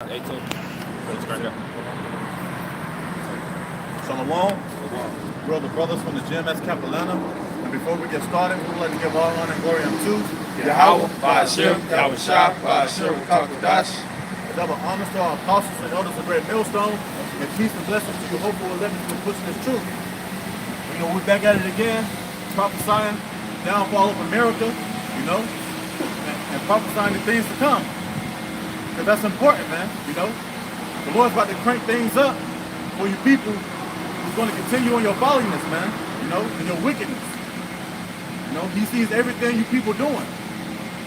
18. Shalom, brothers from the Gms Camp Ba. And before we get started, we would like to give all honor and glory unto Yahweh, Ba'ashir, Yahweh Shah, Ba'ashir, Kakadash. double honors to our apostles and elders of Great Millstone, and peace and blessings to you, hopeful electors for pushing this truth. We're back at it again, prophesying downfall of America, and prophesying the things to come. Because that's important, man, The Lord's about to crank things up for you people who's going to continue on your folliness, man, and your wickedness. He sees everything you people doing.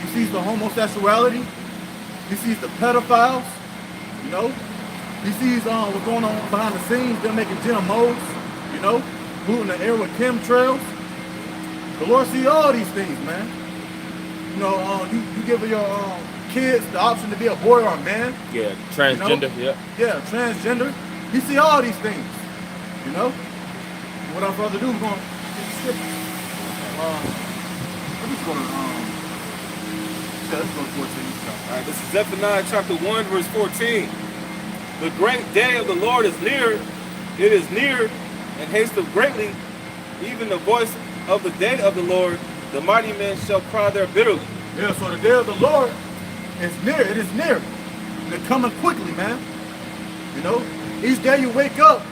He sees the homosexuality. He sees the pedophiles, He sees what's going on behind the scenes. They're making GMOs, polluting the air with chemtrails. The Lord sees all these things, man. You give your kids the option to be a boy or a man. Yeah, transgender, Yeah, transgender. He see all these things, Without further ado, we're going to skip. I'm just going to, let's go to 14. All right, this is Zephaniah chapter 1, verse 14. The great day of the Lord is near. It is near and hasteth greatly. Even the voice of the day of the Lord, the mighty men shall cry there bitterly. Yeah, so the day of the Lord is near. It is near. And it's coming quickly, man. Each day you wake up,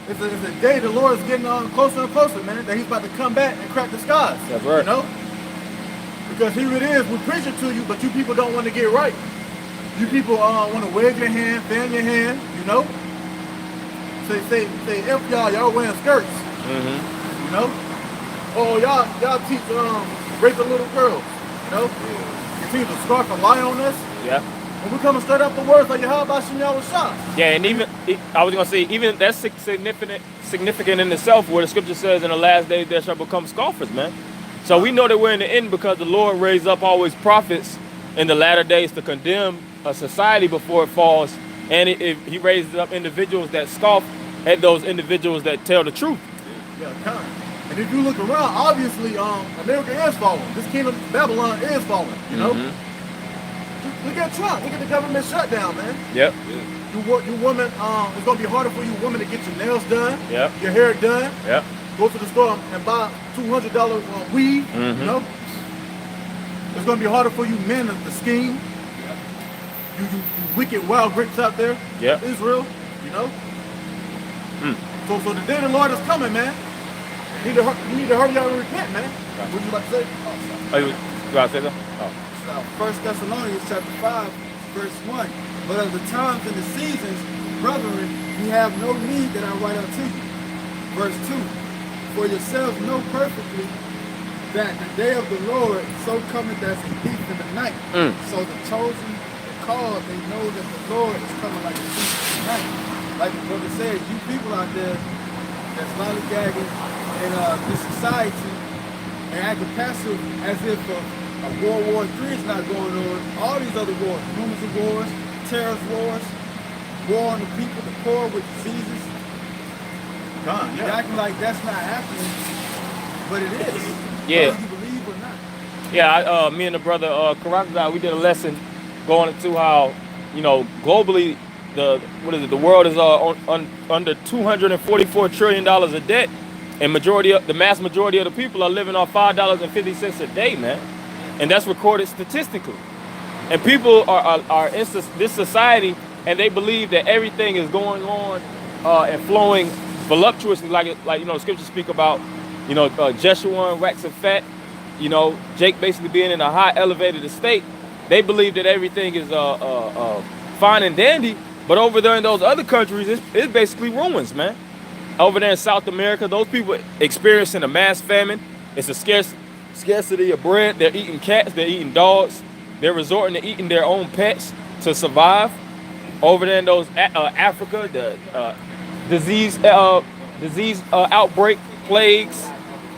it's a day the Lord is getting closer and closer, man, that he's about to come back and crack the skies. That's right. Because here it is, we preach it to you, but you people don't want to get right. You people want to wave your hand, fan your hand, Say F y'all wearing skirts. Oh, y'all teach rape the little girls, Continue to scarf and lie on us. Yeah. And we're coming straight up the words like how about Yahweh Shah? Yeah, and I was gonna say, even that's significant in itself, where the scripture says, "In the last days there shall become scoffers," man. So we know that we're in the end because the Lord raised up always prophets in the latter days to condemn a society before it falls, and He raises up individuals that scoff at those individuals that tell the truth. Yeah, kind of. And if you look around, obviously, America is falling. This kingdom of Babylon is falling. Look at Trump. Look at the government shutdown, man. Yep. You woman, it's gonna be harder for you women to get your nails done. Yep. Your hair done. Yep. Go to the store and buy $200 weed. It's gonna be harder for you men to scheme. You wicked wild grapes out there. Yep. Israel. So the day of the Lord is coming, man. You need to hurry up and repent, man. Right. What you about to say? Oh, you about to say that? Oh. 1 Thessalonians chapter 5, verse 1. But of the times and the seasons, brethren, ye have no need that I write unto you. Verse 2. For yourselves know perfectly that the day of the Lord so cometh as a thief in the night. So the chosen, the called, they know that the Lord is coming like a thief in the night. Like the brother said, you people out there that's lollygagging in this society and acting passive as if a World War III is not going on. All these other wars, rumors of wars, terrorist wars, war on the people, the poor with diseases. God, You're acting like that's not happening, but it is. Yeah. Whether you believe or not. Yeah, me and the brother Karakazai, we did a lesson going into how, globally, the world is under $244 trillion of debt, and the mass majority of the people are living off $5.50 a day, man, and that's recorded statistically. And people are in this society, and they believe that everything is going on and flowing voluptuously, like the scriptures speak about, Jeshua waxing fat, Jake basically being in a high elevated estate. They believe that everything is fine and dandy. But over there in those other countries, it's basically ruins, man. Over there in South America, those people experiencing a mass famine. It's a scarcity of bread. They're eating cats. They're eating dogs. They're resorting to eating their own pets to survive. Over there in those Africa, the disease outbreak, plagues,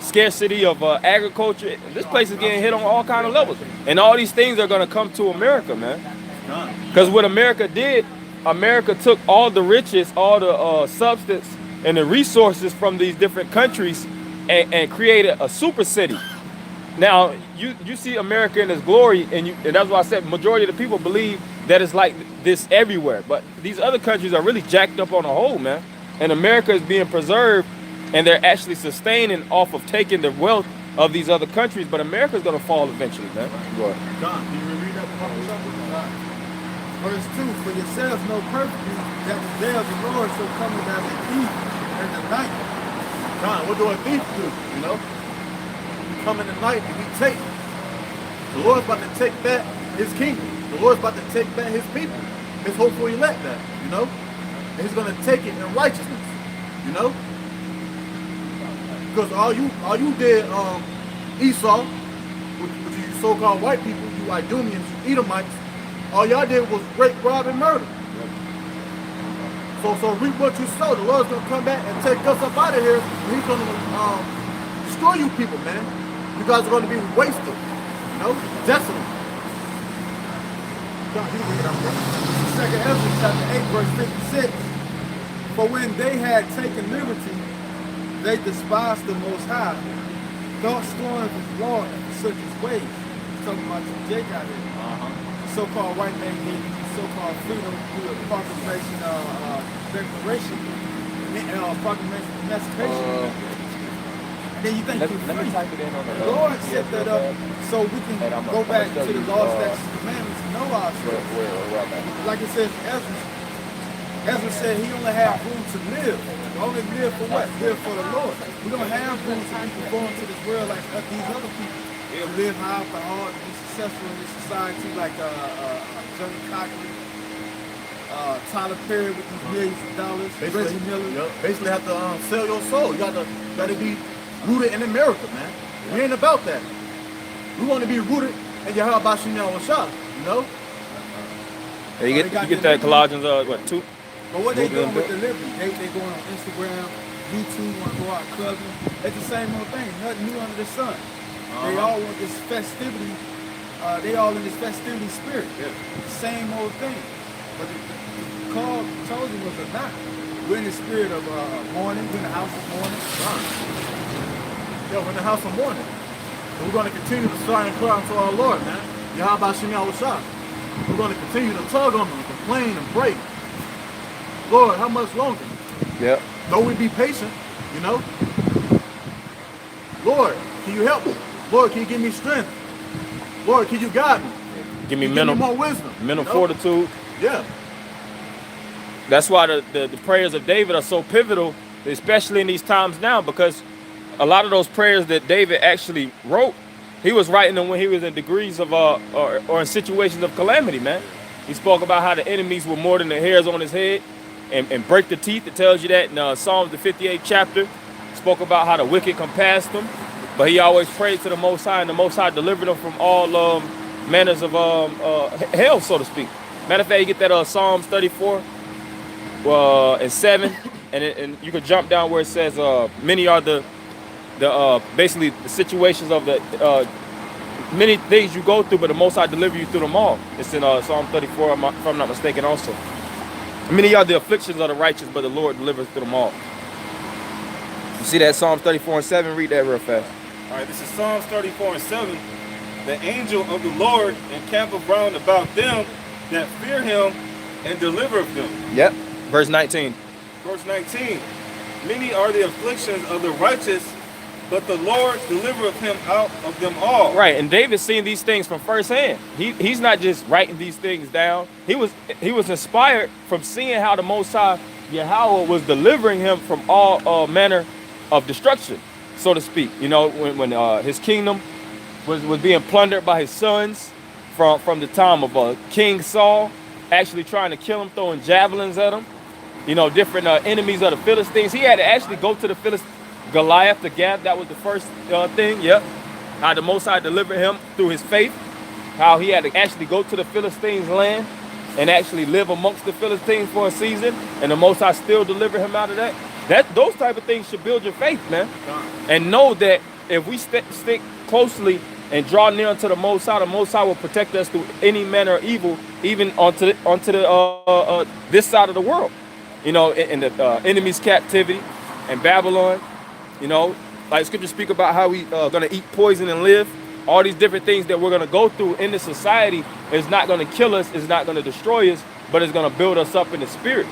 scarcity of agriculture. This place is getting hit on all kinds of levels. And all these things are going to come to America, man. Because what America did, America took all the riches, all the substance and the resources from these different countries and created a super city. Now, you see America in its glory, and that's why I said majority of the people believe that is like this everywhere. But these other countries are really jacked up on the whole, man. And America is being preserved, and they're actually sustaining off of taking the wealth of these other countries. But America's gonna fall eventually, man. Go ahead. John, can you read that from Verse 2, for yourselves know perfectly that the day of the Lord shall come as a thief in the night. John, what do a thief do? You know? He come in the night and he take. The Lord's about to take back his kingdom. The Lord's about to take back his people. His hopeful elect back, you know? And he's gonna take it in righteousness, you know? Because all you did, Esau, which you so-called white people, you Idumeans, you Edomites, all y'all did was rape, rob, and murder. So reap what you sow. The Lord's gonna come back and take us up out of here, and he's gonna destroy you people, man. You guys are gonna be wasted, you know, desolate. Second Ezra chapter 8, verse 56. For when they had taken liberty, they despised the Most High, thought scorn of his law and forsook his ways. He's talking about the Jake out here. So-called white man gave you so-called freedom through the proclamation declaration, proclamation of emancipation. And then you think you're free. The Lord set that up so we can go back to the laws, statutes, and commandments and know ourselves. Like it says in Ezra. Ezra said he only had room to live. Only live for what? Live for the Lord. We don't have room to be conformed to this world like these other people. To live high for hard, to be successful in this society like Johnny Cochran, Tyler Perry with these millions of dollars, Reggie Miller. Basically have to sell your soul. You gotta be rooted in America, man. We ain't about that. We want to be rooted in Yahweh Shem Yahweh, you know? Yeah, you get that Colossians, what, 2? But what they doing with delivery? They going on Instagram, YouTube, want to go out clubbing. It's the same old thing. Nothing new under the sun. They all want this festivity. They all in this festivity spirit. Same old thing. But the call chosen was a not. We're in the spirit of mourning. We're in the house of mourning. Yeah, we're in the house of mourning. And we're going to continue to sign and cry unto our Lord, man. Yahweh Shem Yahweh. We're going to continue to tug on them, complain and break. Lord, how much longer? Yeah. Though we be patient, you know? Lord, can you help me? Lord, can you give me strength? Lord, can you guide me? Give me more wisdom. Mental fortitude. Yeah. That's why the prayers of David are so pivotal, especially in these times now, because a lot of those prayers that David actually wrote, he was writing them when he was in degrees of or in situations of calamity, man. He spoke about how the enemies were more than the hairs on his head and break the teeth. It tells you that in Psalms the 58th chapter. Spoke about how the wicked compassed him, but he always prayed to the Most High, and the Most High delivered him from all manners of hell, so to speak. Matter of fact, you get that Psalms 34 and 7, and you can jump down where it says many are the basically the situations of the many things you go through, but the Most High deliver you through them all. It's in Psalm 34, if I'm not mistaken, also. Many are the afflictions of the righteous, but the Lord delivers through them all. You see that Psalms 34 and 7? Read that real fast. All right, this is Psalms 34 and 7. The angel of the Lord encampeth round about them that fear him and delivereth them. Yep. Verse 19. Verse 19. Many are the afflictions of the righteous, but the Lord delivereth him out of them all. Right, and David's seen these things from firsthand. He's not just writing these things down. He was inspired from seeing how the Most High Yahweh was delivering him from all manner of destruction, so to speak. You know, when his kingdom was being plundered by his sons from the time of King Saul, actually trying to kill him, throwing javelins at him. You know, different enemies of the Philistines. He had to actually go to the Philistines. Goliath, the Gath, that was the first thing, yep. How the Most High delivered him through his faith. How he had to actually go to the Philistines' land and actually live amongst the Philistines for a season, and the Most High still delivered him out of that. Those type of things should build your faith, man. And know that if we stick closely and draw near unto the Most High will protect us through any manner of evil, even onto this side of the world. You know, in the enemy's captivity and Babylon. You know, like scripture speak about how we gonna eat poison and live. all these different things that we're going to go through in the society is not going to kill us, is not going to destroy us, but it's going to build us up in the spirit.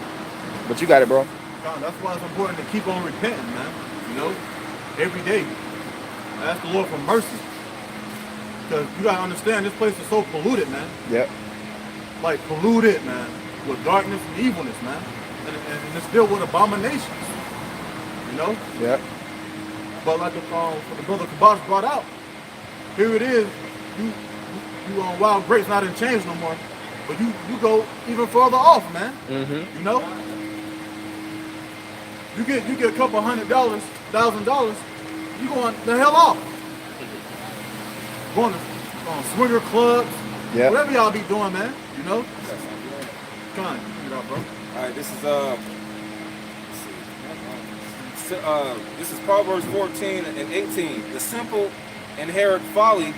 But you got it, bro. God, that's why it's important to keep on repenting, man. You know, every day. I ask the Lord for mercy. Because you got to understand, this place is so polluted, man. Yep. Like, polluted, man, with darkness and evilness, man. And it's filled with abominations. You know? Yep. But like the brother Kabash brought out, here it is, you on wild grapes, not in change no more. But you go even further off, man. Mm-hmm. You know? You get a couple $100, $1,000, you going the hell off. Going to swinger clubs, whatever y'all be doing, man. You know? Come on, get out, bro. All right, this is this is Proverbs 14 and 18. The simple inherit folly,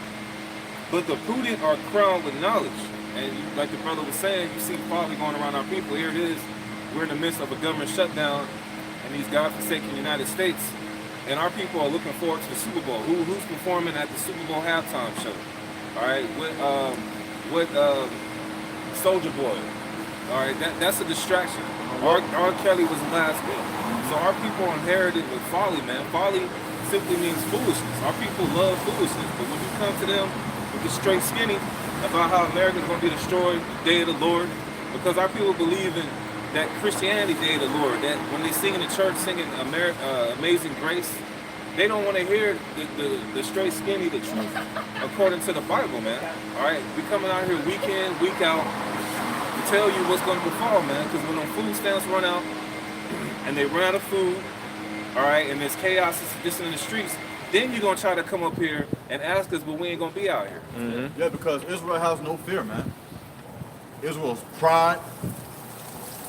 but the prudent are crowned with knowledge. And like the brother was saying, you see folly going around our people. Here it is. We're in the midst of a government shutdown in these godforsaken United States, and our people are looking forward to the Super Bowl. Who's performing at the Super Bowl halftime show? All right, with Soldier Boy. All right, that's a distraction. R. Kelly was the last bit. So our people inherited with folly, man. Folly simply means foolishness. Our people love foolishness, but when you come to them with the straight skinny about how America's going to be destroyed, the day of the Lord, because our people believe in that Christianity day of the Lord, that when they sing in the church singing Amazing Grace, they don't want to hear the straight skinny, the truth, according to the Bible, man. All right, we coming out here week in, week out, to tell you what's going to befall, man, because when them food stamps run out, and they run out of food, all right, and there's chaos and sedition in the streets, then you're going to try to come up here and ask us, but we ain't going to be out here. Mm-hmm. Yeah, because Israel has no fear, man. Israel's pride,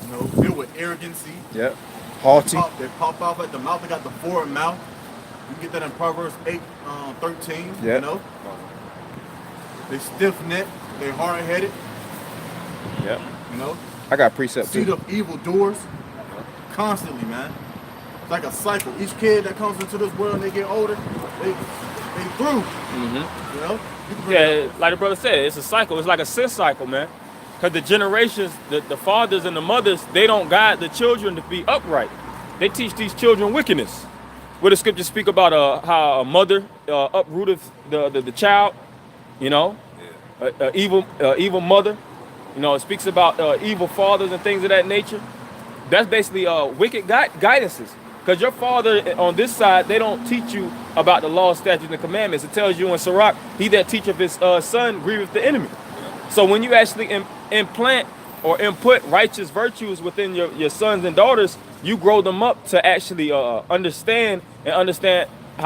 you know, filled with arrogancy. Yep. Haughty. They pop off at the mouth. They got the forward mouth. You can get that in Proverbs 8:13, Yep. you know. They stiff-necked. They hard-headed, Yep. you know. I got precepts Seed too. of evil doers. Constantly, man. It's like a cycle. Each kid that comes into this world and they get older, they through. Mm-hmm. You know? Yeah, like the brother said, it's a cycle. It's like a sin cycle, man. Because the generations, the fathers and the mothers, they don't guide the children to be upright. They teach these children wickedness. Where the scriptures speak about how a mother uprooted the child, you know, evil mother. You know, it speaks about evil fathers and things of that nature. That's basically wicked guidances. Because your father on this side, they don't teach you about the law, statutes, and commandments. It tells you in Sirach, he that teacheth his son grieveth the enemy. So when you actually implant or input righteous virtues within your sons and daughters, you grow them up to actually understand how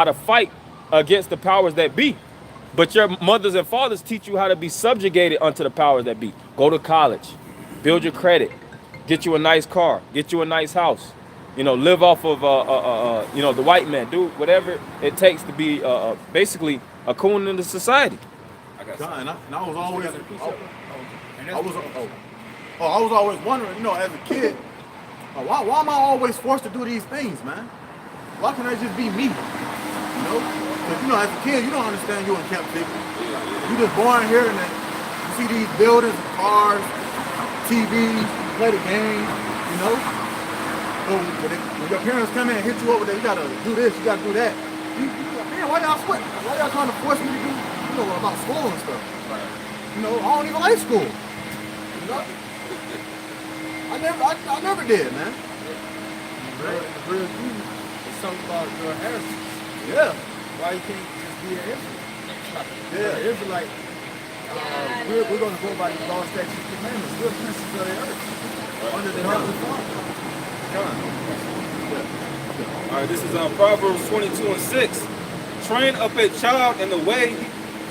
to fight against the powers that be. But your mothers and fathers teach you how to be subjugated unto the powers that be. Go to college, build your credit, get you a nice car, get you a nice house. You know, live off of the white man. Do whatever it takes to be basically a coon in the society. And I was always, I was always wondering, you know, as a kid, why am I always forced to do these things, man? Why can't I just be me? You know, because you know, as a kid, you don't understand you're in captivity. You just born here and then you see these buildings, cars, TVs, play the game, you know. So when your parents come in and hit you over there, you gotta do this, you gotta do that. You like, man, why y'all sweat? Why y'all trying to force me to do, you know, about school and stuff? You know, I don't even like school. You know? I never did, man. The real you is something about your heritage. Yeah. Why you can't just be an Israelite? Yeah. Israelite. We're going to go by the law, statutes, and commandments. We're princes of the earth. Under the heavenly Father. All right, this is Proverbs 22:6. Train up a child in the way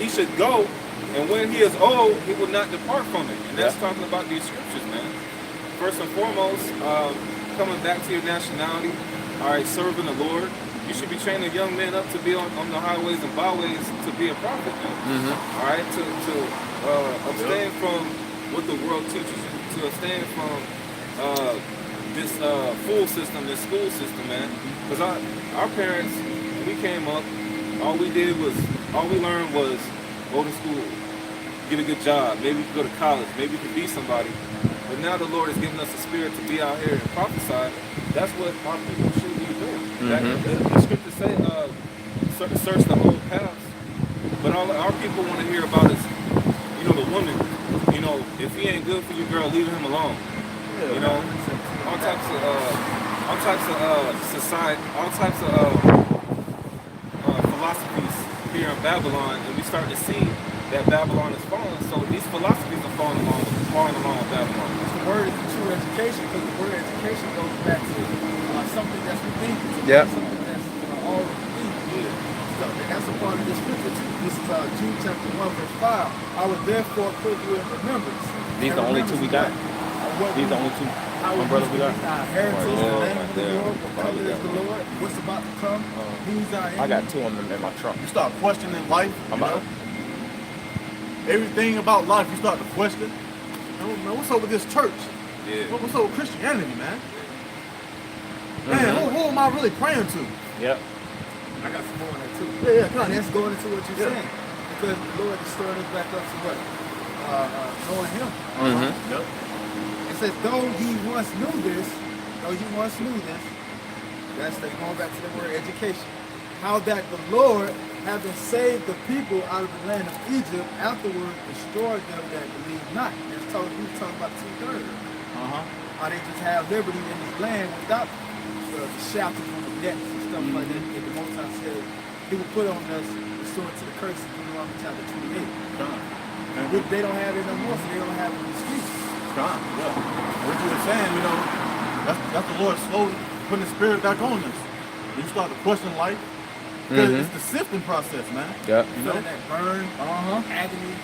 he should go, and when he is old, he will not depart from it. And that's talking about these scriptures, man. First and foremost, coming back to your nationality, all right, serving the Lord. You should be training young men up to be on the highways and byways to be a prophet, man. Mm-hmm. All right, to abstain from what the world teaches you, to abstain from this fool system, this school system, man. Because our parents, when we came up, all we learned was go to school, get a good job. Maybe you can go to college. Maybe you can be somebody. But now the Lord has given us a spirit to be out here and prophesy. That's what our people should be doing. The scriptures say, search the whole paths. But all our people want to hear about is, you know, the woman. You know, if he ain't good for you, girl, leave him alone. You know, all types of society, all types of philosophies here in Babylon, and we start to see that Babylon is falling. So these philosophies are falling along with Babylon. The word is the true education, because the word education goes back to something that's within you. Yeah. Something that's already within you. So that's a part of the scripture too. This is Jude chapter 1 verse 5. I would therefore put you in remembrance. These the only two we got. These the only two umbrellas we got. Our heritage, the land of the Lord, the color is the Lord, what's about to come. These are I got two of them in my trunk. You start questioning life, you know? Everything about life you start to question. Man, what's up with this church? Yeah. What's up with Christianity, man? Man, who am I really praying to? Yep. I got some more on that too. Yeah, come on. And that's going into what you're saying. Because the Lord is stirring us back up to what? Knowing Him. Yep. It says, though ye once knew this, that's going back to the word education. How that the Lord, having saved the people out of the land of Egypt, afterward destroyed them that believe not. We were talking about 2/3. How they just have liberty in this land without the shackles on the necks and stuff like that. And the Most High said, He will put on us the sword to the curse in Deuteronomy chapter 28. And they don't have it no more, so they don't have it in the streets. What you were saying, you know, that's the Lord slowly putting His spirit back on us. You start to question life. Because it's the sifting process, man. Yeah. You know? That burn, agony.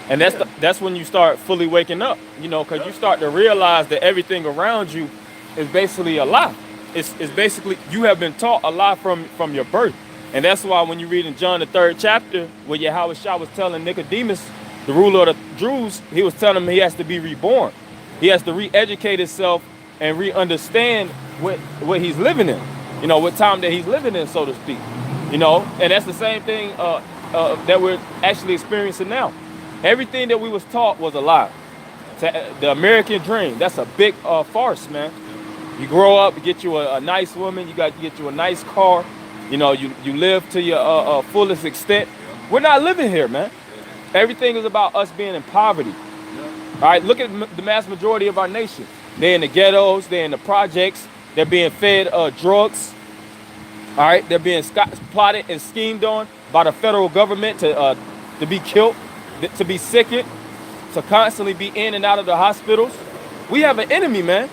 And that's when you start fully waking up, you know, because you start to realize that everything around you is basically a lie. It's basically, you have been taught a lie from your birth. And that's why when you read in John the 3rd chapter, where Yahweh Shah was telling Nicodemus, the ruler of the Jews, he was telling him he has to be reborn. He has to re-educate himself and re-understand what he's living in, you know, what time that he's living in, so to speak. You know, and that's the same thing that we're actually experiencing now. Everything that we was taught was a lie. The American dream, that's a big farce, man. You grow up, you get you a nice woman, you get you a nice car, you know, you live to your fullest extent. We're not living here, man. Everything is about us being in poverty. All right, look at the mass majority of our nation. They're in the ghettos, they're in the projects, they're being fed drugs. All right, they're being plotted and schemed on by the federal government to be killed, to be sickened, to constantly be in and out of the hospitals. We have an enemy, man.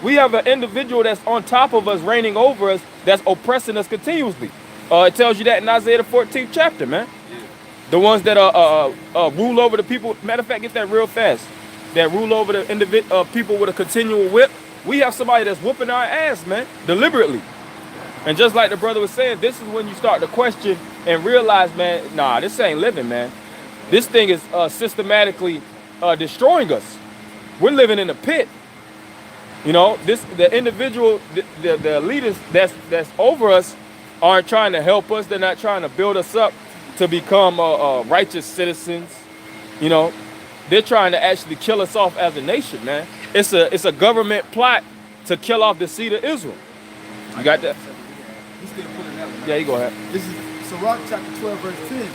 We have an individual that's on top of us, reigning over us, that's oppressing us continuously. It tells you that in Isaiah the 14th chapter, man. The ones that rule over the people. Matter of fact, get that real fast. That rule over the people with a continual whip. We have somebody that's whooping our ass, man, deliberately. And just like the brother was saying, this is when you start to question and realize, man, nah, this ain't living, man. This thing is systematically destroying us. We're living in a pit. You know, the individual, the leaders that's over us aren't trying to help us. They're not trying to build us up to become righteous citizens. You know, they're trying to actually kill us off as a nation, man. It's a government plot to kill off the seed of Israel. You got that? Yeah, you go ahead. This is Sirach chapter 12, verse 10.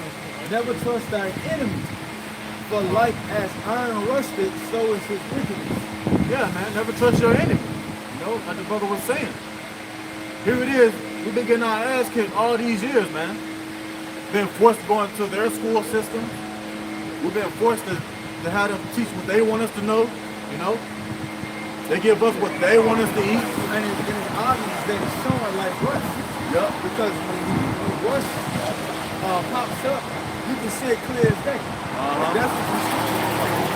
Never trust thy enemy, for like as iron rusted, so is his wickedness. Yeah, man, never trust your enemy. You know, like the brother was saying. Here it is, we've been getting our ass kicked all these years, man. Been forced to go into their school system. We've been forced to have them teach what they want us to know, you know. They give us what they want us to eat. And it's obvious that it's showing like rust. Yep. Because when rust pops up, you can see it clear as day. That's what we see.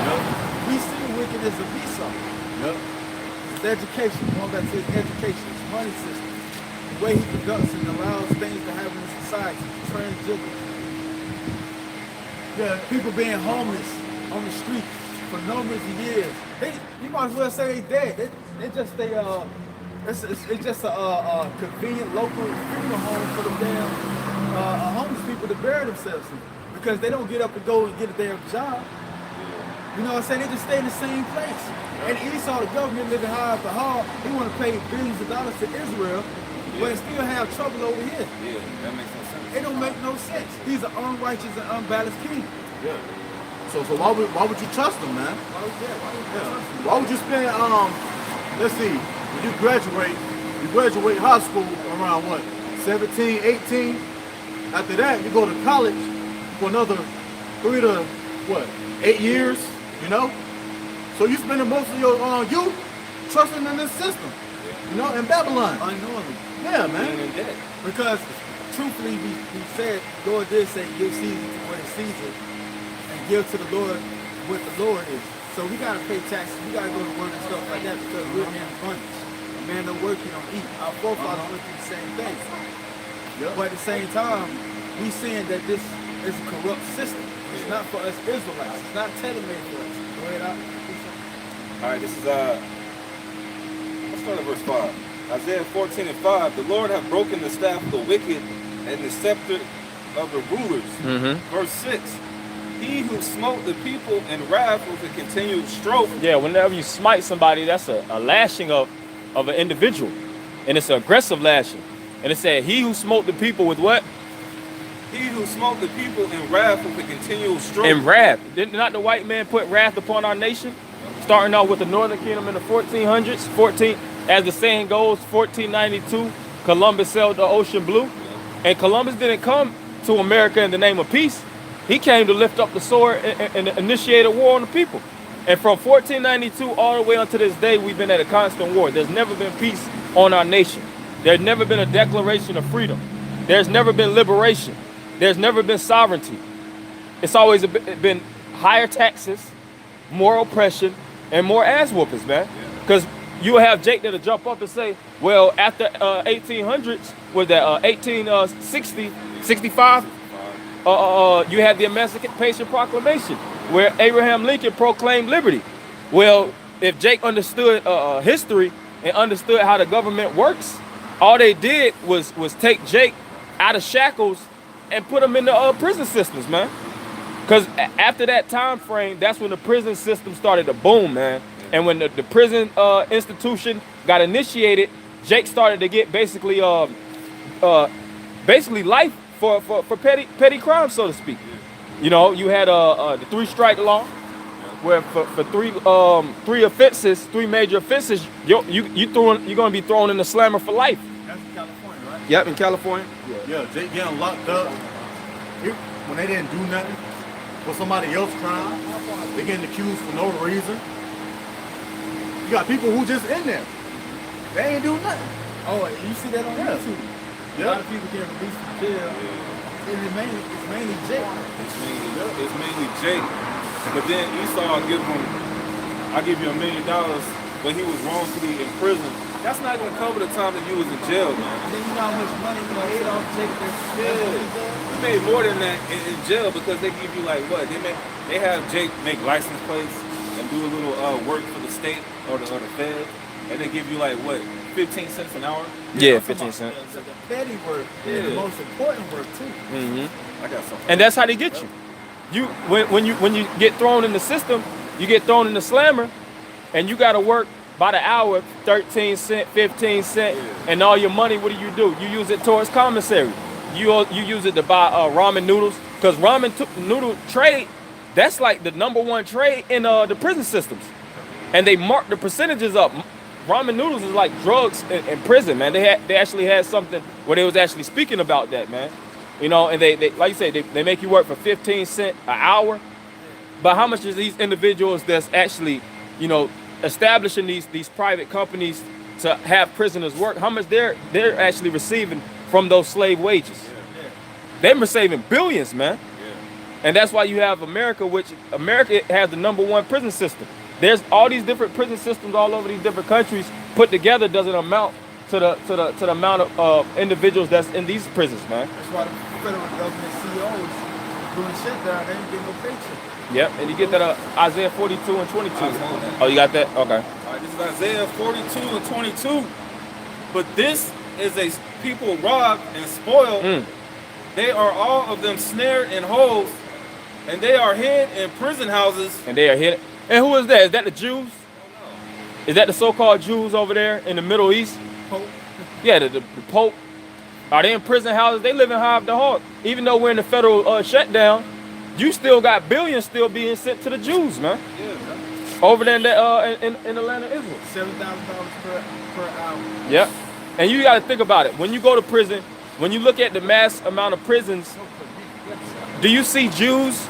Yep. We see wickedness of Esau. Yep. It's education, going back to his education, his money system, the way he conducts and allows things to happen in society, transgender. Yeah, people being homeless on the street for numbers of years. You might as well say they dead. It's just a convenient local funeral home for the damn homeless people to bury themselves in. because they don't get up and go and get a damn job. You know what I'm saying? They just stay in the same place. And Esau, the government, living high off the hog, he want to pay billions of dollars to Israel, but still have trouble over here. Yeah, that makes no sense. It don't make no sense. He's an unrighteous and unbalanced king. Yeah. So why would you trust him, man? Why would you spend let's see, when you graduate high school around what, 17, 18? After that, you go to college for another 3 to what, 8 years, you know? So you spending most of your youth trusting in this system, you know, in Babylon. Unknowingly. Yeah, man. Because truthfully, we said, Lord did say, give Caesar to what is Caesar, and give to the Lord what the Lord is. So we gotta pay taxes, we gotta go to work and stuff like that because we're in abundance. A man don't work, he don't eat. Our forefathers went through the same thing. But at the same time, we saying that this is a corrupt system. It's not for us Israelites. It's not tailor-made for us. Go ahead, out. All right, this is let's start at verse 5. Isaiah 14:5. The Lord hath broken the staff of the wicked and the scepter of the rulers. Verse 6. He who smote the people in wrath with a continued stroke. Yeah, whenever you smite somebody, that's a lashing of an individual. And it's an aggressive lashing. And it said, he who smote the people with what? He who smote the people in wrath with a continual stroke. In wrath. Did not the white man put wrath upon our nation? Starting off with the Northern Kingdom in the 1400s. As the saying goes, 1492, Columbus sailed the ocean blue. And Columbus didn't come to America in the name of peace. He came to lift up the sword and initiate a war on the people. And from 1492 all the way until this day, we've been at a constant war. There's never been peace on our nation. There's never been a declaration of freedom. There's never been liberation. There's never been sovereignty. It's always been higher taxes, more oppression, and more ass whoopings, man. Because you have Jake that'll jump up and say, well, after 1800s, was that 1860, 65? You had the Emancipation Proclamation, where Abraham Lincoln proclaimed liberty. Well, if Jake understood history and understood how the government works, all they did was take Jake out of shackles and put him in the prison systems, man. Because after that time frame, that's when the prison system started to boom, man. And when the prison institution got initiated, Jake started to get basically life for petty crimes, so to speak. You know, you had the 3-strike law, where for three offenses, 3 major offenses, you're gonna be thrown in the slammer for life. That's in California, right? Yep, in California. Yeah, Jake getting locked up when they didn't do nothing for somebody else's crime. They getting accused for no reason. You got people who just in there. They ain't do nothing. Oh, and you see that on YouTube? A lot of people get released from jail. And it's mainly Jake. It's mainly Jake. But then Esau, I'll give you $1 million when he was wrongfully in prison. That's not gonna cover the time that you was in jail, man. And then you know how much money you made off Jake. You made more than that in jail because they give you like what? They have Jake make license plates and do a little work for the state or the Fed, and they give you like what, 15 cents an hour? Yeah, 15 cents. The petty work is the most important work too. I got something. And that's how they get you. When you get thrown in the system, you get thrown in the slammer, and you got to work by the hour, 13 cent, 15 cent, and all your money. What do? You use it towards commissary. You use it to buy ramen noodles, because ramen noodle trade, that's like the #1 trade in the prison systems, and they mark the percentages up. Ramen noodles is like drugs in prison, man. They actually had something where they was actually speaking about that, man. You know, and they like you say, they make you work for 15 cents an hour. But how much is these individuals that's actually, you know, establishing these private companies to have prisoners work? How much they're actually receiving from those slave wages? They're receiving billions, man. And that's why you have America, which America has the #1 prison system. There's all these different prison systems all over these different countries put together doesn't amount to the amount of individuals that's in these prisons, man. That's why the federal government CEOs doing shit down, they ain't getting no paycheck. Yep, and you get that Isaiah 42 and 22. Oh, you got that? Okay. All right, this is Isaiah 42 and 22. But this is a people robbed and spoiled. They are all of them snared in holes, and they are hid in prison houses. And they are hidden. And who is that? Is that the Jews? Is that the so-called Jews over there in the Middle East? Pope. Yeah, the Pope. Are they in prison houses? They live in Hive the Hawk. Even though we're in the federal shutdown, you still got billions still being sent to the Jews, man. Yeah, man. Over there in Atlanta, Israel. $7,000 per hour. Yep. And you got to think about it. When you go to prison, when you look at the mass amount of prisons, do you see Jews?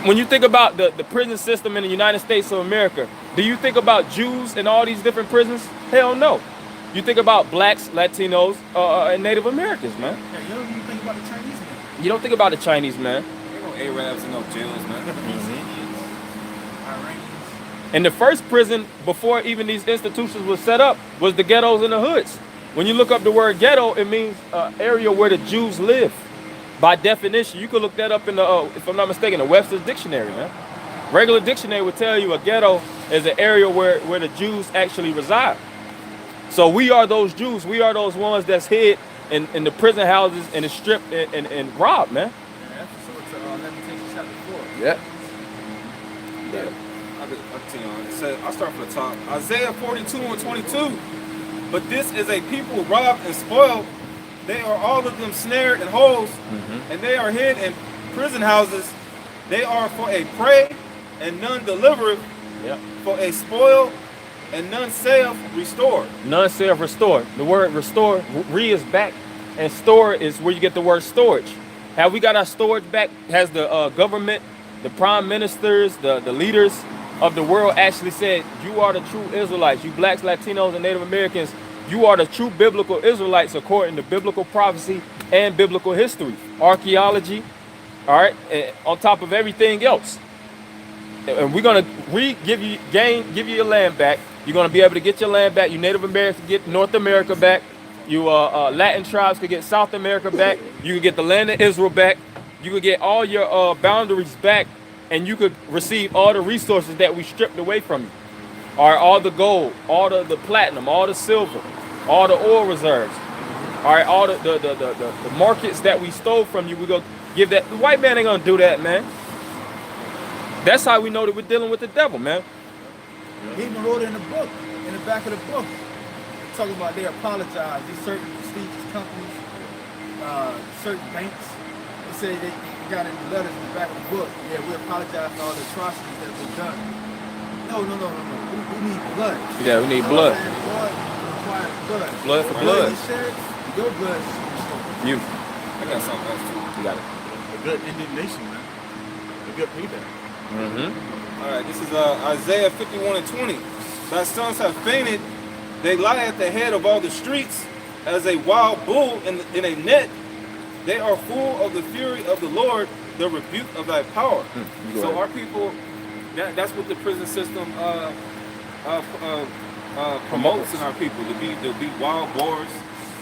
When you think about the prison system in the United States of America, do you think about Jews in all these different prisons? Hell no. You think about blacks, Latinos, and Native Americans, man. Yeah, you don't even think about the Chinese man. You don't think about the Chinese, man. Ain't no Arabs in no jails, man. Iranians. And the first prison, before even these institutions were set up, was the ghettos and the hoods. When you look up the word ghetto, it means area where the Jews live. By definition, you could look that up in the, if I'm not mistaken, the Webster's Dictionary, man. Regular dictionary would tell you a ghetto is an area where the Jews actually reside. So we are those Jews. We are those ones that's hid in the prison houses and is stripped and robbed, man. Yeah, that's so to Lamentations chapter 4. Yeah. Yeah. I'll continue on. It says, I'll start from the top. Isaiah 42:22. But this is a people robbed and spoiled. They are all of them snared in holes, and they are hid in prison houses. They are for a prey, and none delivereth, Yep. for a spoil, and none saith restore. None saith restore. The word restore, re is back, and store is where you get the word storage. Have we got our storage back? Has the government, the prime ministers, the leaders of the world actually said, you are the true Israelites, you blacks, Latinos, and Native Americans, you are the true biblical Israelites according to biblical prophecy and biblical history, archaeology, all right, and on top of everything else. And we're gonna give you your land back. You're gonna be able to get your land back. You Native Americans get North America back. You Latin tribes could get South America back. You could get the land of Israel back. You could get all your boundaries back, and you could receive all the resources that we stripped away from you. All right, all the gold, all the platinum, all the silver, all the oil reserves. All right, all the markets that we stole from you, we're gonna give that. The white man ain't gonna do that, man. That's how we know that we're dealing with the devil, man. He even wrote it in the book, in the back of the book, talking about they apologize. These certain prestigious companies, certain banks, they say they got in the letters in the back of the book. Yeah, we apologize for all the atrocities that we've done. No. We need blood. Yeah, we need blood. Blood requires blood. Blood for blood. You shed, your blood is restored. You I got something else too. got it. A good indignation, man. A good payback. Mm-hmm. All right, this is Isaiah 51:20. Thy sons have fainted; they lie at the head of all the streets, as a wild bull in a net. They are full of the fury of the Lord, the rebuke of thy power. So our people, that's what the prison system promotes in our people, to be wild boars,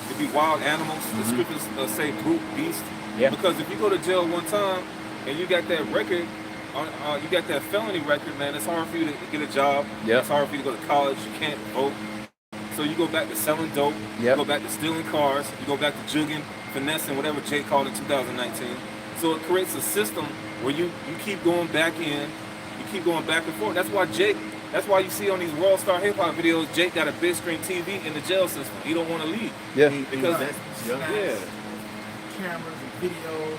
to be wild animals. The scriptures say brute beast. Yeah. Because if you go to jail one time and you got that record, you got that felony record, man, it's hard for you to get a job. Yep. It's hard for you to go to college. You can't vote. So you go back to selling dope. Yep. You go back to stealing cars. You go back to jugging, finessing, whatever Jay called in 2019. So it creates a system where you keep going back in. You keep going back and forth. That's why you see on these World Star Hip Hop videos, Jake got a big screen TV in the jail system. He don't want to leave. Yeah. Because Yeah. Cameras and videos.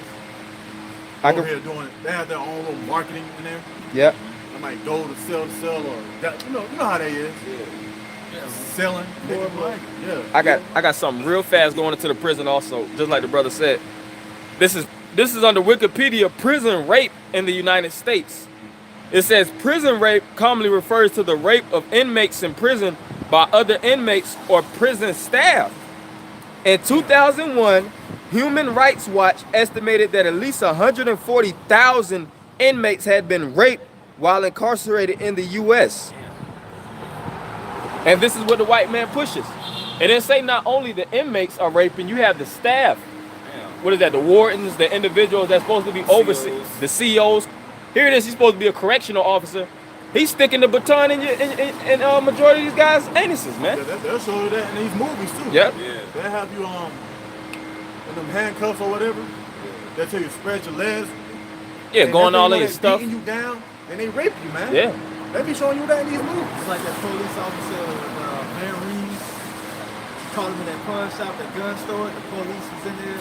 Over here doing, they have their own little marketing in there. Yeah. I might go to sell, or that, you know how that is. Yeah. Selling, More money. yeah. I got something real fast going into the prison also, just like the brother said. This is under Wikipedia, prison rape in the United States. It says prison rape commonly refers to the rape of inmates in prison by other inmates or prison staff. In 2001, Human Rights Watch estimated that at least 140,000 inmates had been raped while incarcerated in the U.S. And this is what the white man pushes. It didn't say not only the inmates are raping, you have the staff. What is that? The wardens, the individuals that's supposed to be overseeing, the CEOs. Here it is, he's supposed to be a correctional officer. He's sticking the baton in majority of these guys' anuses, man. Yeah, they'll show you that in these movies too. Yep. yeah. They'll have you in them handcuffs or whatever. They'll tell you to spread your legs. Yeah, And going that's all when, in they stuff. beating you down and they rape you, man. Yeah. They be showing you that in these movies. It's like that police officer, Van Reeves, caught him in that pawn shop, that gun store. The police was in there.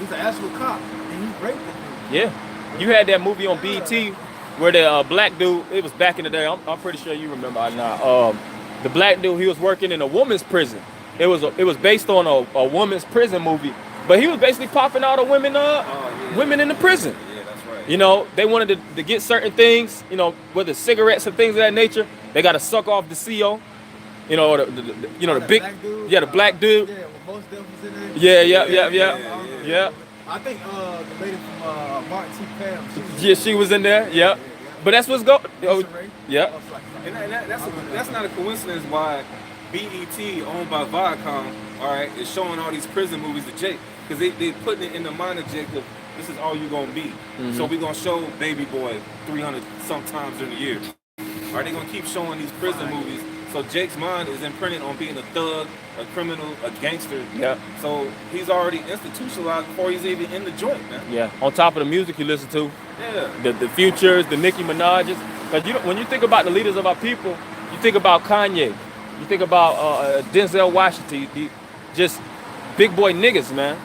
He's an actual cop, and he raped him. Yeah. You had that movie on BET where the black dude, it was back in the day, I'm pretty sure you remember now. The black dude, he was working in a woman's prison. It was based on a woman's prison movie, but he was basically popping out of women women in the prison. Yeah, that's right. You know, they wanted to get certain things, you know, whether cigarettes and things of that nature, they got to suck off the CO. You know, the big, black dude, the black dude. Yeah, well, most of them was in there. Yeah. I think the lady from Martin T. Pam. Yeah, she was in there. Yeah. But that's what's going. Oh, yeah. And that's not a coincidence why BET, owned by Viacom, all right, is showing all these prison movies to Jake. Because they putting it in the mind of Jake that this is all you're going to be. So we're going to show Baby Boy 300 sometimes in a year. Are they going to keep showing these prison movies? So Jake's mind is imprinted on being a thug, a criminal, a gangster. Yeah. So he's already institutionalized before he's even in the joint, man. Yeah. On top of the music you listen to, Yeah. the Futures, the Nicki Minaj's. Because when you think about the leaders of our people, you think about Kanye, you think about Denzel Washington, just big boy niggas, man.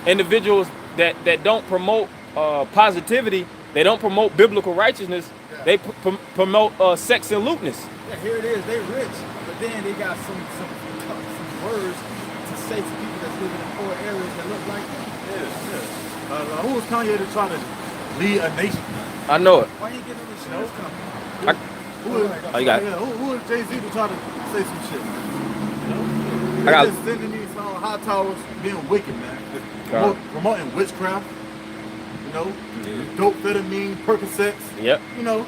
Yeah. Individuals that don't promote positivity, they don't promote biblical righteousness, they promote sex and lewdness. Yeah, here it is. They rich, but then they got some words to say to people that's living in poor areas that look like them. Yeah. Who was Kanye to try to lead a nation? I know it. Why you getting this insurance company? You got it. Who is Jay-Z to try to say some shit, man? You know? I got They're just sending these high towers being wicked, man. Promoting witchcraft, you know, dope-fetamine, Percocets, Yep. you know,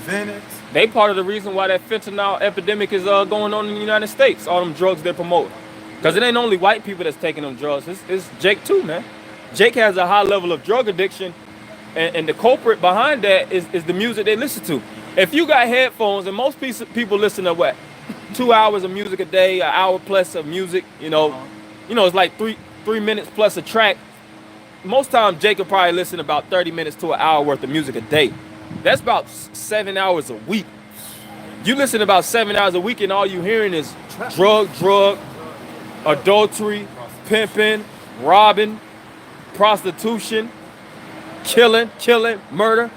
Xanax. They part of the reason why that fentanyl epidemic is going on in the United States. All them drugs they promote. Because it ain't only white people that's taking them drugs. It's Jake too, man. Jake has a high level of drug addiction, and the culprit behind that is the music they listen to. If you got headphones, and most people listen to what, 2 hours of music a day, an hour plus of music, you know, it's like three minutes plus a track. Most times Jake will probably listen about 30 minutes to an hour worth of music a day. That's about 7 hours a week. You listen about 7 hours a week and all you hearing is drug, adultery, pimping, robbing, prostitution, killing, murder.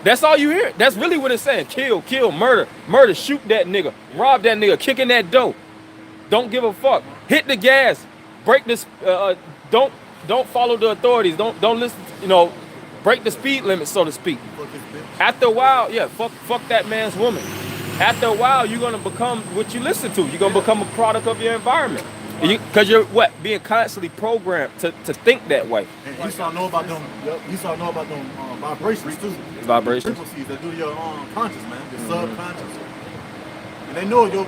That's all you hear. That's really what it's saying. Kill, murder, shoot that nigga, rob that nigga, kick in that door. Don't give a fuck. Hit the gas. Break this. Don't follow the authorities. Don't listen. Break the speed limit, so to speak. After a while, fuck that man's woman. After a while, you're gonna become what you listen to. You're gonna become a product of your environment. Because you're being constantly programmed to think that way. And you start know about them. You start know about them vibrations too. Vibrations. Frequencies that do your conscious, man, your subconscious. And they know your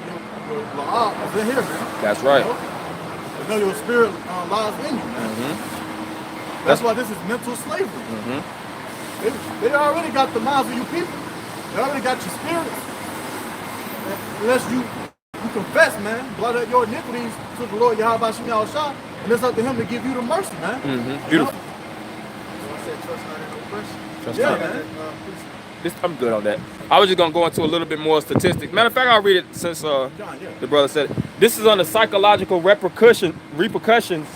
law is in here, man. That's right. They know your spirit lies in you, man. That's why this is mental slavery. They already got the minds of you people. They already got your spirits. Unless you confess, man, blot out your iniquities to the Lord Yahweh Shemel Shah, and it's up to him to give you the mercy, man. Beautiful. I said trust not in oppression. Trust Yeah, not. man. I'm good on that. I was just gonna go into a little bit more statistics. Matter of fact, I'll read it since the brother said it. This is on the psychological repercussions.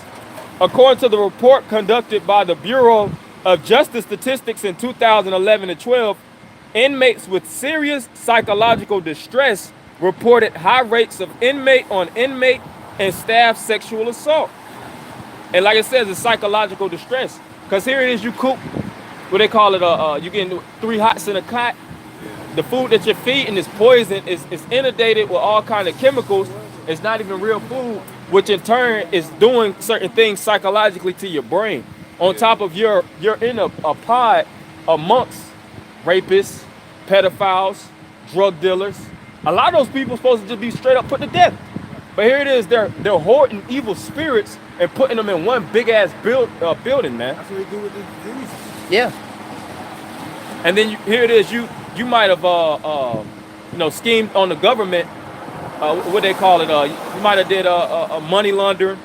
According to the report conducted by the Bureau of Justice Statistics in 2011 and 12, inmates with serious psychological distress reported high rates of inmate and staff sexual assault. And like it says, it's psychological distress. Because here it is, you cook, what they call it, you getting 3 hots in a cot. The food that you're feeding is poison, is inundated with all kind of chemicals. It's not even real food, which in turn is doing certain things psychologically to your brain. On top of you're in a pod amongst rapists, pedophiles, drug dealers. A lot of those people supposed to just be straight up put to death. But here it is, they're hoarding evil spirits and putting them in one big ass building, man. That's what they do with the diseases. Yeah. And then here it is, you might have schemed on the government. What they call it? You might have did a money laundering,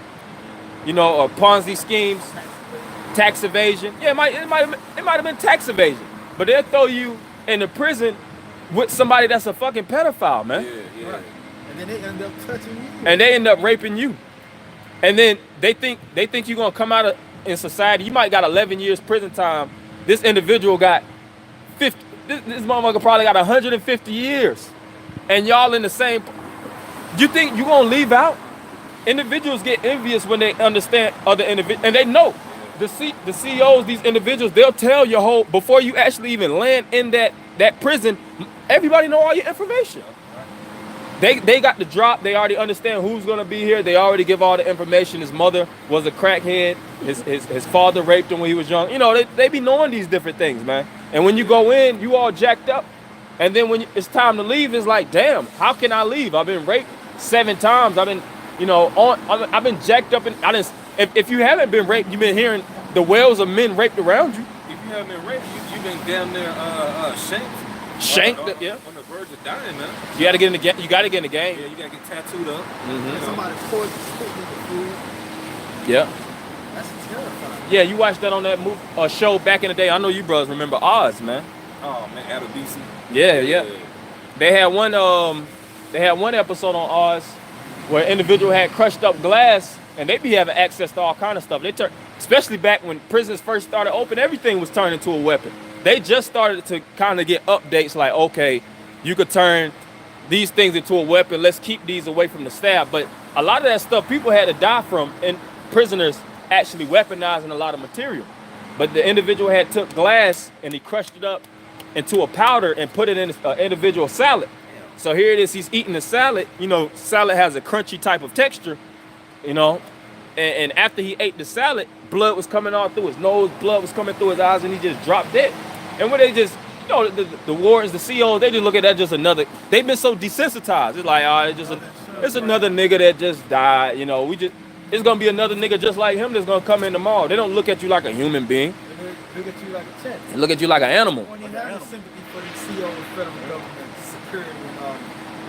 or Ponzi schemes. tax evasion. Yeah, it might have been tax evasion, but they'll throw you in the prison with somebody that's a fucking pedophile, man. Yeah. Right. And then they end up touching you. And they end up raping you. And then they think you're gonna come out in society. You might got 11 years prison time. This individual got 50. This motherfucker probably got 150 years. And y'all in the same. You think you gonna leave out? Individuals get envious when they understand other individuals, and they know the CEOs, these individuals, they'll tell your whole before you actually even land in that prison. Everybody know all your information. They got the drop. They already understand who's gonna be here. They already give all the information. His mother was a crackhead. His father raped him when he was young. You know, they be knowing these different things, man. And when you go in, you all jacked up. And then when it's time to leave, it's like, damn, how can I leave? I've been raped 7 times. I've been, I've been jacked up. And if you haven't been raped, you've been hearing the wails of men raped around you. If you haven't been raped, you've been damn near shanked. Shanked, yeah. On the verge of dying, man. You gotta get in the game. You gotta get in the game. Yeah, you gotta get tattooed up. And somebody pours the spit in the food. Yeah. That's terrifying. Yeah, you watched that on that show back in the day. I know you brothers remember Oz, man. Oh man, out of BC. Yeah. They had one episode on Oz where an individual had crushed up glass, and they be having access to all kind of stuff. Especially back when prisons first started open, everything was turned into a weapon. They just started to kind of get updates like, okay, you could turn these things into a weapon. Let's keep these away from the staff. But a lot of that stuff people had to die from, and prisoners actually weaponizing a lot of material. But the individual had took glass and he crushed it up into a powder and put it in an individual salad. So here it is, he's eating the salad. You know, salad has a crunchy type of texture, and after he ate the salad, blood was coming all through his nose, blood was coming through his eyes, and he just dropped dead. And when they just, the wardens, the CEOs, they just look at that just another, they've been so desensitized. It's like, it's another nigga that just died, it's gonna be another nigga just like him that's gonna come in tomorrow. They don't look at you like a human being. They look at you like a check. They look at you like an animal. When you have sympathy for these CEOs, federal government, security, and all,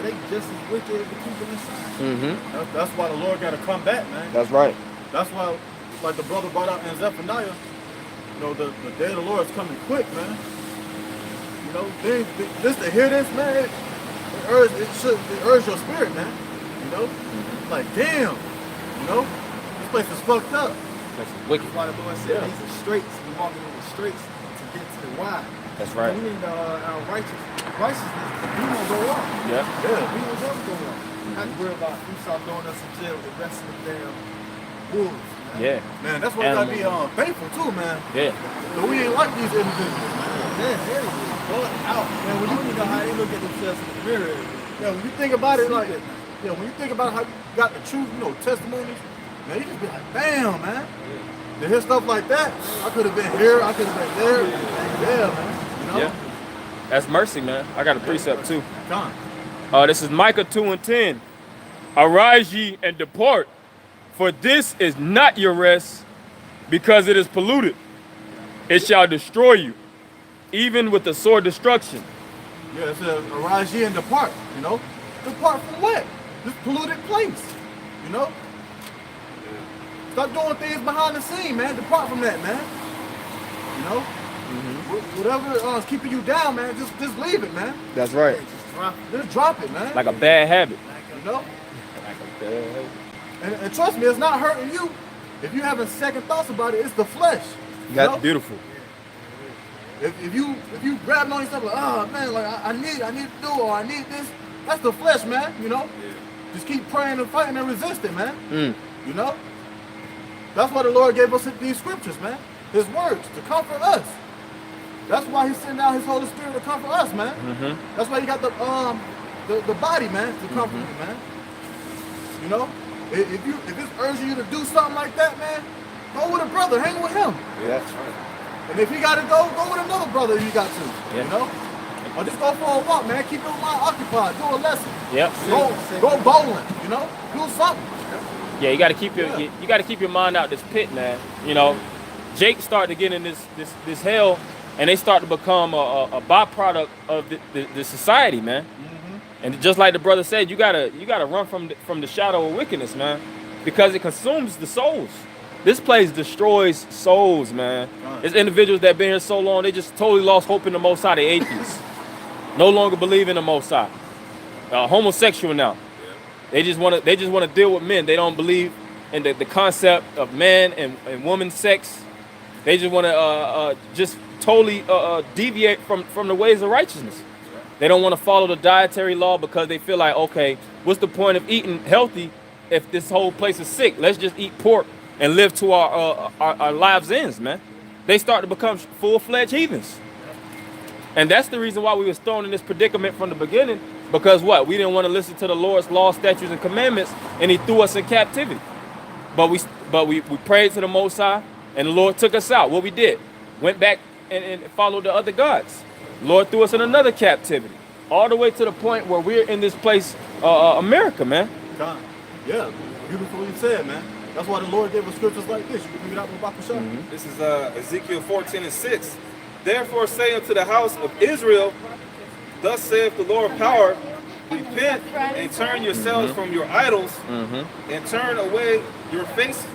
they just as wicked to keep it inside. Mm-hmm. That's why the Lord got to come back, man. That's right. That's why, like the brother brought out in Zephaniah, the day of the Lord is coming quick, man. Just to hear this, man, it urges your spirit, man. Like, damn, this place is fucked up. That's wicked. That's why the Lord said these are straights. We're walking in the straights to get to the wide. That's right. We need our righteousness. We won't go off. Yeah. We will never go off. Not to worry about who start throwing us in jail with the rest of the damn wolves. Man. Yeah. Man, that's why we gotta be thankful too, man. Yeah. So we ain't like these individuals, man. Out. Man, when you know how they look at themselves in the mirror. Yeah, when you think about it, like, when you think about how you got the truth, testimonies, man, you just be like, damn, man. To hear stuff like that, I could have been here, I could have been there. Yeah, man. Yeah. That's mercy, man. I got a precept too. Come. This is Micah 2:10. Arise ye and depart, for this is not your rest, because it is polluted. It shall destroy you, even with the sword destruction. Yeah, it says, arise ye and depart, Depart from what? This polluted place, Stop doing things behind the scene, man. Depart from that, man. Whatever is keeping you down, man, just leave it, man. That's right. Just drop it, man. Like a bad habit. Like a bad habit. And trust me, it's not hurting you. If you having second thoughts about it, it's the flesh. That's beautiful. If you grabbing on yourself like, oh man, like I need to do, or I need this, that's the flesh, man. Just keep praying and fighting and resist it, man. That's why the Lord gave us these scriptures, man. His words to comfort us. That's why He sent out His Holy Spirit to comfort us, man. That's why He got the body, man, to comfort you, man. If it's urging you to do something like that, man, go with a brother, hang with him. Yeah, that's right. And if you got to go with another brother if you got to, Or just go for a walk, man. Keep your mind occupied. Do a lesson. Yep. Go bowling, Do something. Yeah, you got to keep your mind out this pit, man. Jake started to get in this hell, and they start to become a byproduct of the society, man. And just like the brother said, you gotta run from the shadow of wickedness, man, because it consumes the souls. This place destroys souls, man. It's individuals that been here so long, they just totally lost hope in the Most High. They atheists. No longer believe in the Most High. Homosexual now. They just want to deal with men. They don't believe in the concept of man and woman sex. They just want to just totally deviate from the ways of righteousness. They don't want to follow the dietary law because they feel like, okay, what's the point of eating healthy if this whole place is sick? Let's just eat pork and live to our lives' ends, man. They start to become full-fledged heathens. And that's the reason why we was thrown in this predicament from the beginning, because what? We didn't want to listen to the Lord's law, statutes, and commandments, and he threw us in captivity. But we prayed to the Most High, and the Lord took us out. What we did? Went back and followed the other gods. The Lord threw us in another captivity, all the way to the point where we're in this place, America, man. God. Yeah, beautifully said, man. That's why the Lord gave us scriptures like this. You can bring it out with Baka Shah. This is Ezekiel 14:6. Therefore say unto the house of Israel, thus saith the Lord of power, repent and turn yourselves from your idols, and turn away your face.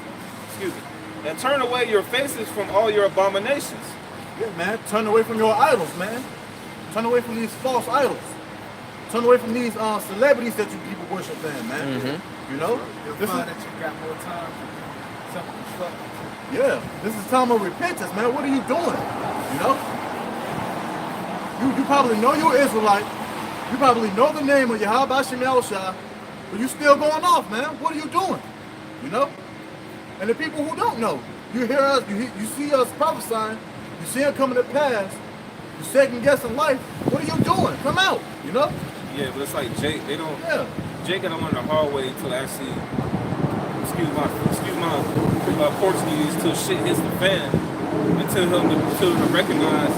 Excuse me. And turn away your faces from all your abominations. Yeah, man. Turn away from your idols, man. Turn away from these false idols. Turn away from these celebrities that you people worship in, man. You know? You'll find that you got more time to do something constructive. Yeah, this is time of repentance, man. What are you doing? You know? You probably know you're Israelite. You probably know the name of Yahweh Shem Yahushua, but you still going off, man. What are you doing? You know? And the people who don't know, you hear us, you see us prophesying, you see it coming to pass, you second guessing life. What are you doing? Come out, you know? Yeah, but it's like Jake, they don't. Yeah. Jake got to learn the hard way to actually, excuse my Portuguese, till shit hits the fan, and tell him to recognize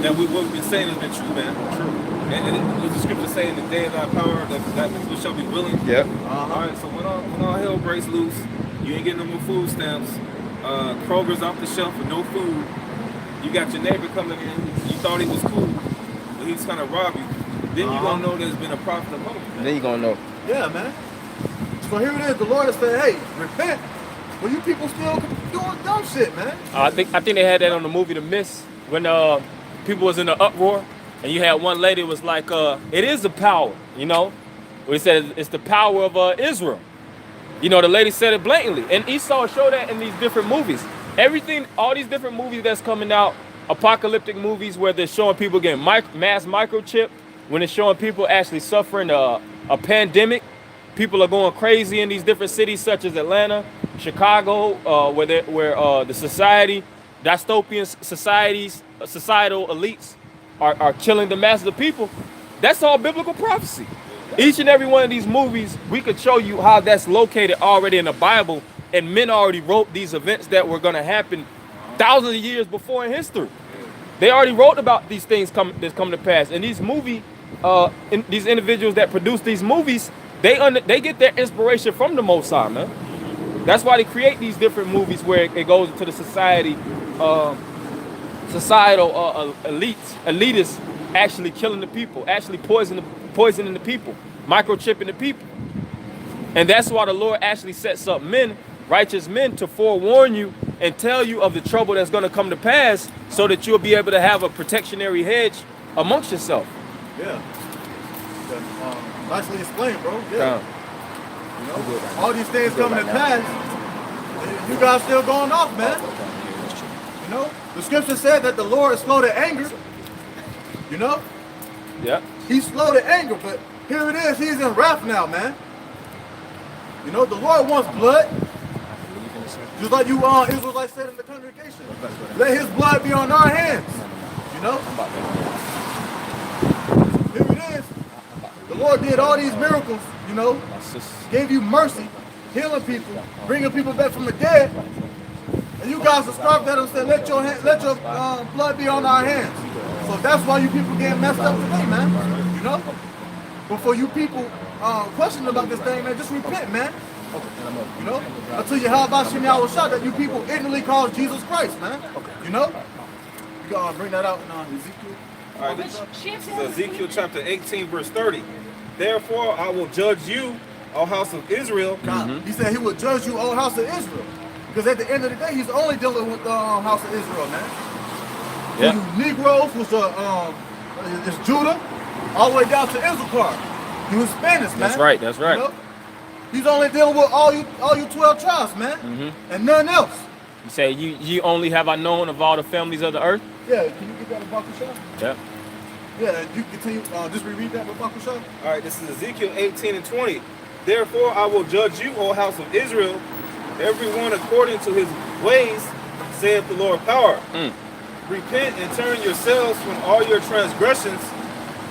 that what we've been saying has been true, man. True. And the scripture saying the day of thy power, that we shall be willing. Yep. All right, so when all hell breaks loose, you ain't getting no more food stamps. Kroger's off the shelf with no food. You got your neighbor coming in. You thought he was cool, but he's trying to rob you. Then you gonna know there's been a prophet among you. Then you gonna know. Yeah, man. So here it is. The Lord has said, hey, repent. Well, you people still doing dumb shit, man. I think they had that on the movie The Mist when people was in the uproar, and you had one lady was like, it is the power, you know? Where he said it's the power of Israel. You know, the lady said it blatantly. And Esau showed that in these different movies. Everything, all these different movies that's coming out, apocalyptic movies where they're showing people getting mass microchip, when it's showing people actually suffering a pandemic. People are going crazy in these different cities such as Atlanta, Chicago, where the dystopian societies, societal elites are killing the masses of people. That's all biblical prophecy. Each and every one of these movies, we could show you how that's located already in the Bible, and men already wrote these events that were going to happen thousands of years before in history. They already wrote about these things that's coming to pass. And these these individuals that produce these movies, they get their inspiration from the Most High, man. That's why they create these different movies where it goes into the societal elitists actually killing the people, actually poisoning the people, microchipping the people. And that's why the Lord actually sets up men, righteous men, to forewarn you and tell you of the trouble that's going to come to pass, so that you'll be able to have a protectionary hedge amongst yourself. Yeah. Nicely explained, bro. Yeah. You know, all these things coming to pass, you guys still going off, man. You know, the scripture said that the Lord is slow to anger. You know? Yeah. He's slow to anger, but here it is. He's in wrath now, man. You know, the Lord wants blood. Just like you Israelites said in the congregation. Let his blood be on our hands. You know? Here it is. The Lord did all these miracles, you know, gave you mercy, healing people, bringing people back from the dead. And you guys are scarfed at him and said, let your blood be on our hands. So that's why you people getting messed up today, man. You know? Before you people question about this thing, man, just repent, man. You know? Until you have about Shem Yahushua that you people ignorantly call Jesus Christ, man. You know? You gotta bring that out in Ezekiel. All right, this is Ezekiel chapter 18, verse 30. Therefore, I will judge you O house of Israel. He said he would judge you, O house of Israel. Because at the end of the day, he's only dealing with the house of Israel, man. Yeah. You Negroes was it's Judah, all the way down to Issachar. You Hispanics, man. That's right. That's right. You know? He's only dealing with all you 12 tribes, man, and none else. You say you only have I known of all the families of the earth. Yeah, can you get that with Baruch Shah? Yeah. Yeah, you continue. Just reread that with Baruch Shah. All right, this is Ezekiel 18 and 20. Therefore, I will judge you, O house of Israel, everyone according to his ways, saith the Lord power. Repent and turn yourselves from all your transgressions,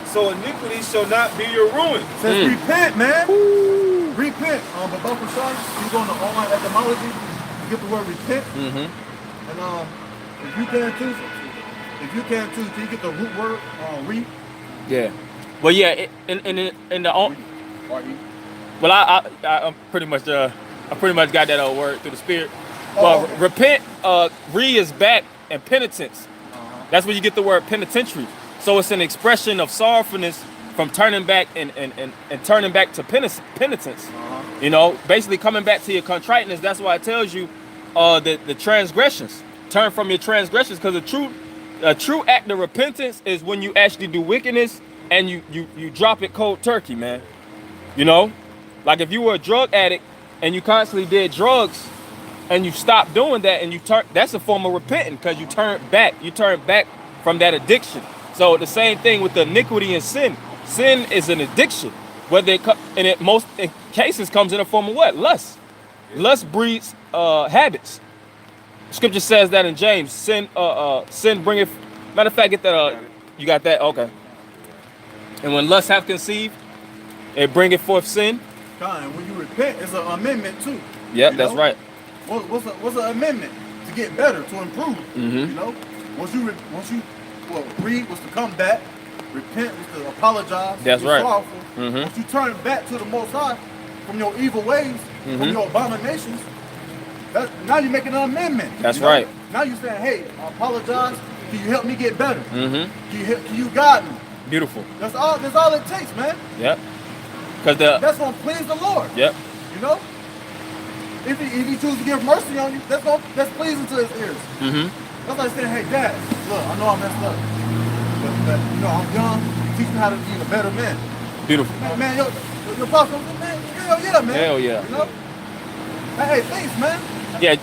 so iniquity shall not be your ruin. Says repent, man. Woo. Repent. But Baruch Shah, you go on the online etymology, you get the word repent. And if you can too, can you get the root word reap? Yeah. Well, yeah. In the well, I pretty much got that word through the Spirit. Well, repent, re is back, and penitence. That's where you get the word penitentiary. So it's an expression of sorrowfulness from turning back and turning back to penitence. You know, basically coming back to your contriteness. That's why it tells you the transgressions. Turn from your transgressions, because a true act of repentance is when you actually do wickedness and you drop it cold turkey, man. You know, like if you were a drug addict and you constantly did drugs and you stopped doing that and that's a form of repenting, because you turn back from that addiction. So the same thing with the iniquity and sin. Sin is an addiction, whether in most cases comes in a form of what? Lust. Lust breeds habits. Scripture says that in James. Sin bringeth. Matter of fact, get that. You got that? Okay. And when lust hath conceived, it bringeth forth sin. God, when you repent, it's an amendment too. Yep, that's right. What's an amendment? To get better, to improve. You know, once you read was to come back, repent was to apologize. That's right. Sorrowful. Once you turn back to the Most High from your evil ways, from your abominations, now you're making an amendment. That's right. Now you're saying, hey, I apologize. Can you help me get better? Can you guide me? Beautiful. That's all it takes, man. Yep. Because that's gonna please the Lord. Yep. You know, if he chooses to give mercy on you, that's pleasing to his ears. That's like saying, hey, Dad, look, I know I messed up, but you know, I'm young. Teach me how to be a better man. Beautiful. Man, your pops, man, hell yeah, man. Hell yeah. You know? Hey, thanks, man. Yeah,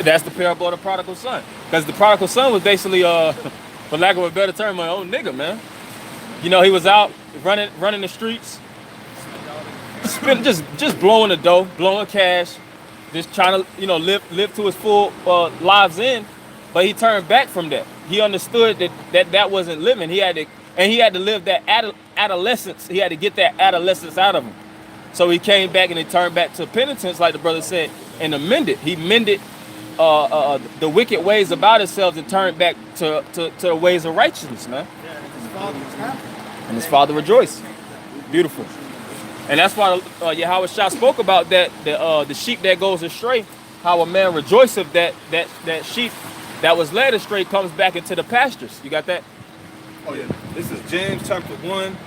that's the parable of the prodigal son. Because the prodigal son was basically, for lack of a better term, my old nigga, man. You know, he was out running the streets, just blowing the dough, blowing cash, just trying to, you know, live to his full lives in. But he turned back from that. He understood that wasn't living. He had to live that adolescence. He had to get that adolescence out of him. So he came back and he turned back to penitence, like the brother said, and amended. He mended the wicked ways about himself and turned back to the ways of righteousness, man. And his father rejoiced. Beautiful. And that's why Yahweh Shah spoke about that, the sheep that goes astray, how a man rejoiceth that sheep that was led astray comes back into the pastures. You got that? Oh yeah. This is James chapter 1.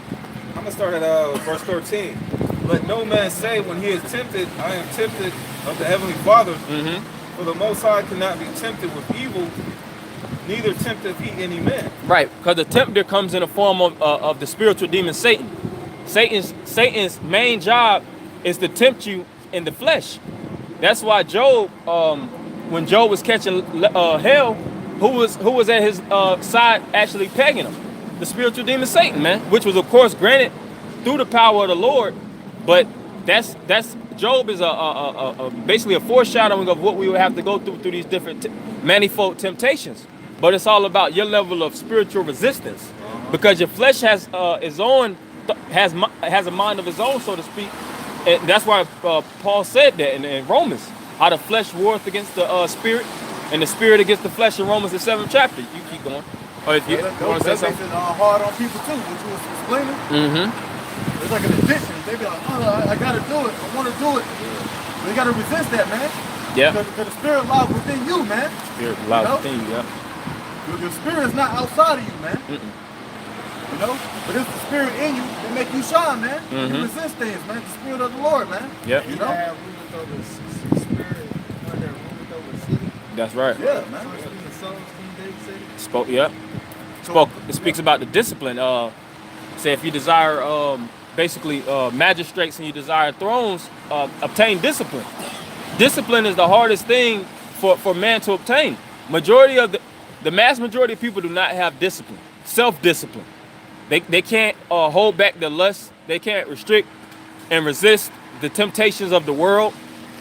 I'm gonna start at verse 13. Let no man say when he is tempted, I am tempted of the heavenly Father. For the Most High cannot be tempted with evil, neither tempteth he any man. Right, because the tempter comes in the form of the spiritual demon Satan. Satan's main job is to tempt you in the flesh. That's why Job, when Job was catching hell, who was at his side actually pegging him? The spiritual demon Satan, man, which was of course granted through the power of the Lord. But that's Job is basically a foreshadowing of what we would have to go through these different manifold temptations. But it's all about your level of spiritual resistance, because your flesh has a mind of its own, so to speak. And that's why Paul said that in Romans, how the flesh warreth against the spirit, and the spirit against the flesh in Romans the 7th chapter. You keep going. Or if you want to say something, it's hard on people too, which you was explaining. It's like an addiction. They be like, oh, I gotta do it. I want to do it. But you gotta resist that, man. Yeah. Because the spirit lies within you, man. Spirit lies within you, yeah. Your spirit is not outside of you, man. You know? But it's the spirit in you that make you shine, man. You resist things, man. The spirit of the Lord, man. Yep. You know? have ruled over spirit, one that ruled over city. That's right. Yeah, man. So speaking of souls, King David said it. Spoke. Yep. Spoke. It speaks about the discipline. Say if you desire, basically, magistrates and you desire thrones, obtain discipline. Discipline is the hardest thing for man to obtain. Majority of the mass majority of people do not have discipline, self-discipline. They can't hold back the lust. They can't restrict and resist the temptations of the world.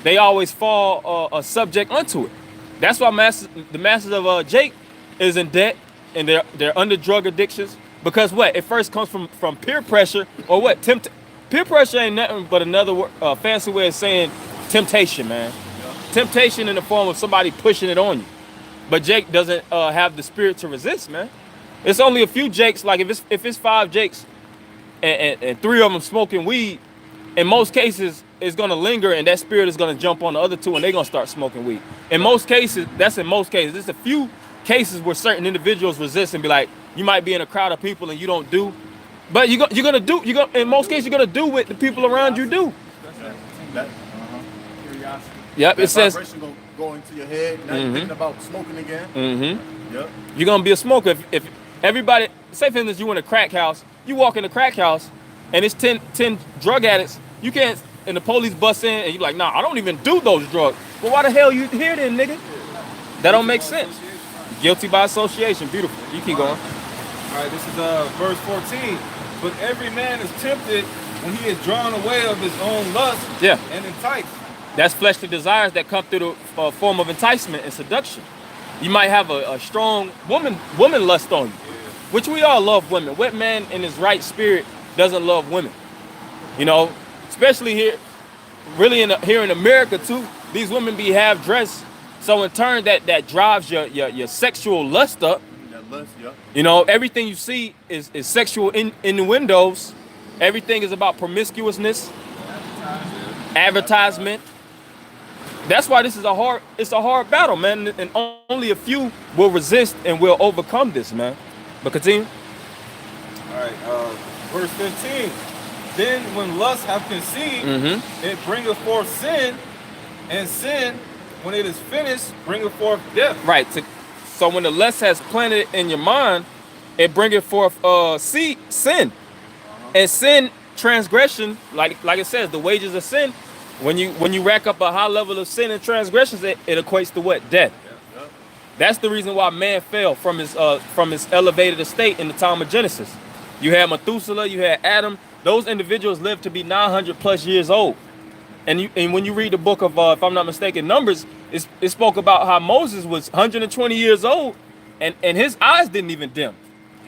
They always fall subject unto it. That's why the masses of Jake is in debt and they're under drug addictions. Because what? It first comes from peer pressure or what? Peer pressure ain't nothing but another fancy way of saying temptation, man. Yeah. Temptation in the form of somebody pushing it on you. But Jake doesn't have the spirit to resist, man. It's only a few Jakes. Like if it's 5 Jakes and 3 of them smoking weed, in most cases it's gonna linger and that spirit is gonna jump on the other 2 and they're gonna start smoking weed. In most cases, that's in most cases. There's a few cases where certain individuals resist and be like, you might be in a crowd of people and you don't do, but in most cases you're gonna do what the people around you do. Curiosity. Yep, it says vibration gonna go into your head. Now you're thinking about smoking again. Yep. you're gonna be a smoker. If everybody, say for instance, you in a crack house, you walk in a crack house and it's 10 drug addicts, you can't, and the police bust in and you're like, nah, I don't even do those drugs. Well, why the hell you here then, nigga? That don't make sense. Guilty by association. Beautiful. You keep going. All right, this is verse 14. But every man is tempted when he is drawn away of his own lust and enticed. That's fleshly desires that come through the form of enticement and seduction. You might have a strong woman lust on you, which we all love women. What man in his right spirit doesn't love women? You know, especially here, really here in America too. These women be half dressed, so in turn that drives your sexual lust up. That lust, yeah. You know, everything you see is sexual innuendos. Everything is about promiscuousness, advertisement. That's why this is it's a hard battle, man. And only a few will resist and will overcome this, man. But continue. All right, verse 15. Then when lust hath conceived, it bringeth forth sin, and sin, when it is finished, bringeth forth death. Right. So when the lust has planted in your mind, it bringeth forth sin. And sin, transgression, like it says, the wages of sin. When you rack up a high level of sin and transgressions, it equates to what? Death. Yep. That's the reason why man fell from his elevated estate in the time of Genesis. You had Methuselah, you had Adam. Those individuals lived to be 900 plus years old. And when you read the book of, if I'm not mistaken, Numbers, it spoke about how Moses was 120 years old, and his eyes didn't even dim.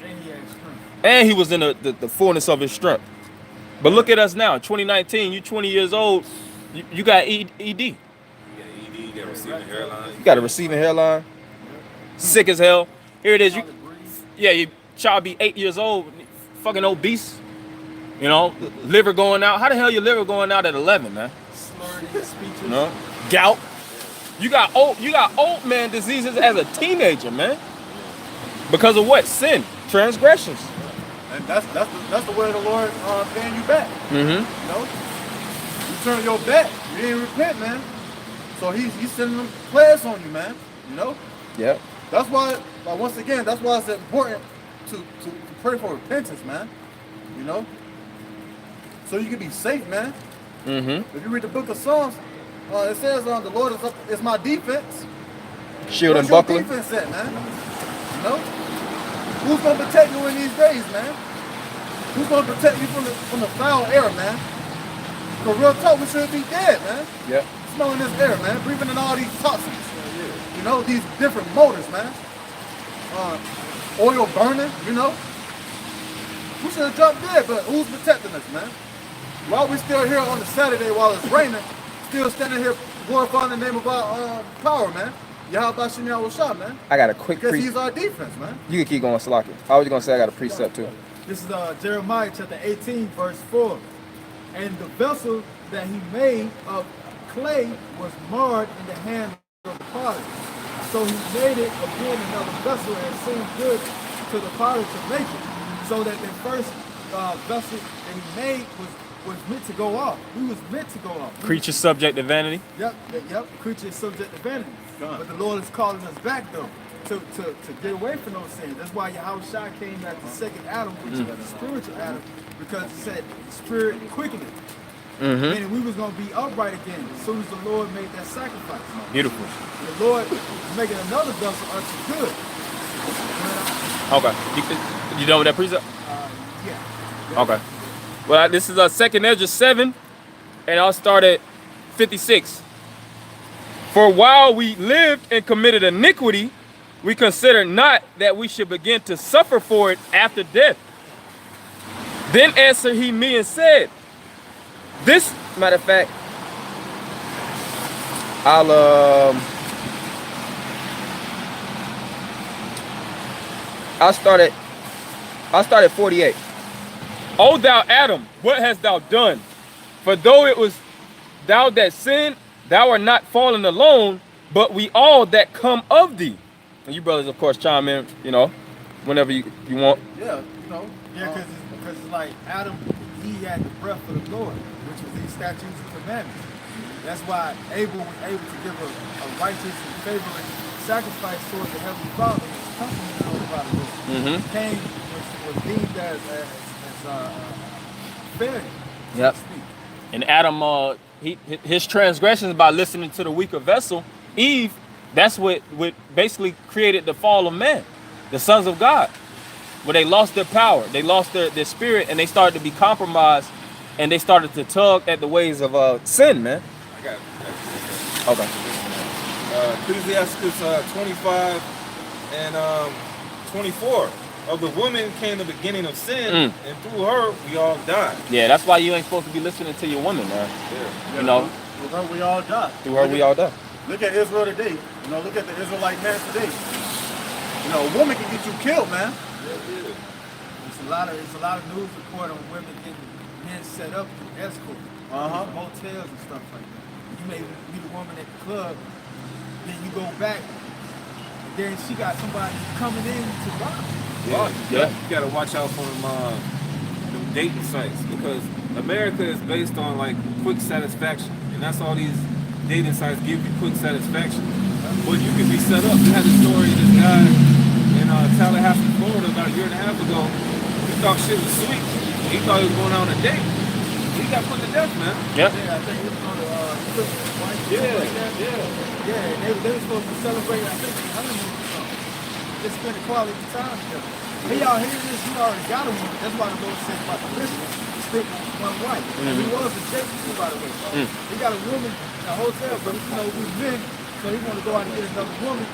And he had strength. And he was in the fullness of his strength. But look at us now, 2019, you 20 years old, you got ED. You got ED, you got receiving hairline. You got a receiving hairline. Sick as hell. Here it is. Your child be 8 years old, fucking obese. You know, liver going out. How the hell your liver going out at 11, man? Slurred speeches. No. Gout. You got old man diseases as a teenager, man. Because of what? Sin, transgressions. And that's the way of the Lord paying you back. You know, you turn your back, you didn't repent, man. So he's sending them plagues on you, man. You know. Yep. That's why, once again, that's why it's important to pray for repentance, man. You know, so you can be safe, man. If you read the book of Psalms, it says, "The Lord is my defense." Shield Where's and buckler. your defense at, man? You know, who's gonna protect you in these days, man? Who's gonna protect you from the foul air, man? For real talk, we should be dead, man. Yep. Smelling this air, man. Breathing in all these toxins. You know, these different motors, man. Oil burning, you know. We should have dropped dead, but who's protecting us, man? Why are we still here on a Saturday while it's raining, still standing here glorifying the name of our power, man? Yahweh Shemiyah Washah, man. I got a quick Because he's our defense, man. You can keep going, Salaki. I was gonna say I got a precept too. This is Jeremiah chapter 18, verse 4. And the vessel that he made of clay was marred in the hand of the potter. So he made it again another vessel and seemed good to the potter to make it. So that the first vessel that he made was meant to go off. We was meant to go off. Creature subject to vanity. Yep. The creature is subject to vanity. God. But the Lord is calling us back though to get away from those sins. That's why Yahushua came as the second Adam, which is the spiritual Adam, because it said spirit quickening. Meaning we was gonna be upright again as soon as the Lord made that sacrifice. Beautiful. The Lord is making another vessel unto good. Okay. You done with that precept? Yeah. Okay. Well, this is 2nd Ezra 7, and I'll start at 56. For while we lived and committed iniquity, we considered not that we should begin to suffer for it after death. Then answered he me and said, this, matter of fact, I'll start at 48. O thou Adam, what hast thou done? For though it was thou that sinned, thou art not fallen alone, but we all that come of thee. And you brothers, of course, chime in, whenever you want. Yeah, Yeah, because it's like Adam, he had the breath of the Lord, which was these statutes and commandments. That's why Abel was able to give a righteous and favorite sacrifice towards the Heavenly Father, which was complimented by the Lord. Cain was deemed as fair. Yep. And Adam, his transgressions by listening to the weaker vessel, Eve, that's what basically created the fall of man, the sons of God, where they lost their power, they lost their spirit, and they started to be compromised, and they started to tug at the ways of sin, man. I got it. Okay. Ecclesiastes 25 and 24. Of the woman came the beginning of sin, and through her we all died. Yeah, that's why you ain't supposed to be listening to your woman, man. Yeah. You know, Through her we all die. through her we all die. Look at Israel today. Look at the Israelite man today. A woman can get you killed, man. It's a lot of news report on women getting men set up in escort, motels and stuff like that. You may meet a woman at the club, then you go back, and then she got somebody coming in to rob you. Yeah. You gotta watch out for them dating sites, because America is based on like quick satisfaction, and that's all these dating sites give you, quick satisfaction. But you can be set up. We had a story of this guy in Tallahassee, Florida, about a year and a half ago. He thought shit was sweet. He thought he was going on a date. He got put to death, man. Yep. Yeah, I think it was on the Christmas, right? Yeah, Like that. yeah. Yeah, and they were supposed to celebrate, I think, the honeymoon or something. Just spend a quality time together. He out here, he already got a woman. That's why the Lord said about the Christian, stick with one wife. And he was a Jacob too, by the way. He got a woman in a hotel, but we men, so he want to go out and get another woman.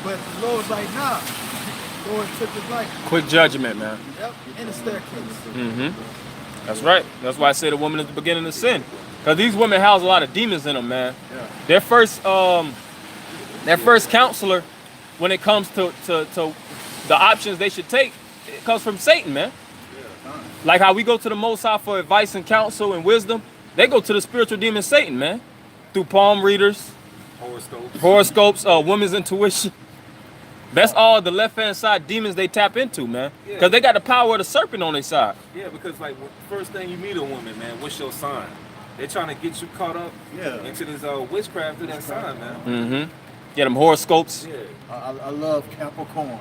But the Lord's like, nah. The Lord took his life. Quick judgment, man. Yep, in the staircase. That's right. That's why I say the woman is the beginning of sin. Because these women house a lot of demons in them, man. Yeah. Their first counselor, when it comes to the options they should take, it comes from Satan, man. Like how we go to the Most High for advice and counsel and wisdom, they go to the spiritual demon Satan, man. Through palm readers, horoscopes, women's intuition. That's all the left-hand side demons they tap into, man. Because they got the power of the serpent on their side. Yeah, because like first thing you meet a woman, man, what's your sign? They're trying to get you caught up into this witchcraft through that sign, man. Get them horoscopes. Yeah. I love Capricorns.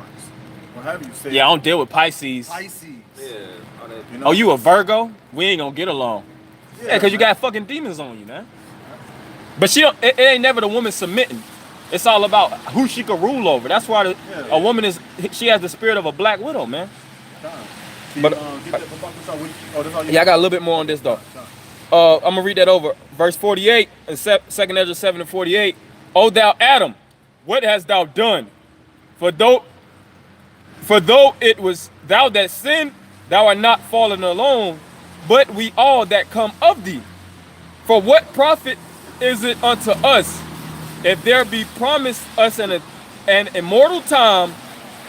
What have you said? Yeah, I don't deal with Pisces. Pisces. Yeah. All that, Oh, you a Virgo? We ain't gonna get along. Yeah, because you got fucking demons on you, man. But it ain't never the woman submitting. It's all about who she can rule over. That's why a woman she has the spirit of a black widow, man. But yeah, I got a little bit more on this though. I'm gonna read that over. Verse 48 in 2nd Ezra 7 and 48. O thou Adam, what hast thou done? For though it was thou that sinned, thou art not fallen alone, but we all that come of thee. For what profit is it unto us if there be promised us an immortal time,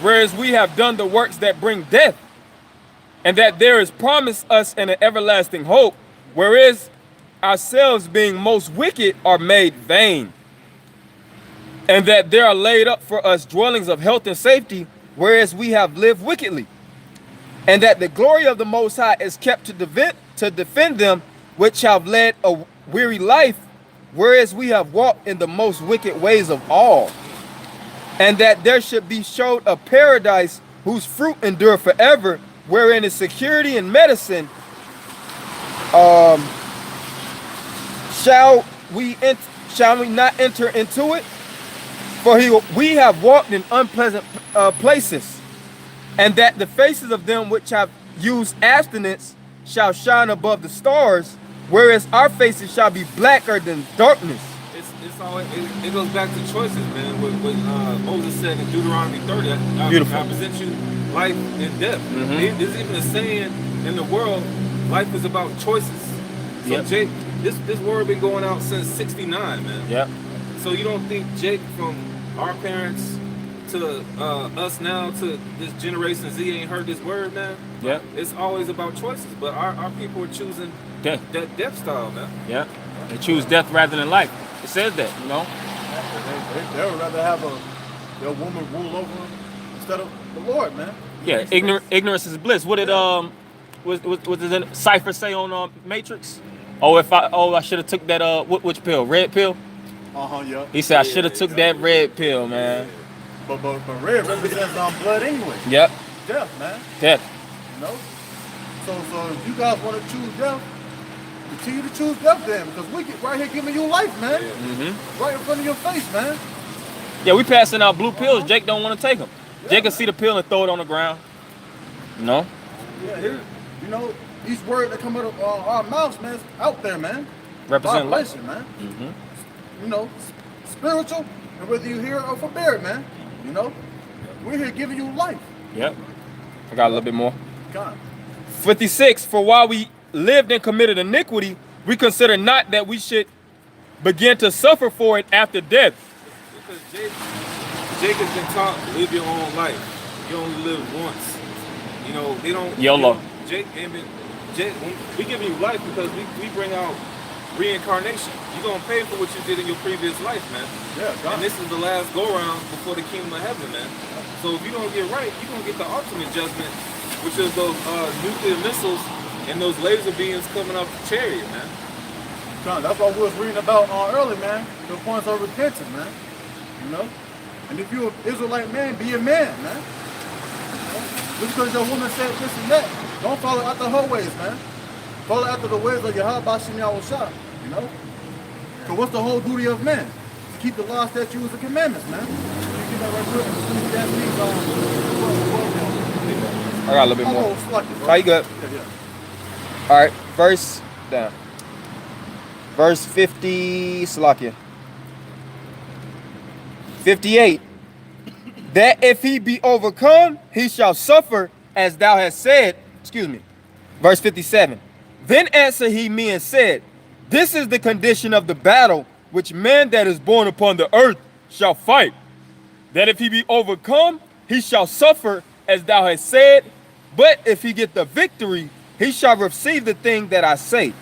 whereas we have done the works that bring death, and that there is promised us an everlasting hope, whereas ourselves being most wicked are made vain, and that there are laid up for us dwellings of health and safety, whereas we have lived wickedly. And that the glory of the Most High is kept to defend them which have led a weary life, whereas we have walked in the most wicked ways of all. And that there should be showed a paradise whose fruit endure forever, wherein is security and medicine. Shall we not enter into it? For we have walked in unpleasant places, and that the faces of them which have used abstinence shall shine above the stars, whereas our faces shall be blacker than darkness. It's always, it goes back to choices, man. What Moses said in Deuteronomy 30, I present you life and death. There's even a saying in the world, life is about choices. So Jake, this word been going out since '69, man. Yep. So you don't think, Jake, from our parents to us now to this generation Z ain't heard this word, man? Yeah. It's always about choices, but our people are choosing Death. that death style, man. Yeah. They choose death rather than life. It says that, you know. They would rather have their woman rule over them instead of the Lord, man. Yeah. Ignorance is bliss. What did what does the Cypher say on Matrix? I should have took that which pill? Red pill? Yeah. He said I should have took that red pill, man. But red represents blood anyway. Yep. Death, man. Death. You know? So if you guys want to choose death, continue to choose death then, because we get right here giving you life, man. Right in front of your face, man. Yeah, we passing out blue pills. Jake don't want to take them. Jake can see the pill and throw it on the ground. No. Yeah, here, you know, these words that come out of our mouths, man, it's out there, man. Represent life. Vibration, man. You know, spiritual, and whether you hear it or forbear it, man. You know, we're here giving you life. Yep. I got a little bit more. God. 56, for while we lived and committed iniquity, we consider not that we should begin to suffer for it after death. Because Jake has been taught, live your own life. You only live once. You know, they don't. YOLO. Jake, we give you life because we bring out reincarnation. You're going to pay for what you did in your previous life, man. Yeah, God. And this is the last go-round before the kingdom of heaven, man. So if you don't get right, you're going to get the ultimate judgment, which is those nuclear missiles and those laser beams coming off the chariot, man. John, that's what we was reading about earlier, man. The points of repentance, man. You know? And if you're an Israelite man, be a man, man. You know? Just because your woman said this and that, don't follow after her ways, man. Follow after the ways of Yahweh Shem Yahushua, you know? So what's the whole duty of man? To keep the law, statutes, and commandments, man. You get that right good. I got a little bit more. Oh, slack it, bro. Are you good? Yeah. All right, verse 50, Salakia. 58. That if he be overcome, he shall suffer as thou hast said. Excuse me. Verse 57. Then answered he me and said, this is the condition of the battle which man that is born upon the earth shall fight. That if he be overcome, he shall suffer as thou hast said. But if he get the victory, he shall receive the thing that I say.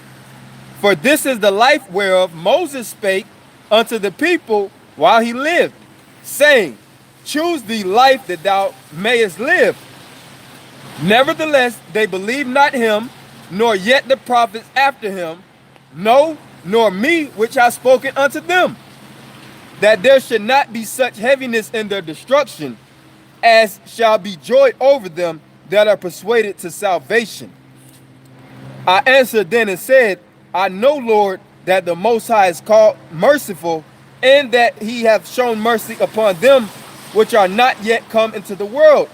For this is the life whereof Moses spake unto the people while he lived, saying, choose thee life that thou mayest live. Nevertheless, they believe not him, nor yet the prophets after him, no, nor me which I spoken unto them, that there should not be such heaviness in their destruction, as shall be joy over them that are persuaded to salvation. I answered then and said, I know, Lord, that the Most High is called merciful, and that he hath shown mercy upon them which are not yet come into the world,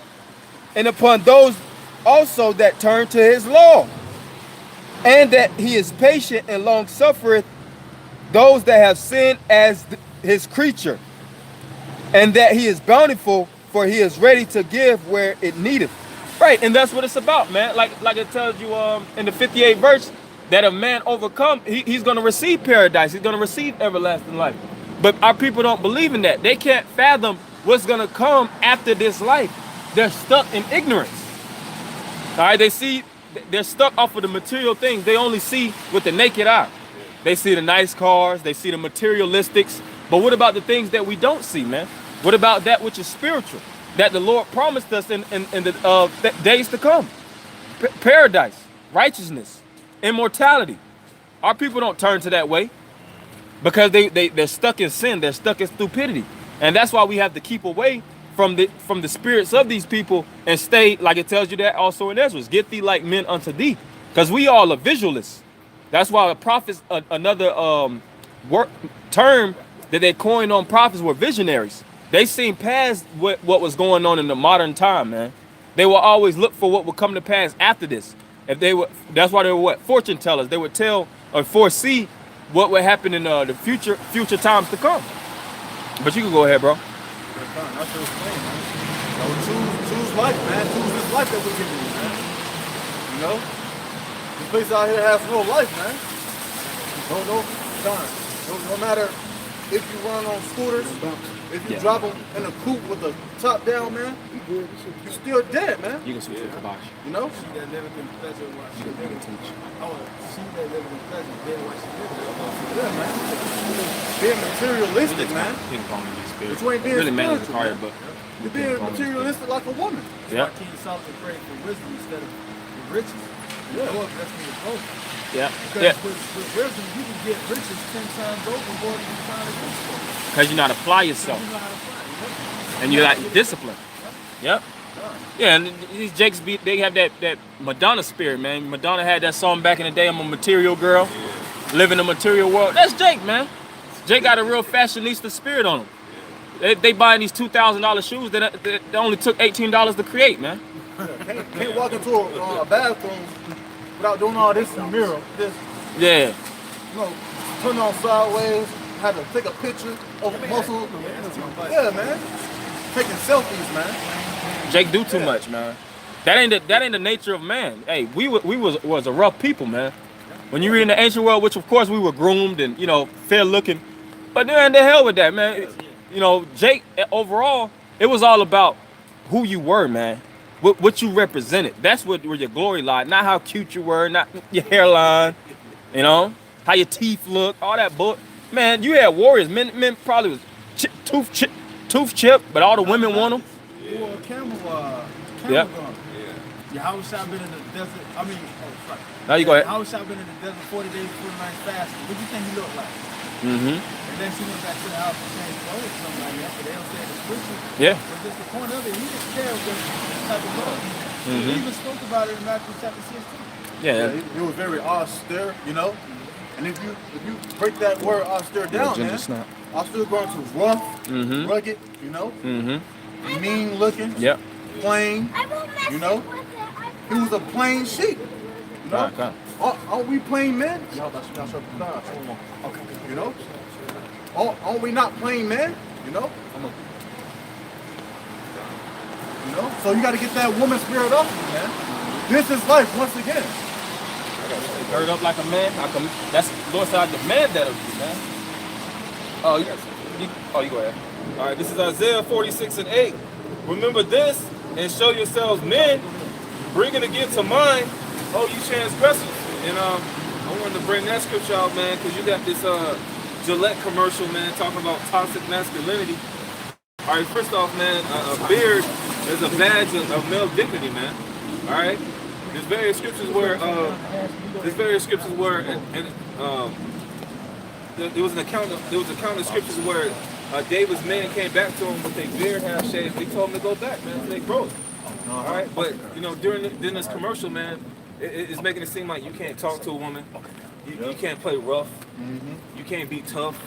and upon those also that turn to his law, and that he is patient and long suffereth those that have sinned as his creature, and that he is bountiful, for he is ready to give where it needeth. Right, and that's what it's about, man. Like it tells you in the 58th verse, that a man overcome, he's going to receive paradise. He's going to receive everlasting life. But our people don't believe in that. They can't fathom what's going to come after this life. They're stuck in ignorance. All right, they're stuck off of the material things. They only see with the naked eye. They see the nice cars. They see the materialistics. But what about the things that we don't see, man? What about that which is spiritual, that the Lord promised us in the days to come? paradise, righteousness, immortality. Our people don't turn to that way because they're stuck in sin. They're stuck in stupidity. And that's why we have to keep away from the spirits of these people and stay, like it tells you that also in Ezra, get thee like men unto thee. Because we all are visualists. That's why the prophets, another term that they coined on prophets were visionaries. They seen past what was going on in the modern time, man. They will always look for what would come to pass after this. If they were, that's why they were what? Fortune tellers. They would tell or foresee what would happen in the future times to come. But you can go ahead, bro. That's what it's saying, man. So choose life, man. Choose this life that we're giving you, man. You know? This place out here has no life, man. No matter if you run on scooters, if you drop them in a coupe with the top down, man, you're still dead, man. You can switch to Kabosh. You know? She that liveth in pleasure while she liveth. Oh, she that liveth in pleasure, dead while she liveth. Yeah, man. Being materialistic, man. You can call me the spirit. But you ain't being really man is spiritual, hard, man. but You're being materialistic like a woman. yeah. King Solomon prayed for wisdom instead of the riches. The Lord blessed me with both. Yeah. Because Yeah. with wisdom, you can get riches 10 times over more than you find in this. Because you know how to apply yourself. You know how to find it. And you got discipline. Yep. Yeah, and these Jakes they have that Madonna spirit, man. Madonna had that song back in the day, I'm a material girl, live in a material world. That's Jake, man. Jake got a real fashionista spirit on him. They buying these $2,000 shoes that only took $18 to create, man. Can't walk into a bathroom without doing all this in the mirror. This, Yeah. you know, turn on sideways, have to take a picture of muscle. Yeah, man. Taking selfies, man. Jake do too much, man. That ain't the nature of man. Hey, we was a rough people, man. When you read in the ancient world, which of course we were groomed and fair looking, but man, the hell with that, man. Jake overall, it was all about who you were, man. What you represented. That's where your glory lied. Not how cute you were, not your hairline, how your teeth look, all that bull. Man, you had warriors. Men probably was tooth chip, but all the women want them. You wore a camel Yep. gun. Your house shot been in the desert. I mean, sorry. Now you go ahead. Your house shot been in the desert 40 days, 40 nights fasting. What do you think he looked like? Mm-hmm. And then she went back to the house and changed clothes or something like that. But they don't say the scripture. Yeah. But just the point of it, he didn't care what type of love. Mm-hmm. He even spoke about it in Matthew chapter 16. Yeah. It was very austere, And if you break that word austere down, man, austere going to rough, Mm-hmm. rugged, Mm-hmm. mean looking, Yep. plain, He was a plain sheep. Okay. Aren't we plain men? Aren't we not plain men? So you got to get that woman spirit off you, man. This is life once again. Gird up like a man. That's Lord said I demand that of you, man. Oh, yes. You go ahead. All right, this is Isaiah 46:8. Remember this and show yourselves men, bringing again to mind, oh, you transgressors. And I wanted to bring that scripture out, man, because you got this Gillette commercial, man, talking about toxic masculinity. All right, first off, man, a beard is a badge of male dignity, man. All right, there's various scriptures where there was an account of scriptures where David's men came back to him with their beard half shaved. They told him to go back, man, so they grow. All right, but during this commercial, man, it's making it seem like you can't talk to a woman, you can't play rough, you can't be tough.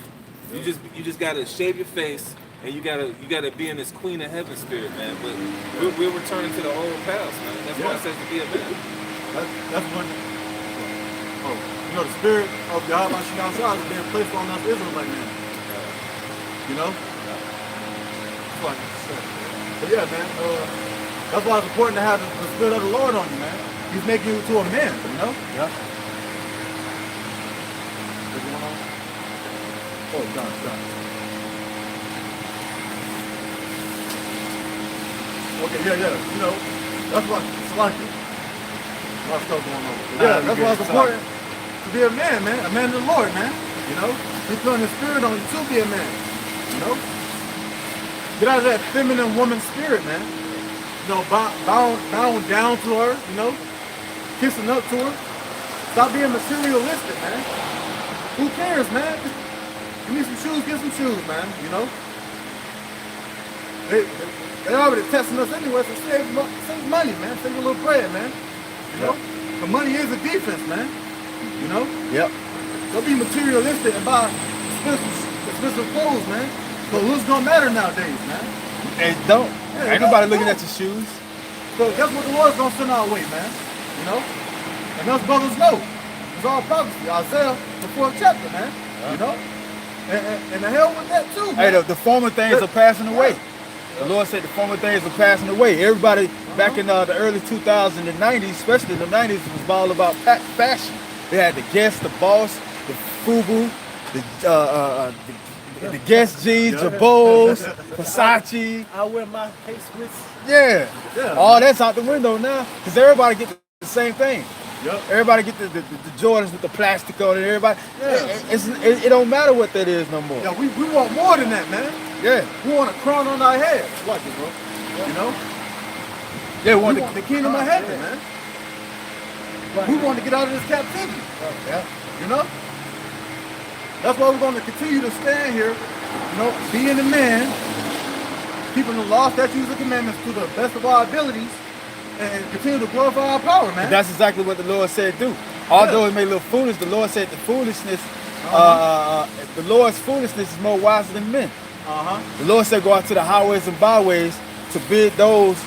You just gotta shave your face, and you gotta be in this Queen of Heaven spirit, man. But we're returning to the old past, man. That's why it says to be a man. That's when the spirit of Yahweh Shah is being placed on us Israelite man. But yeah, man, that's why it's important to have the spirit of the Lord on you, man. He's making you to a man, Yeah. Oh, done. Okay, yeah. That's why it's like it. A lot of stuff going on. Yeah, that's why it's important to be a man, man. A man of the Lord, man. He's putting his spirit on you to be a man. Get out of that feminine woman spirit, man. Bow down to her, kissing up to her. Stop being materialistic, man. Who cares, man? You need some shoes, get some shoes, man. You know. They already testing us anyway, so save money, man. Save a little bread, man. You know. The money is a defense, man. You know. Yep. Don't be materialistic and buy expensive clothes, man. So looks don't matter nowadays, man. And don't. Yeah, Ain't nobody looking at your shoes. So that's what the Lord's gonna send our way, man. You know? And us brothers know. It's all prophecy. Isaiah, the 4th chapter, man. You know? And the hell with that too, man. Hey, the former things are passing away. The Lord said the former things are passing away. Everybody back in the early 2000s and 90s, especially in the 90s, it was all about fashion. They had the Guess, the Boss, the FUBU, the Guess jeans, Jabos, Versace. I wear my K-Swiss. Yeah. All that's out the window now, because everybody get the same thing. Yep. Everybody get the Jordans with the plastic on it. Everybody, it don't matter what that is no more. Yeah, we want more than that, man. Yeah. We want a crown on our head. Watch it, bro. You know? Yeah, We want the kingdom of heaven, man. We want to get out of this captivity. Yeah. You know? That's why we're going to continue to stand here, you know, being a man, keeping the law, statutes, and commandments to the best of our abilities, and continue to glorify our power, man. That's exactly what the Lord said do. Although it may look foolish, the Lord said the foolishness, the Lord's foolishness is more wiser than men. The Lord said go out to the highways and byways to bid those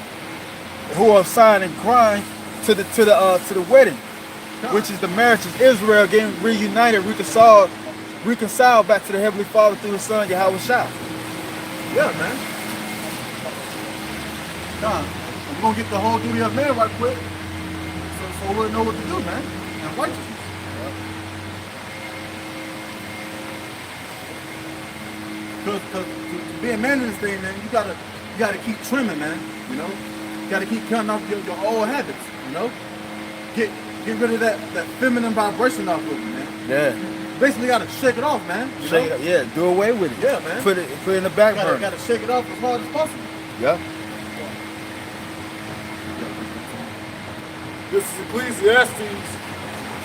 who are signed and grind to the wedding, which is the marriage of Israel getting reunited, reconciled back to the Heavenly Father through His Son Yahweh Shah. Yeah, man. Nah, we're gonna get the whole duty of man right quick, so we'll know what to do, man. And righteousness. Cause to be a man in this thing, man, you gotta keep trimming, man. You know, you gotta keep cutting off your old habits. You know, get rid of that feminine vibration off of you, man. Yeah. You basically gotta shake it off, man. You Shake know? it, yeah, do away with it. Yeah, man. Put it in the back burner. Gotta shake it off as hard as possible. Yeah. This is Ecclesiastes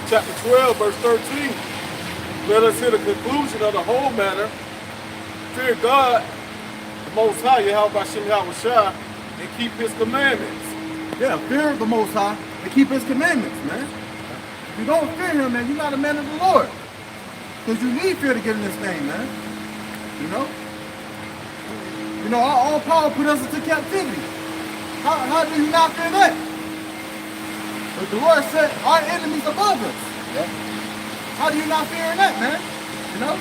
chapter 12, verse 13. Let us hear the conclusion of the whole matter. Fear God, the Most High, Yahweh Shah, and keep His commandments. Yeah, fear the Most High and keep His commandments, man. If you don't fear Him, man, you're not a man of the Lord. Because you need fear to get in this thing, man. You know? You know, all power put us into captivity. How do you not fear that? But the Lord said our enemies above us. Yeah. How do you not fear that, man? You know?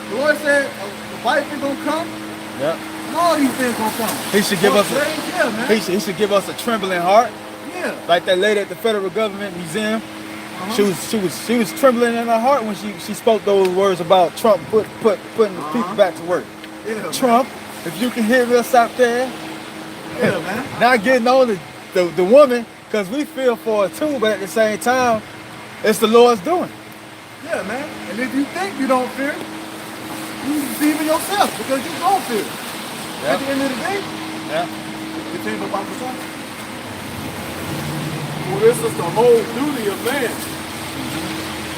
The Lord said the viper gonna come. Yeah. And all these things gonna come. He should give us man. he should give us a trembling heart. Yeah. Like that lady at the Federal Government Museum. She was trembling in her heart when she spoke those words about Trump putting his people back to work. Yeah, Trump, if you can hear us out there, yeah, man. not getting on the woman, because we feel for it too, but at the same time, it's the Lord's doing. Yeah, man. And if you think you don't fear, you deceiving yourself because you don't fear. At the end of the day, continue about the song. For this is the whole duty of man.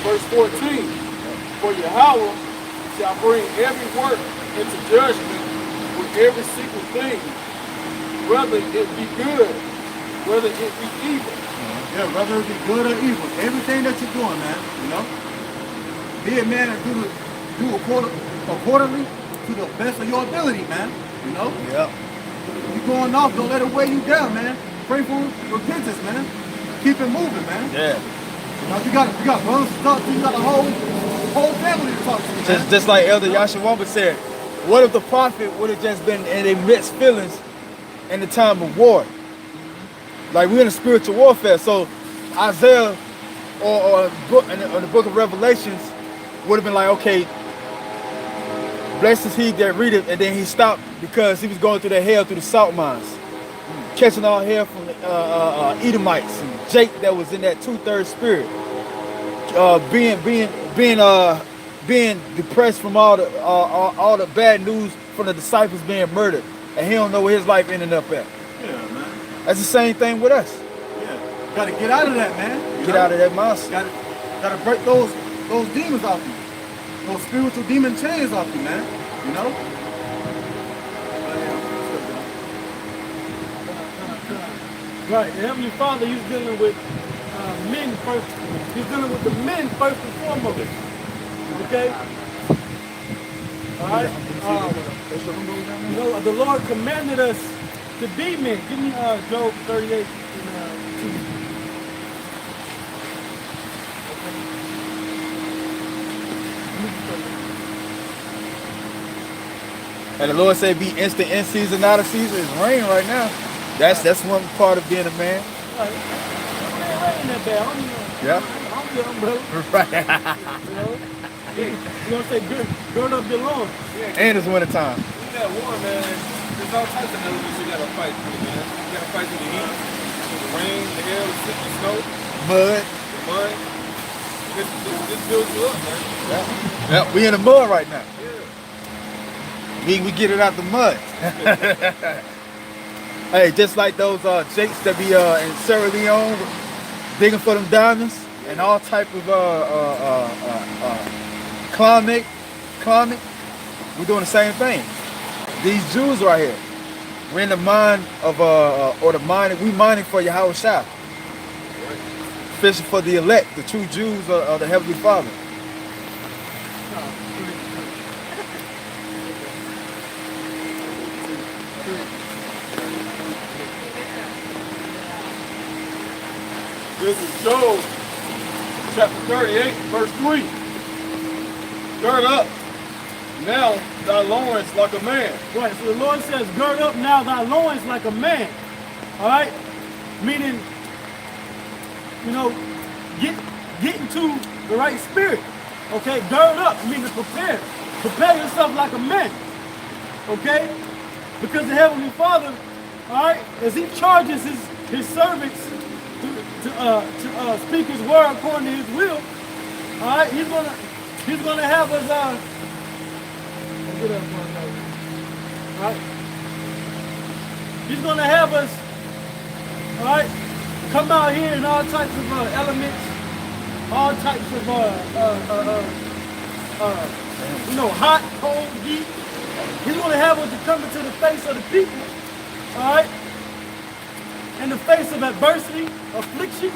Verse 14. For Yahweh shall bring every work into judgment with every secret thing, whether it be good, whether it be evil. Yeah, whether it be good or evil, everything that you're doing, man, you know, be a man and do accordingly to the best of your ability, man. You know? Yeah. You're going off, don't let it weigh you down, man. Pray for repentance, man. Keep it moving, man. Yeah. You know, you got brothers to talk to, you got a whole family to talk to, man. Just like Elder Yashawamba said, what if the prophet would have just been in their mixed feelings in the time of war? Like, we're in a spiritual warfare, so Isaiah or the book of Revelations would have been like, okay, blessed is he that readeth, and then he stopped because he was going through the hell through the salt mines, catching all hell from the Edomites and Jake that was in that 2/3 spirit, being depressed from all the bad news from the disciples being murdered, and he don't know where his life ended up at. Yeah, man. That's the same thing with us. Yeah. Gotta get out of that, man. Get out of that mindset. Gotta break those demons off you. Those spiritual demon chains off you, man. You know? Right, the Heavenly Father, he's dealing with men first. He's dealing with the men first and foremost. Okay? Alright? You know, the Lord commanded us to be men. Give me Job 38 and 2. And the Lord said, be instant in season, out of season. It's rain right now. That's one part of being a man. Right. It ain't raining that bad. I don't even know. Yeah. I'm good, umbrella. Right. You know? You gonna say gird up your loins. And it's winter time. In that war, man, there's all types of elements you gotta fight through, man. You gotta fight through the heat, the rain, the hail, the sick, the snow, Mud. the mud. This builds you up, man. Yeah, we in the mud right now. We get it out the mud. Hey, just like those jakes that be in Sierra Leone digging for them diamonds and all type of climate. We're doing the same thing. These Jews right here, we're in the mind of we mining for Yahweh Shah. Fishing for the elect, the true Jews of the Heavenly Father. This is Job, chapter 38, verse 3. Gird up now thy loins like a man. Right, so the Lord says, gird up now thy loins like a man. All right? Meaning, you know, get into the right spirit. Okay? Gird up, meaning prepare. Prepare yourself like a man. Okay? Because the Heavenly Father, all right, as he charges his servants to speak his word according to his will, all right, he's gonna have us all right, he's gonna have us, all right, come out here in all types of elements, all types of you know, hot, cold, heat. He's gonna have us to come into the face of the people, all right, in the face of adversity, affliction.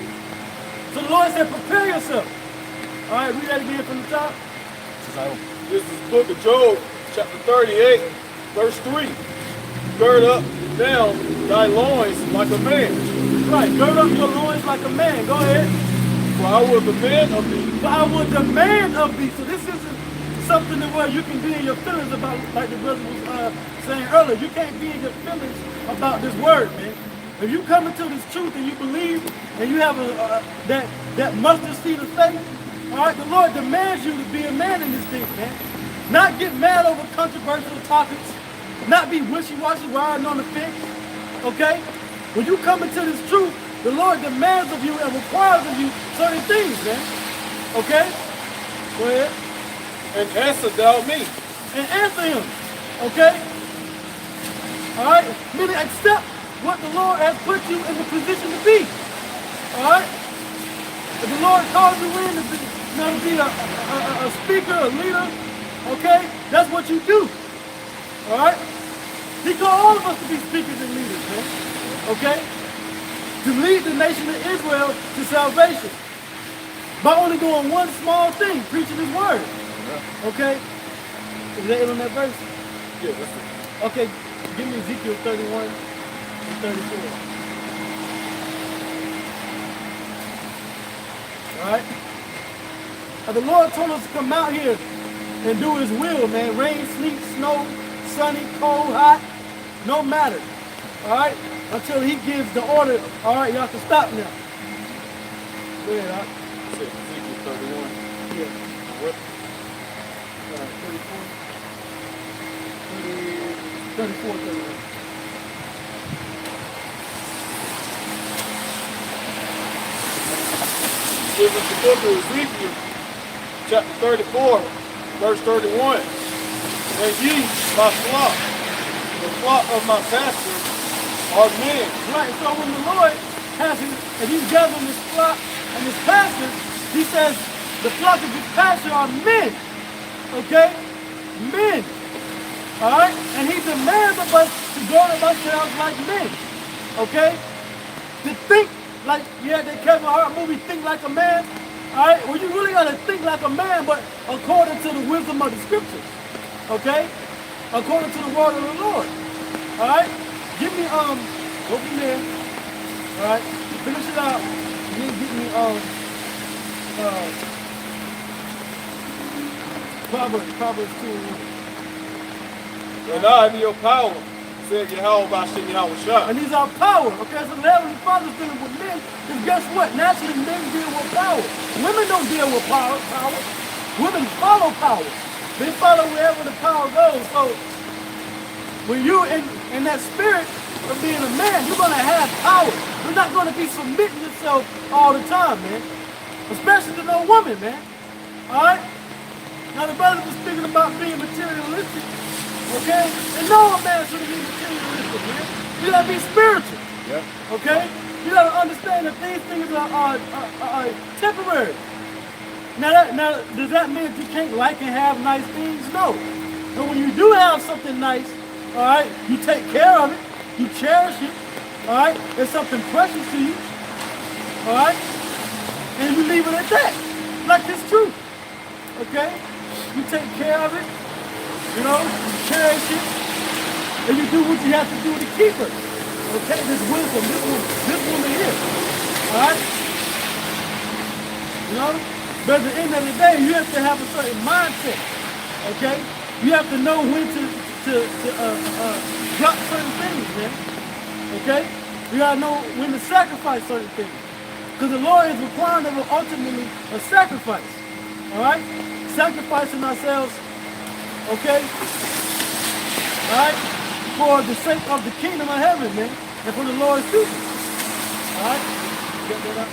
So the Lord said, prepare yourself. All right, read that again from the top. This is the book of Job, chapter 38, verse 3. Gird up now thy loins like a man. Right, gird up your loins like a man. Go ahead. For I will demand of thee. For I will demand of thee. So this isn't something that where you can be in your feelings about, like the brother was saying earlier. You can't be in your feelings about this word, man. If you come into this truth and you believe and you have that mustard seed of faith, all right, the Lord demands you to be a man in this thing, man. Not get mad over controversial topics, not be wishy-washy riding on the fence, okay? When you come into this truth, the Lord demands of you and requires of you certain things, man, okay? Go ahead. And answer thou me. And answer him, okay? All right? Meaning accept what the Lord has put you in the position to be, all right? If the Lord calls you in to be a speaker, a leader, okay? That's what you do, all right? He called all of us to be speakers and leaders, man, okay? To lead the nation of Israel to salvation by only doing one small thing, preaching his word, okay? Is that it on that verse? Yeah, that's it. Okay, give me Ezekiel 31 and 34. Alright? Now the Lord told us to come out here and do his will, man. Rain, sleet, snow, sunny, cold, hot, no matter. Alright? Until he gives the order, alright, y'all can stop now. Go ahead, alright? Ezekiel 31. Yeah. What? 34, 31. This is the book of Ezekiel, chapter 34, verse 31. And ye, my flock, the flock of my pastor, are men. Right, so when the Lord has his, and he's gathering his flock and his pastors, he says the flock of his pastor are men. Okay? Men. Alright? And he demands of us to go of ourselves like men. Okay? To think like, yeah, that Kevin Hart movie, Think Like a Man. Alright? Well, you really gotta think like a man, but according to the wisdom of the scriptures. Okay? According to the word of the Lord. Alright? Give me, go from there. Alright? Finish it out. And then give me, Proverbs 2:1. And I in your power, said Yahweh by Shem Yahweh Shah. And these are power. Okay, so the Heavenly Father's dealing with men. Because guess what? Naturally, men deal with power. Women don't deal with power. Women follow power. They follow wherever the power goes. So when you're in that spirit of being a man, you're going to have power. You're not going to be submitting yourself all the time, man. Especially to no woman, man. All right? Now, the brother was speaking about being materialistic. Okay? And no man should be materialistic, man. You gotta be spiritual. Yep. Okay? You gotta understand that these things are temporary. Now, does that mean that you can't like and have nice things? No. But when you do have something nice, all right, you take care of it, you cherish it, all right? It's something precious to you, all right? And you leave it at that, like it's true. Okay? You take care of it. You know, you cherish it, and you do what you have to do to keep it. Okay, this wisdom, this woman here. Alright? You know? But at the end of the day, you have to have a certain mindset. Okay? You have to know when to drop certain things, man. Okay? You gotta know when to sacrifice certain things. Because the Lord is requiring of us ultimately a sacrifice. Alright? Sacrificing ourselves. Okay? Alright? For the sake of the kingdom of heaven, man. And for the Lord's people. Alright? Get that up.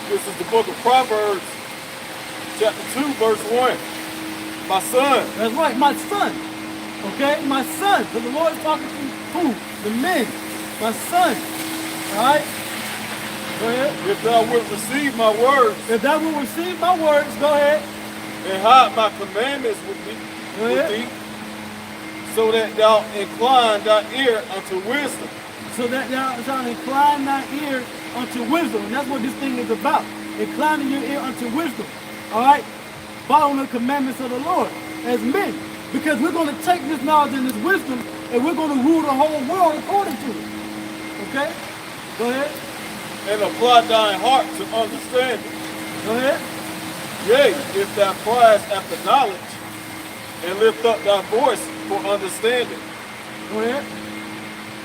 This is the book of Proverbs, chapter 2, verse 1. My son. That's right, my son. Okay? My son. Because the Lord is talking to who? The men. My son. Alright? Go ahead. If thou wilt receive my words. If thou wilt receive my words, go ahead. And hide my commandments with thee, so that thou incline thy ear unto wisdom. So that thou shalt incline thy ear unto wisdom. And that's what this thing is about. Inclining your ear unto wisdom. Alright? Following the commandments of the Lord as men. Because we're going to take this knowledge and this wisdom and we're going to rule the whole world according to it. Okay? Go ahead. And apply thine heart to understanding. Go ahead. Yea, if thou criest after knowledge, and lift up thy voice for understanding. Go ahead.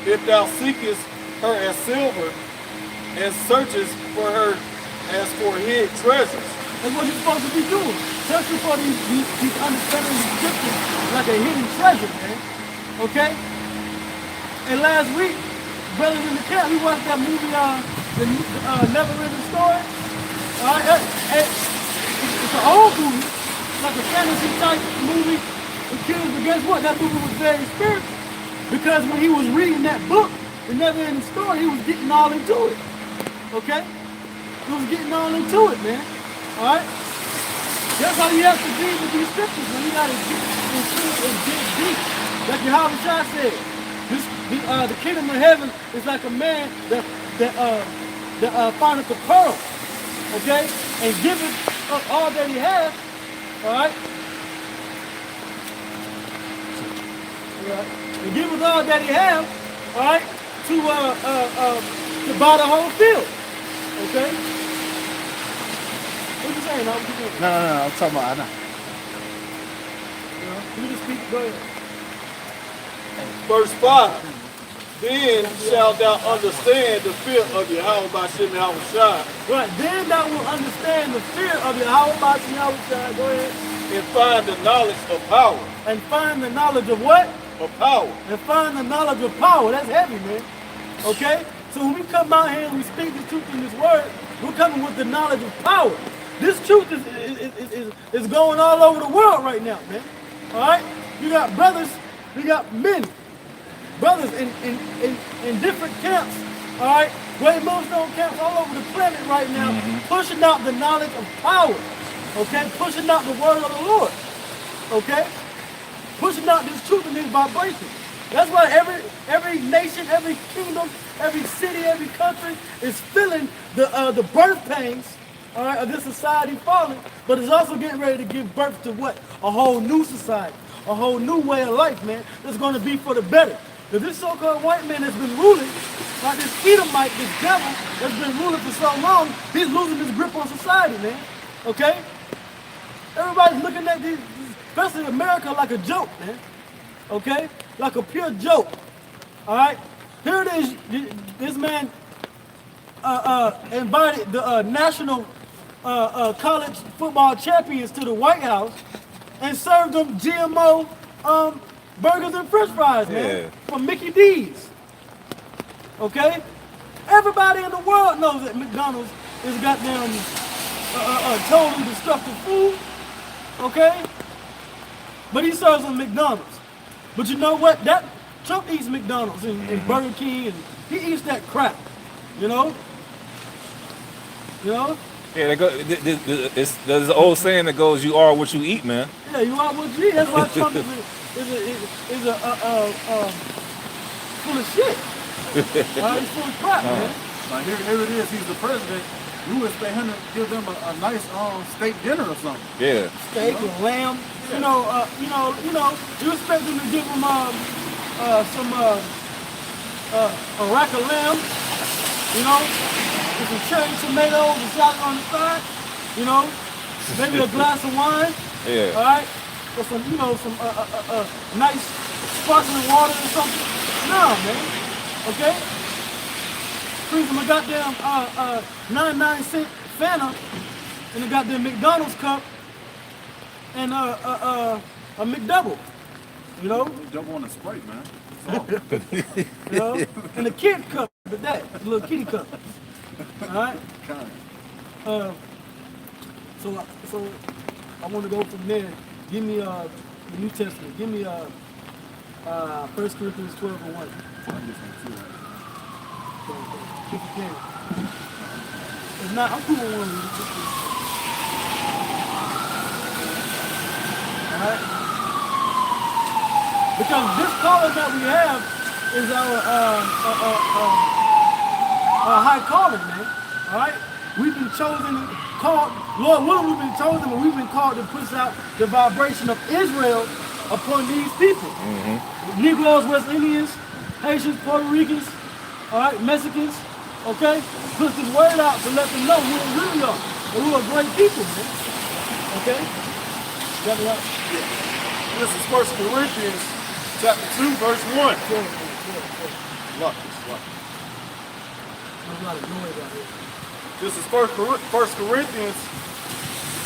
If thou seekest her as silver, and searchest for her as for hid treasures. That's what you're supposed to be doing. Searching for these understanding scriptures like a hidden treasure, man. Okay? And last week, brothers in the camp, we watched that movie, the Never Ending Story. It's an old movie, like a fantasy type movie with kids, but guess what? That movie was very spiritual. Because when he was reading that book, the Never Ending Story, he was getting all into it. Okay? He was getting all into it, man. Alright? That's how you have to be with these scriptures, man. You gotta get into it and dig deep. Like Yahweh Shah said, the kingdom of heaven is like a man that findeth a pearl, okay, and giveth up all that he has, all right, and giveth all that he has, all right, to buy the whole field, okay. What you saying? What you doing? No, I'm talking about, I know. You just speak, go ahead. Verse 5. Then shalt thou understand the fear of Yahweh by Shem Yahweh Shai. Right, then thou will understand the fear of Yahweh by Shem Yahweh Shai. Go ahead. And find the knowledge of power. And find the knowledge of what? Of power. And find the knowledge of power. That's heavy, man. Okay? So when we come out here and we speak the truth in this word, we're coming with the knowledge of power. This truth is going all over the world right now, man. All right? You got brothers, you got men, brothers in different camps, all right? Great millstone camps all over the planet right now, pushing out the knowledge of power, okay? Pushing out the word of the Lord, okay? Pushing out this truth and this vibration. That's why every nation, every kingdom, every city, every country is feeling the birth pains, all right, of this society falling, but it's also getting ready to give birth to what? A whole new society, a whole new way of life, man, that's going to be for the better. Because this so-called white man that's been ruling, like this Edomite, this devil that's been ruling for so long, he's losing his grip on society, man, okay? Everybody's looking at these, especially America, like a joke, man, okay? Like a pure joke, all right? Here it is, this man invited the national college football champions to the White House and served them GMO burgers and french fries, man, from Mickey D's, okay? Everybody in the world knows that McDonald's is goddamn totally destructive food, okay? But he serves them McDonald's. But you know what? That Trump eats McDonald's and Burger King, and he eats that crap, you know? You know? Yeah, there's an old saying that goes, "You are what you eat, man." Yeah, you are what you eat. That's why Trump is full of shit. He's full of crap, man. Like here it is. He's the president. You would expect him to give them a nice steak dinner or something. Yeah. Steak and lamb. Yeah. You expect him to give them a rack of lamb, you know, with some cherry tomatoes and salad on the side, you know, maybe a glass of wine. Yeah. All right, or some, some nice sparkling water or something. No, man. Okay. Bring them a goddamn 99-cent Fanta and a goddamn McDonald's cup and a McDouble. You know? Double on the Sprite, man. You know? And a kid cup, but that, a little kitty cup. Alright? So I want to go from there. Give me the New Testament. Give me 1 Corinthians 12 and 1. If you can. If not, I'm cool with one. Alright? Because this calling that we have is our high calling, man. Alright? We've been chosen and called, Lord willing, we've been chosen, but we've been called to push out the vibration of Israel upon these people. Negroes, West Indians, Haitians, Puerto Ricans, alright, Mexicans, okay? Push this word out to let them know who we really are. And we're a great people, man. Okay? Got it right? Yeah. This is 1 Corinthians chapter 2, verse 1. Look this. There's a lot of noise out here. This is 1 Corinthians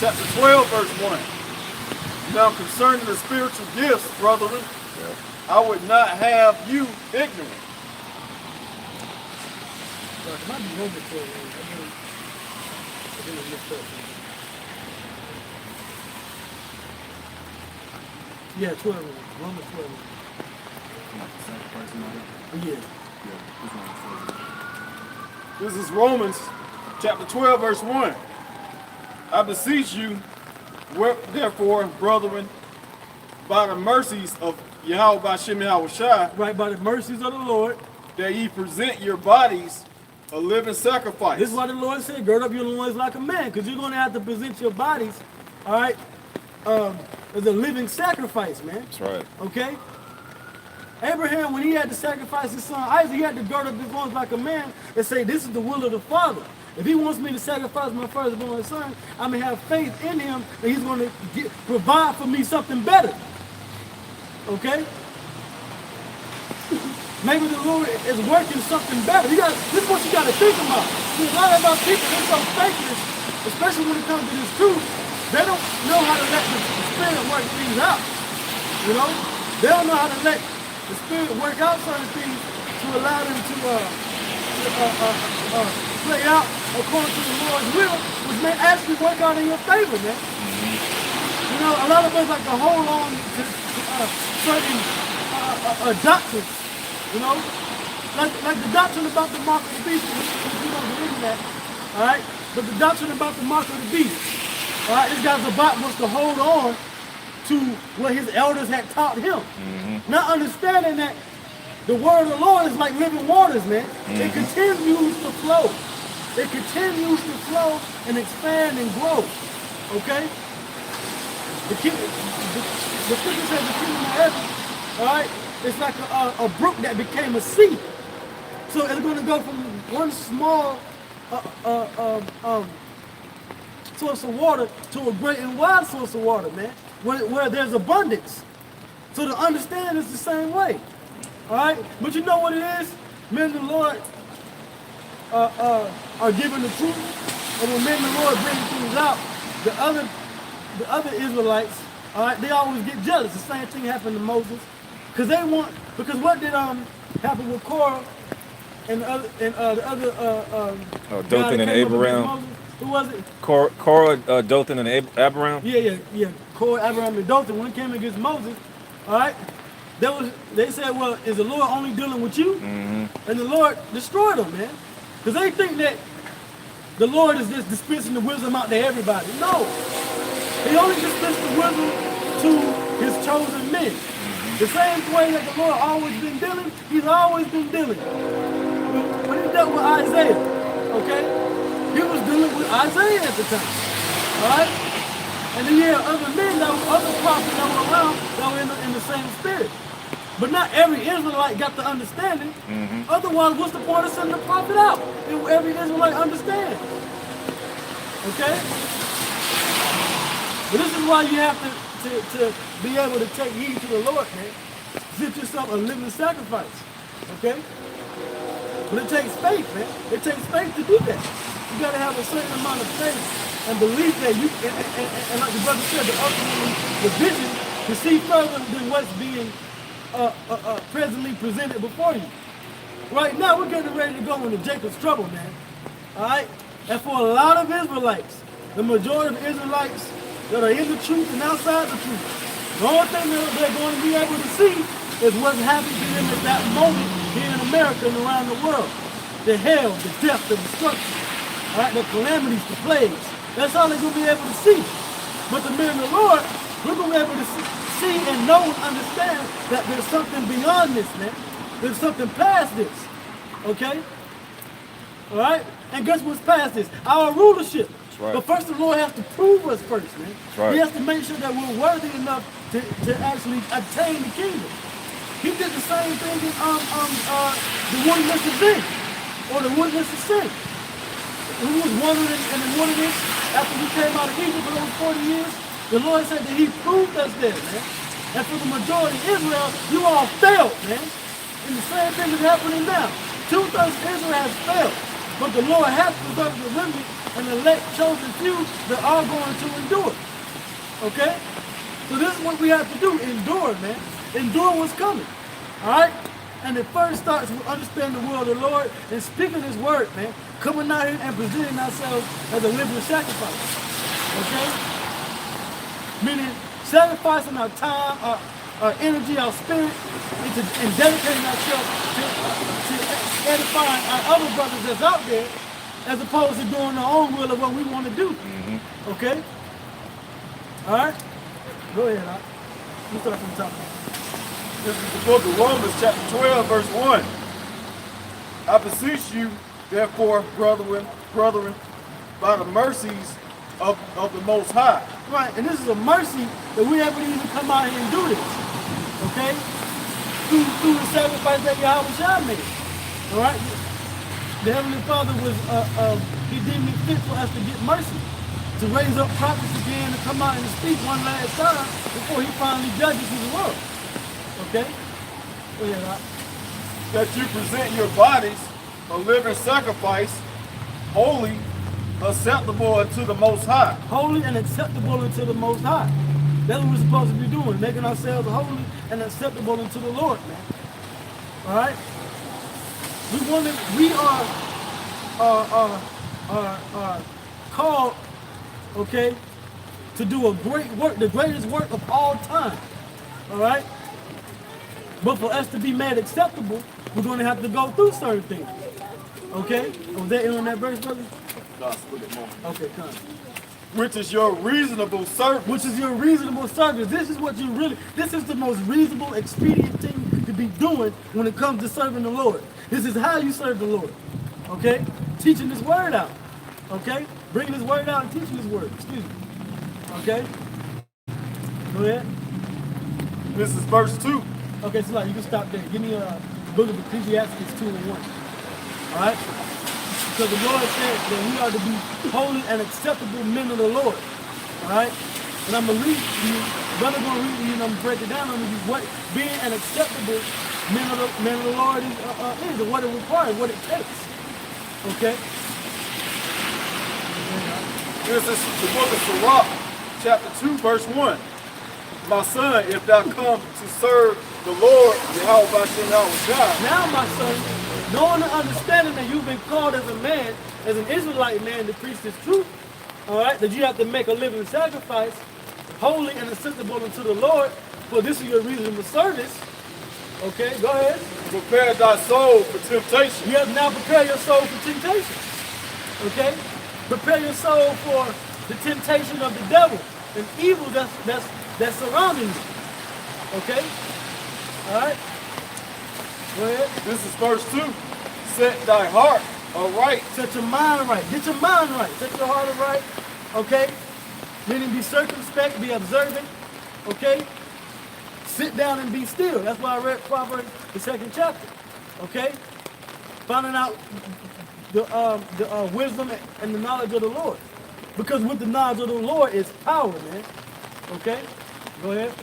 chapter 12, verse 1. Now concerning the spiritual gifts, brethren, I would not have you ignorant. It might be Romans 12. I didn't mix up. Yeah, 12. Romans 12. Yeah. This is Romans chapter 12, verse 1. I beseech you, therefore, brethren, by the mercies of Yahweh B'Shem Yahushua, Right, by the mercies of the Lord, that ye present your bodies a living sacrifice. this is why the Lord said, gird up your loins like a man, because you're going to have to present your bodies, all right, as a living sacrifice, man. That's right. Okay? Abraham, when he had to sacrifice his son Isaac, he had to gird up his loins like a man and say, this is the will of the Father. If he wants me to sacrifice my firstborn son, I may have faith in him that he's going to provide for me something better. Okay? Maybe the Lord is working something better. This is what you got to think about. See, a lot of our people, they're so faithless, especially when it comes to this truth, they don't know how to let the Spirit work things out. You know? They don't know how to let the Spirit work out certain things to allow them to to play out according to the Lord's will, which may actually work out in your favor, man. You know, a lot of us like to hold on to certain doctrines, you know, like the doctrine about the mark of the beast. We don't believe in that, all right? But the doctrine about the mark of the beast, all right? This guy's about wants to hold on to what his elders had taught him, not understanding that the word of the Lord is like living waters, man. It continues to flow. It continues to flow and expand and grow. Okay? The scripture says the kingdom of heaven, all right, it's like a brook that became a sea. So it's going to go from one small source of water to a great and wide source of water, man, where there's abundance. So to understand it's the same way. All right? But you know what it is? Men of the Lord are given the truth. And when men of the Lord bring things out, the other Israelites, all right, they always get jealous. The same thing happened to Moses. Because what did happen with Korah and the other Dothan and Abiram. Who was it? Korah, Dothan, and Abiram. Yeah. Korah, Abiram, and Dothan, when it came against Moses, all right, they said, well, is the Lord only dealing with you? And the Lord destroyed them, man. Because they think that the Lord is just dispensing the wisdom out to everybody. No. He only dispensed the wisdom to his chosen men. The same way that the Lord always been dealing, he's always been dealing. When he dealt with Isaiah, okay? He was dealing with Isaiah at the time. Alright? And then you had other men, other prophets that were around that were in the same spirit. But not every Israelite got the understanding. Otherwise, what's the point of sending the prophet out? If every Israelite understands. Okay? But this is why you have to be able to take heed to the Lord, man. Present yourself a living sacrifice. Okay? But it takes faith, man. It takes faith to do that. You got to have a certain amount of faith and believe that you, and like the brother said, the ultimately the vision to see further than what's being presently presented before you. Right now, we're getting ready to go into Jacob's trouble, man. All right? And for a lot of Israelites, the majority of Israelites that are in the truth and outside the truth, the only thing that they're going to be able to see is what's happening to them at that moment here in America and around the world. The hell, the death, the destruction, all right, the calamities, the plagues. That's all they're going to be able to see. But the men of the Lord, we're going to be able to see and know and understand that there's something beyond this, man. There's something past this, okay? All right? And guess what's past this? Our rulership. Right. But first the Lord has to prove us first, man. Right. He has to make sure that we're worthy enough to actually attain the kingdom. He did the same thing in the wilderness of sin, or the wilderness of sin. We was wandering in the wilderness after we came out of Egypt for those 40 years. The Lord said that he proved us there, man. And for the majority of Israel, you all failed, man. And the same thing is happening now. 2/3 of Israel has failed. But the Lord has preserved the remnant and the elect chosen few that are going to endure. Okay? So this is what we have to do. Endure, man. Endure what's coming. Alright? And it first starts with understanding the will of the Lord and speaking his word, man. Coming out here and presenting ourselves as a living sacrifice. Okay? Meaning sacrificing our time, our energy, our spirit, and dedicating ourselves to edifying our other brothers that's out there, as opposed to doing our own will of what we want to do. Okay? Alright? Go ahead, Al. You start from the top. This is the book of Romans, chapter 12, verse 1. I beseech you, therefore, brethren, by the mercies of the Most High. Right, and this is a mercy that we're able to even come out here and do this. Okay? Through the sacrifice that Yahweh Shah made. Alright? The Heavenly Father was, he deemed it fit for us to get mercy. To raise up prophets again to come out and speak one last time before he finally judges his world. Okay? Go ahead, Rob. That you present your bodies a living sacrifice, holy, acceptable unto the Most High. Holy and acceptable unto the Most High. That's what we're supposed to be doing, making ourselves holy and acceptable unto the Lord, man. Alright? We are called, okay, to do a great work, the greatest work of all time. All right? But for us to be made acceptable, we're going to have to go through certain things. Okay? Was that in on that verse, brother? No, split it more. Okay, come. Which is your reasonable service. Which is your reasonable service. This is what you really, this is the most reasonable, expedient thing to be doing when it comes to serving the Lord. This is how you serve the Lord. Okay? Teaching this word out. Okay? Bringing this word out and teaching this word. Excuse me. Okay? Go ahead. This is verse 2. Okay, so like, you can stop there. Give me a book of Ecclesiastes 2 and 1. Alright? Because the Lord said that we are to be holy and acceptable men of the Lord. Alright? And I'm going to read to you, brother going to read to you, and I'm going to break it down on you what being an acceptable men of the Lord is, and what it requires, what it takes. Okay? This is the book of Sirach, chapter 2, verse 1. My son, if thou come to serve the Lord, Yahweh Bashem God. Now, my son, knowing and understanding that you've been called as a man, as an Israelite man, to preach this truth, all right, that you have to make a living sacrifice, holy and acceptable unto the Lord, for this is your reasonable service. Okay, go ahead. Prepare thy soul for temptation. You have now prepared your soul for temptation. Okay? Prepare your soul for the temptation of the devil and evil that's surrounding you. Okay? Alright? Go ahead. This is verse 2. Set thy heart aright. Set your mind right. Get your mind right. Set your heart right. Okay? Meaning be circumspect, be observant. Okay? Sit down and be still. That's why I read Proverbs, the 2nd chapter. Okay? Finding out the wisdom and the knowledge of the Lord. Because with the knowledge of the Lord is power, man. Okay? Go ahead.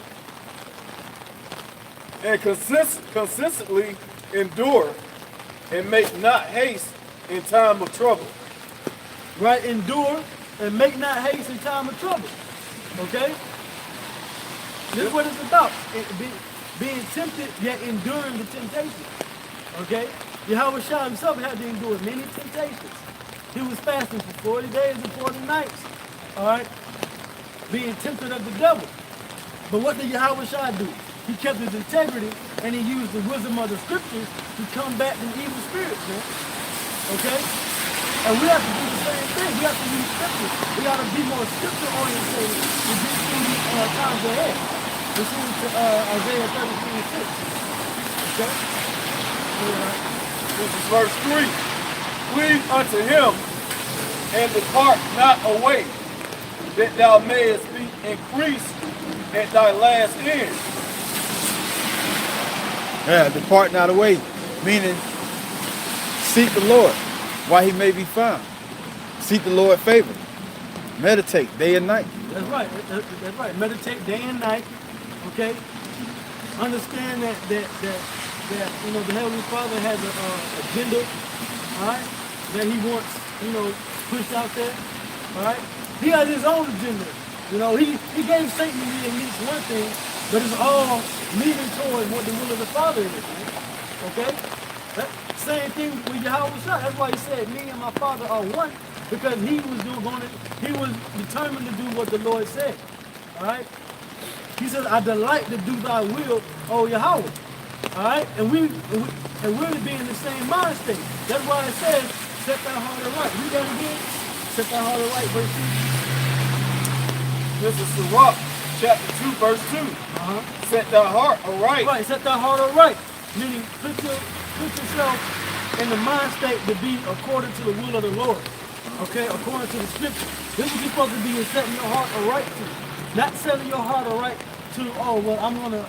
And consistently endure and make not haste in time of trouble. Right? Endure and make not haste in time of trouble. Okay? This is what it's about. Being tempted, yet enduring the temptation. Okay? Yahweh Shah himself had to endure many temptations. He was fasting for 40 days and 40 nights. Alright? Being tempted of the devil. But what did Yahweh Shah do? He kept his integrity and he used the wisdom of the scriptures to combat the evil spirits, man. Okay? And we have to do the same thing. We have to use scripture. We got to be more scripture oriented to get through these times ahead. Listen to Isaiah 33:6. Okay? This is verse 3. Cleave unto him and depart not away, that thou mayest be increased at thy last end. Yeah, depart not away, meaning seek the Lord while he may be found. Seek the Lord favor. Meditate day and night. That's right. That's right. Meditate day and night. Okay. Understand that you know the Heavenly Father has an agenda, all right, that he wants, you know, pushed out there. All right. He has his own agenda. You know, he gave Satan at least one thing, but it's all leading towards what the will of the Father is. Man. Okay? That same thing with Yahweh Shah. That's why he said, me and my Father are one, because he was determined to do what the Lord said. All right? He says, I delight to do thy will, O Yahweh. All right? And we're to be in the same mind state. That's why it says, set thy heart aright. Read that again. Set thy heart aright, verse 2. This is Sirach, chapter 2, verse 2. Set thy heart aright. Right, set thy heart aright. Meaning, put yourself in the mind state to be according to the will of the Lord. Okay, according to the scripture. This is what you're supposed to be, is setting your heart aright to. Not setting your heart aright to, oh, well, I'm going to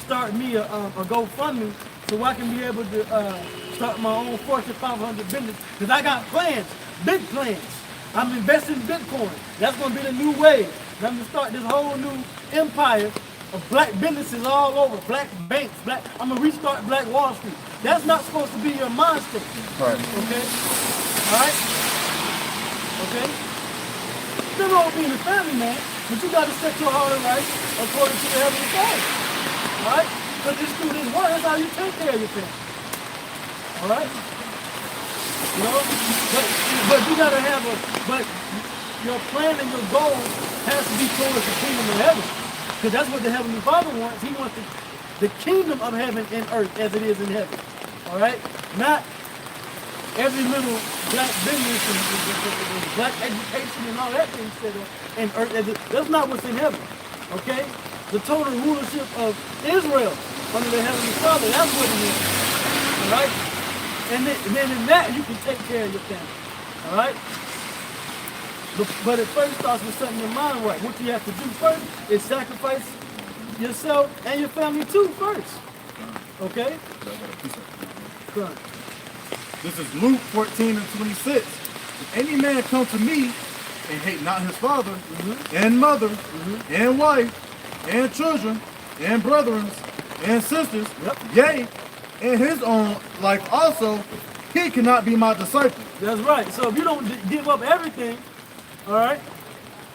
start me a GoFundMe so I can be able to start my own Fortune 500 business. Because I got plans, big plans. I'm investing in Bitcoin. That's going to be the new wave. And I'm going to start this whole new empire of black businesses all over, black banks, I'm going to restart Black Wall Street. That's not supposed to be your mind state. Right. Okay? All right? Okay? Still wrong being a family man, but you got to set your heart right according to the Heavenly Father. All right? Because it's through this word, that's how you take care of your family. All All right? You know? But you gotta have but your plan and your goal has to be towards the kingdom of heaven. Because that's what the Heavenly Father wants. He wants the kingdom of heaven and earth as it is in heaven. All right? Not every little black business and black education and all that thing set up in earth. That's not what's in heaven. Okay? The total rulership of Israel under the Heavenly Father, that's what it is. All right? And then in that, you can take care of your family. All right? But it first starts with setting your mind right. What you have to do first is sacrifice yourself and your family too first. Okay? Good. This is Luke 14:26. If any man come to me and hate not his father and mother and wife and children and brethren and sisters, yea, and his own life also, he cannot be my disciple. That's right. So if you don't give up everything, all right,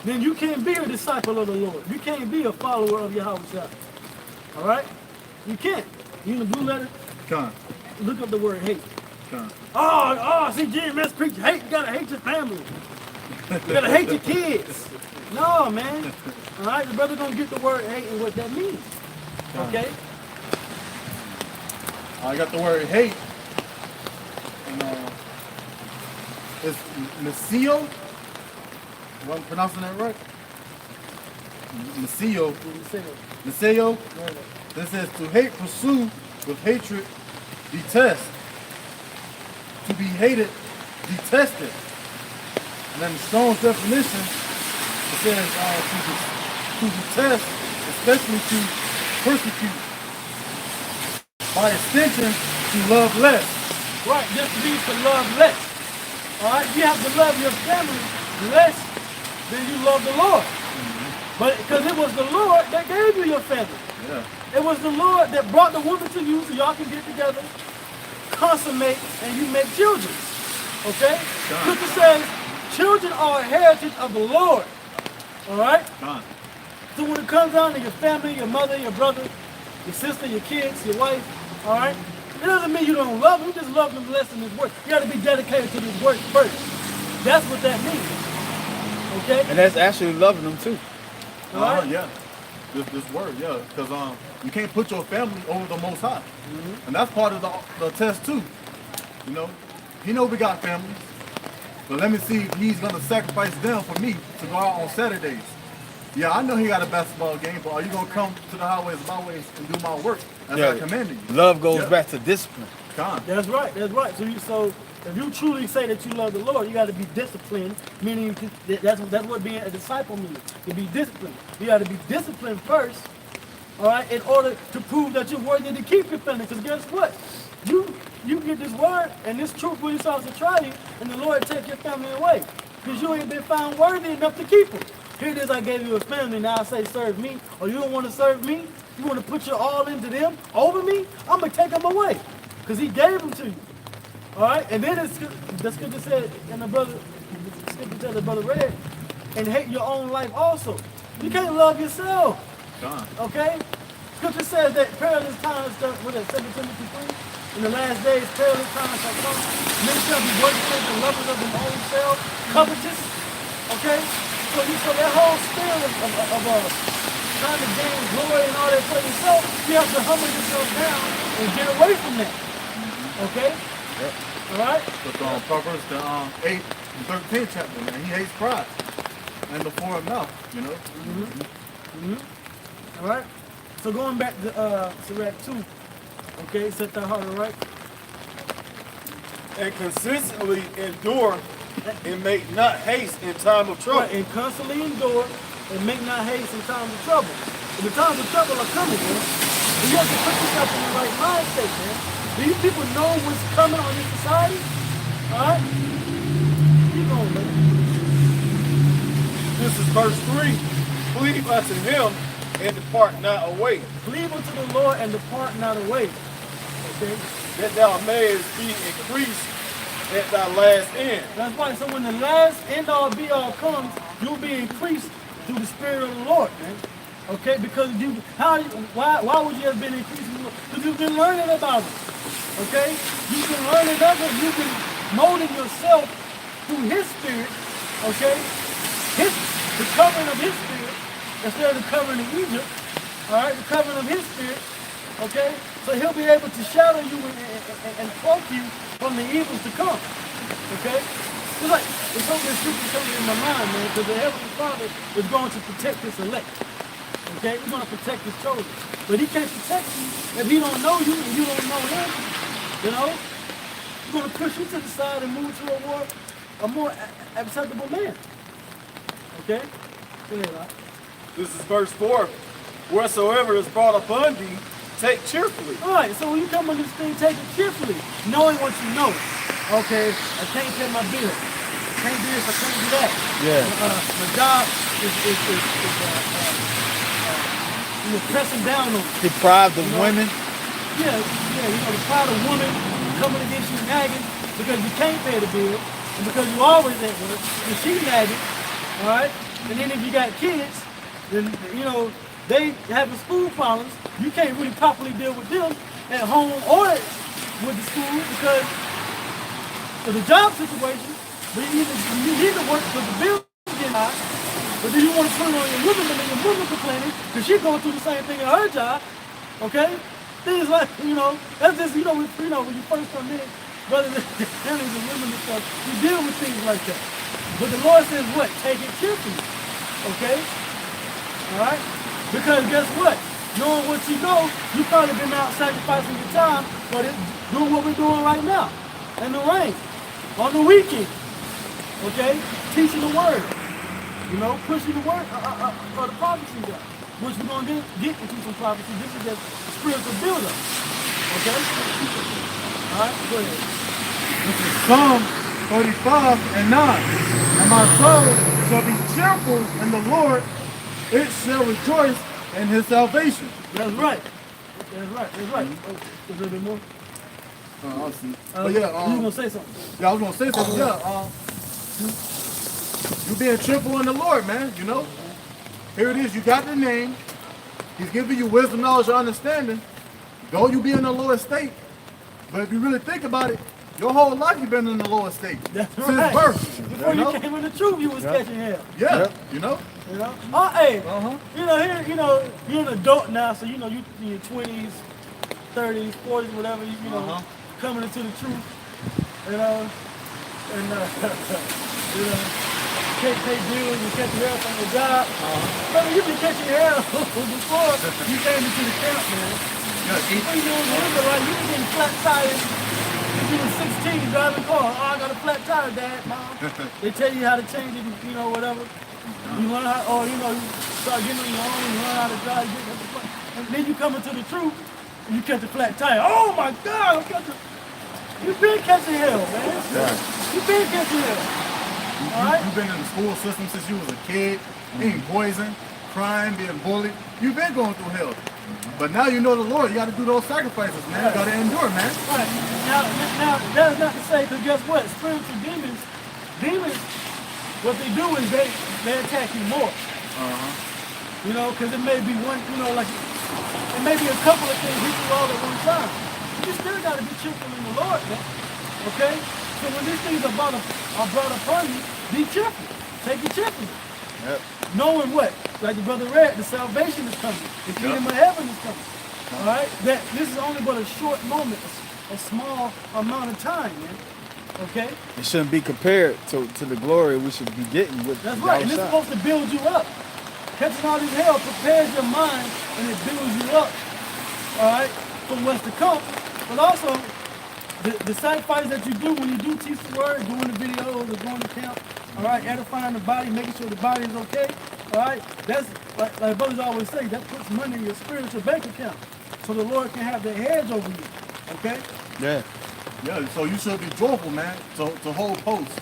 then you can't be a disciple of the Lord. You can't be a follower of Yahweh. All right? You can't. You in the blue letter? Come. Look up the word hate. Come. See, GMS preach hate. You gotta hate your family. You gotta hate your kids. No, man. All right? The brother gonna get the word hate and what that means. Okay? I got the word hate. And it's Nasio. Am I pronouncing that right? Nasio. Nasio. This says to hate, pursue with hatred, detest. To be hated, detested. And then the Strong's definition, it says to detest, especially to persecute. By extension, to love less. Right, this means to love less. All right, you have to love your family less than you love the Lord. But because it was the Lord that gave you your family. Yeah. It was the Lord that brought the woman to you so y'all can get together, consummate, and you make children. Okay? Scripture says children are a heritage of the Lord. All right? So when it comes down to your family, your mother, your brother, your sister, your kids, your wife, all right? It doesn't mean you don't love them. You just love them less than His work. You got to be dedicated to His work first. That's what that means. Okay? And that's actually loving them too. All right? Yeah. This word, yeah. Because you can't put your family over the Most High. And that's part of the test too. You know? He know we got families. But let me see if He's going to sacrifice them for me to go out on Saturdays. Yeah, I know He got a basketball game, but are you going to come to the highways and byways and do my work as I commanded you? Love goes back to discipline. That's right. That's right. So if you truly say that you love the Lord, you got to be disciplined, meaning that's what being a disciple means, to be disciplined. You got to be disciplined first, all right, in order to prove that you're worthy to keep your family. Because guess what? You get this word, and this truth really starts to try you, and the Lord take your family away. Because you ain't been found worthy enough to keep them. Here it is, I gave you a family, now I say serve me. Or you don't want to serve me? You want to put your all into them, over me? I'm going to take them away. Because He gave them to you. All right? And then the scripture said, and the scripture said the brother read, and hate your own life also. You can't love yourself. Okay? Scripture says that perilous times, what is that, 2 Timothy 3? In the last days, perilous times shall come. Men shall be worshipers and lovers of their own self, covetous. Okay? So that whole spirit of trying to gain glory and all that for yourself, you have to humble yourself down and get away from that. Okay? Yep. All right? But Proverbs the 8th and 13th chapter, man, he hates pride and the foreign mouth, you know. All right? So going back to Sirach 2, okay, set that heart, all right? And consistently endure and make not haste in time of trouble. Right, and constantly endure and make not haste in times of trouble. And the times of trouble are coming, man. And you have to put yourself in the right mindset, man. These people know what's coming on this society. All right? Keep going, man. This is verse 3. Cleave unto Him and depart not away. Cleave unto the Lord and depart not away. Okay? That thou mayest be increased at thy last end. That's right. So when the last end all be all comes, you'll be increased through the Spirit of the Lord, man. Okay? Because why would you have been increased? Because you've been learning about Him. Okay? You've been learning of it. You've been molding yourself through his spirit. Okay? The covering of his spirit instead of the covering of Egypt. All right? The covering of his spirit. Okay? So he'll be able to shadow you and cloak you from the evils to come. Okay? It's like, it's something that's super coming in my mind, man, because the Heavenly Father is going to protect his elect. Okay? He's going to protect his chosen. But he can't protect you if he don't know you and you don't know him. You know? He's going to push you to the side and move to a more acceptable man. Okay? Go ahead, Rob. This is verse 4. Wheresoever is brought upon thee, take cheerfully. All right, so when you come on this thing, take it cheerfully, knowing what you know. Okay, I can't pay my bill. I can't do this, I can't do that. Yeah. My job is pressing down on me. Deprived of women. Yeah, the pride of woman coming against you nagging because you can't pay the bill and because you always at work and she nagging, all right? And then if you got kids, then, they having school problems, you can't really properly deal with them at home or with the school because of the job situation, but you need to work because the bills get high, but then you want to turn on your woman and your woman complaining because she's going through the same thing in her job, okay? Things like, that's just, when you first come in, brothers and families and women and stuff, you deal with things like that. But the Lord says what? Take it cheerfully, okay? All right? Because guess what? Knowing what you know, you've probably been out sacrificing your time, but doing what we're doing right now, in the rain, on the weekend, okay? Teaching the word, pushing the word, or the prophecy up, which we're going to get into some prophecy. This is just spiritual build-up, okay? All right, go ahead. This is Psalm 35:9. And my soul shall be cheerful in the Lord, it shall rejoice in his salvation. That's right. That's right. Oh, a little bit more. I'll see. But yeah, you gonna say something? Yeah, I was gonna say something. You being cheerful in the Lord, man. Here it is. You got the name. He's giving you wisdom, knowledge, and understanding. Though you be in the lower state, but if you really think about it, your whole life you've been in the lower state. That's since right. birth. Before you came in the truth, you was catching hell. Yeah. Oh, hey. Here, you're an adult now, so you in your 20s, 30s, 40s, whatever. Coming into the truth. And can't pay bills and catching hell from your job. Brother, you've been catching hell before you came into the camp, man. Before you was an Israelite, you were getting flat tires. If you were 16 driving a car, I got a flat tire, Dad, Mom. They tell you how to change it, whatever. You learn how, you start getting on your own, you learn how to drive, and then you come into the truth, and you catch a flat tire. Oh my God, you've been catching hell, man. You've been catching hell. You've been in the school system since you was a kid, eating poison, crying, being bullied. You've been going through hell. But now you know the Lord, you got to do those sacrifices, man. You got to endure, man. Right. Now, that's not to say, because guess what? Spiritual demons, what they do is they attack you more. Because it may be one, it may be a couple of things hit you all at one time. You still got to be cheerful in the Lord, man. Okay? So when these things are brought upon you, be cheerful. Take it cheerfully. Yep. Knowing what? Like the brother read, the salvation is coming. The kingdom of heaven is coming. All right? That this is only but a short moment, a small amount of time, man. Okay? It shouldn't be compared to the glory we should be getting with. That's right. And it's supposed to build you up. Catching all this hell prepares your mind and it builds you up. All right? For what's to come. But also, the sacrifice that you do when you do teach the word, doing the videos or going to camp, all right, edifying the body, making sure the body is okay, all right, that's, like brothers always say, that puts money in your spiritual bank account so the Lord can have the hedge over you, okay? Yeah. Yeah, so you should be joyful, man, to hold posts,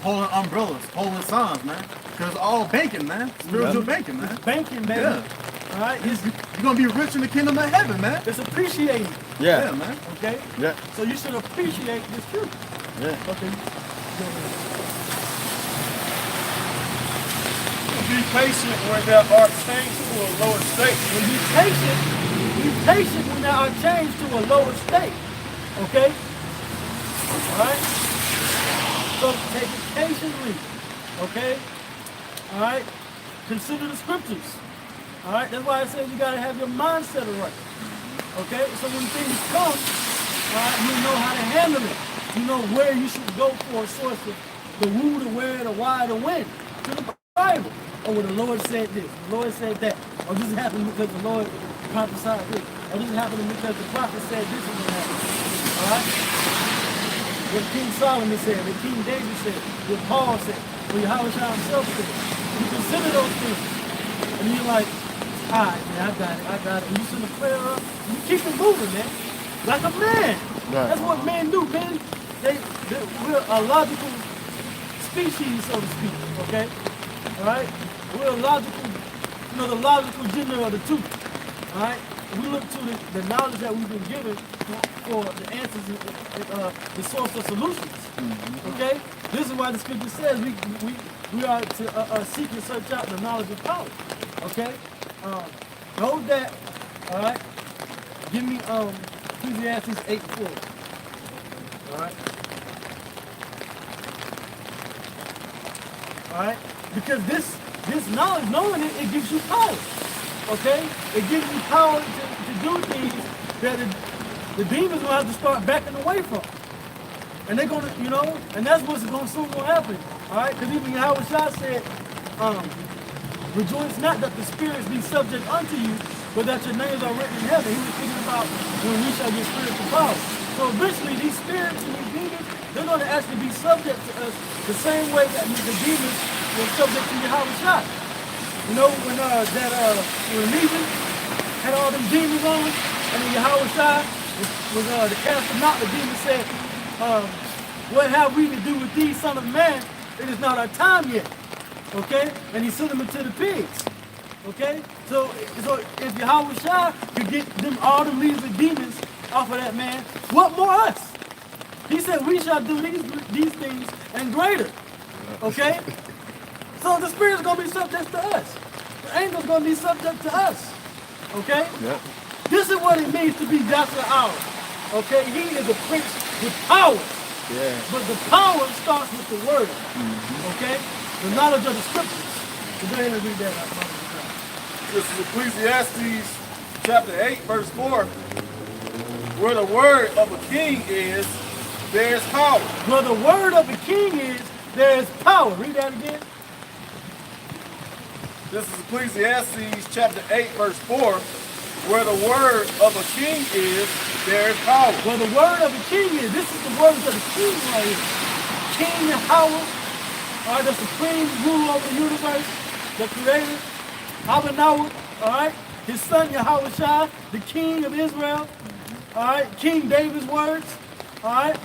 holding umbrellas, holding signs, man, because it's all banking, man, spiritual banking, man. It's banking, man. Yeah. All right, You're going to be rich in the kingdom of heaven, man. it's appreciating, Yeah. man. okay? Yeah. So you should appreciate this truth. Yeah. Okay. Be patient when thou art changed to a lower state. When be patient when thou art changed to a lower state. Okay? Alright? So take it patiently. Okay? Alright? Consider the scriptures. Alright? That's why I said you gotta have your mindset right. Okay? So when things come, alright, you know how to handle it. You know where you should go for a source of the who, the where, the why, the when. To the Bible. Oh, well, the Lord said this, the Lord said that. Or this happened because the Lord prophesied this. Or this happened because the prophet said this is going to happen. Alright? What King Solomon said, what King David said, what Paul said, what Yahweh himself said. You consider those things. And you're like, all right, man, I got it. And you send a prayer up, and you keep it moving, man. Like a man. Right. That's what men do, man. We're a logical species, so to speak, okay? All right? We're a logical, the logical gender of the two, all right? We look to the knowledge that we've been given for the answers, the source of solutions, okay? This is why the scripture says we are to seek and search out the knowledge of power, okay? Know that, all right? Give me Ecclesiastes 8:4. All right. All right. Because this knowledge, knowing it, it gives you power. Okay. It gives you power to do things that the demons will have to start backing away from. And they're gonna, and that's what's soon gonna happen. All right. Because even Yahweh Shah said, rejoice not that the spirits be subject unto you, but that your names are written in heaven. He was thinking about when we shall get spiritual power. So eventually these spirits and these demons, they're going to actually be subject to us the same way that the demons were subject to Yahweh Shah. When Legion had all them demons on him, and then Yahweh Shah was to cast them out, the demon said, what have we to do with thee, son of man? It is not our time yet. Okay? And he sent them into the pigs. Okay? So if Yahweh Shah could get them all the legions of demons off of that man, what more us? He said we shall do these things and greater. Okay? So the spirit's gonna be subject to us. The angel's gonna be subject to us. Okay? Yep. This is what it means to be Joshua Hour. Okay? He is a prince with power. Yeah. But the power starts with the word. Okay? The knowledge of the scriptures. So go ahead and read that out. This is Ecclesiastes chapter 8, verse 4. Where the word of a king is, there is power. Where the word of a king is, there is power. Read that again. This is Ecclesiastes chapter 8, verse 4. Where the word of a king is, there is power. Where the word of a king is, this is the words of the king right here. King Yahweh, all right, the supreme ruler over the universe, the creator, Abanawa, all right, his son Yahweh Shah, the king of Israel, all right, King David's words, all right,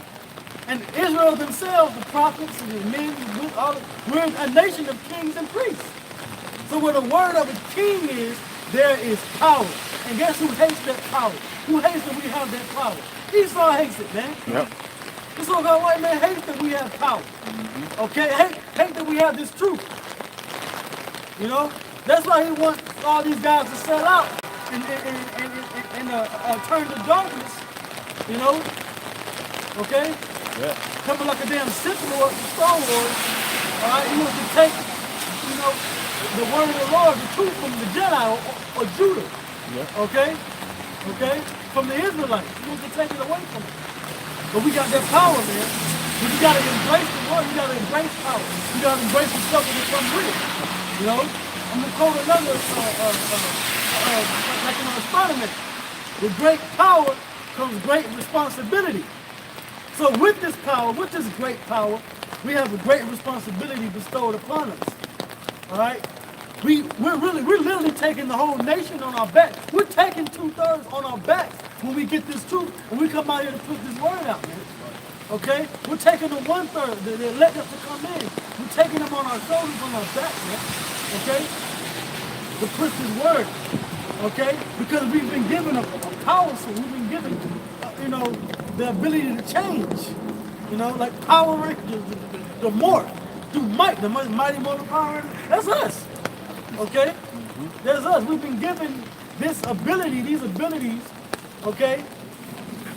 and Israel themselves, the prophets and the men, we're a nation of kings and priests. So where the word of a king is, there is power. And guess who hates that power? Who hates that we have that power? Esau hates it, man. Yep. This so-called white man hates that we have power. Okay? Hate that we have this truth. That's why he wants all these guys to sell out and turn to darkness. Okay? Yeah. Coming like a damn Sith Lord, Star Wars. All right? He wants to take, the word of the Lord, the truth from the Jedi or Judah. Yeah. Okay? Okay? From the Israelites. He wants to take it away from them. But we got that power, man. But you got to embrace the word. You got to embrace power. You got to embrace the stuff that comes with it. I'm going to quote another, like Spider-Man. With great power comes great responsibility. So with this power, with this great power, we have a great responsibility bestowed upon us. All right? We're literally taking the whole nation on our back. We're taking 2/3 on our backs when we get this truth and we come out here to put this word out, man. Okay? We're taking the 1/3, the elected to come in. We're taking them on our shoulders, on our back, man. Okay? To push this word. Okay? Because we've been given a power, so we've been given, the ability to change. Like Power Rangers, the morph, through might, the mighty mortal power. That's us. Okay? That's us. We've been given this ability, these abilities, okay,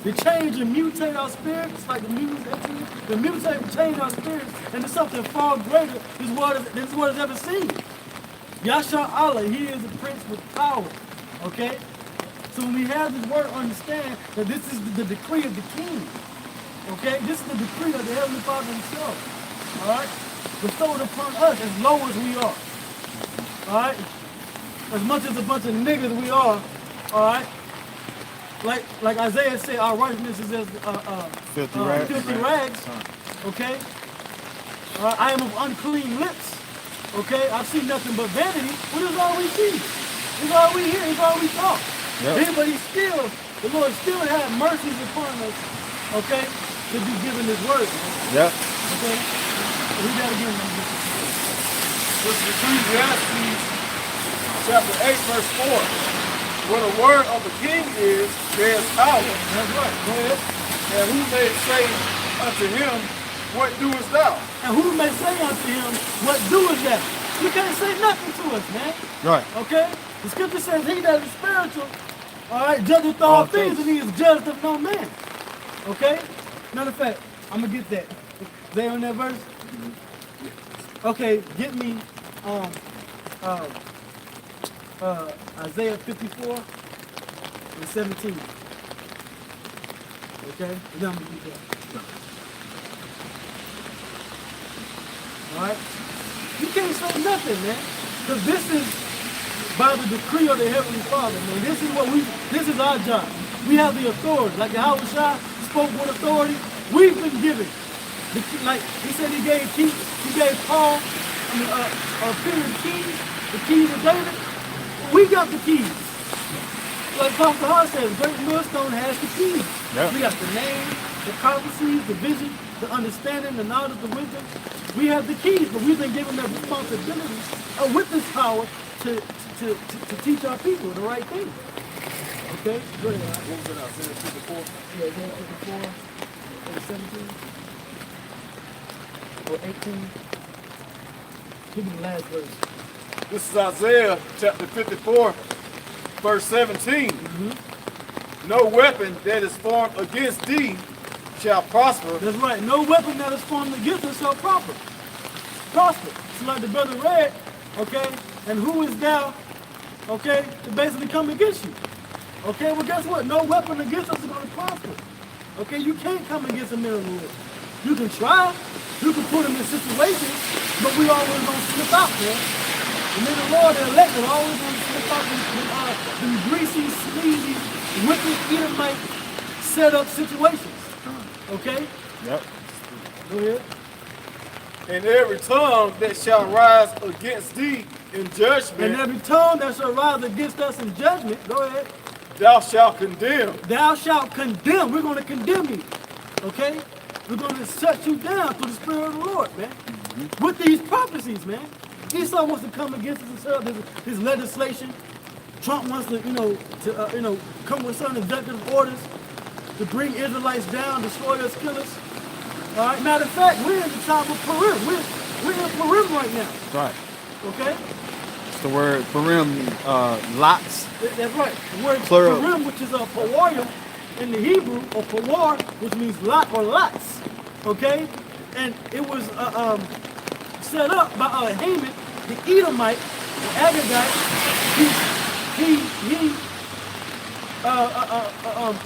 to change and mutate our spirits, like the mutate and change our spirits into something far greater than this world has ever seen. Yasha Allah, He is the Prince with power. Okay? So when we have this word, understand that this is the decree of the King. Okay? This is the decree of the Heavenly Father Himself. Alright? Bestowed upon us as low as we are. Alright? As much as a bunch of niggas we are, alright? Like Isaiah said, our righteousness is as Filthy rags. Okay? I am of unclean lips. Okay? I've seen nothing but vanity. What is all we see? It's all we hear. It's all we talk. Yep. But the Lord still had mercies upon us, okay, to be given His word. Yep. Okay? Read that again, man. This is Ecclesiastes chapter 8, verse 4. Where the word of the king is, there is power. That's right. Go ahead. And who may say unto him, what doest thou? And who may say unto him, what doest thou? You can't say nothing to us, man. Right. Okay? The scripture says, he that is spiritual, all right, judgeth all things, and he is judged of no man. Okay? Matter of fact, I'm going to get that. They on that verse? Okay, get me Isaiah 54 and 17. Okay? And then I'm going to get that. Alright? You can't say nothing, man. Because this is by the decree of the Heavenly Father, man. This is our job. We have the authority. Like Yahweh Shai spoke with authority, we've been given. Like he said he gave Paul, Peter the keys of David. We got the keys. Like Pastor Hart says, Great Millstone has the keys. Yep. We got the name, the prophecies, the vision, the understanding, the knowledge, the wisdom. We have the keys, but we've been given the responsibility with this power to teach our people the right thing. Okay? Go ahead. What was it, Isaiah 54? Yeah, Isaiah 54, or 17, or 18. Give me the last verse. This is Isaiah chapter 54, verse 17. No weapon that is formed against thee shall prosper. That's right. No weapon that is formed against us shall prosper. So like the brother read, okay, and who is thou, okay, to basically come against you. Okay, well guess what? No weapon against us is going to prosper. Okay, you can't come against a man of the Lord. You can try, you can put them in situations, but we always going to slip out, man. The men of the Lord, the elect, are always going to slip out in greasy, sleazy, wicked, Edomite set-up situations. Okay? Yep. Go ahead. And every tongue that shall rise against thee in judgment, And every tongue that shall rise against us in judgment, go ahead, thou shalt condemn. thou shalt condemn. We're going to condemn you. Okay? We're going to shut you down through the Spirit of the Lord, man. With these prophecies, man. Esau wants to come against us and set up his legislation. Trump wants to, come with certain executive orders to bring Israelites down, destroy us, kill us. All right. Matter of fact, we're in the time of Purim. We're in Purim right now. Right. Okay. It's the word Purim, lots. That's right. The word Plural. Purim, which is a Pawarim in the Hebrew, or Pawar, which means lot or lots. Okay? And it was set up by Haman, the Edomite, the Agagite. He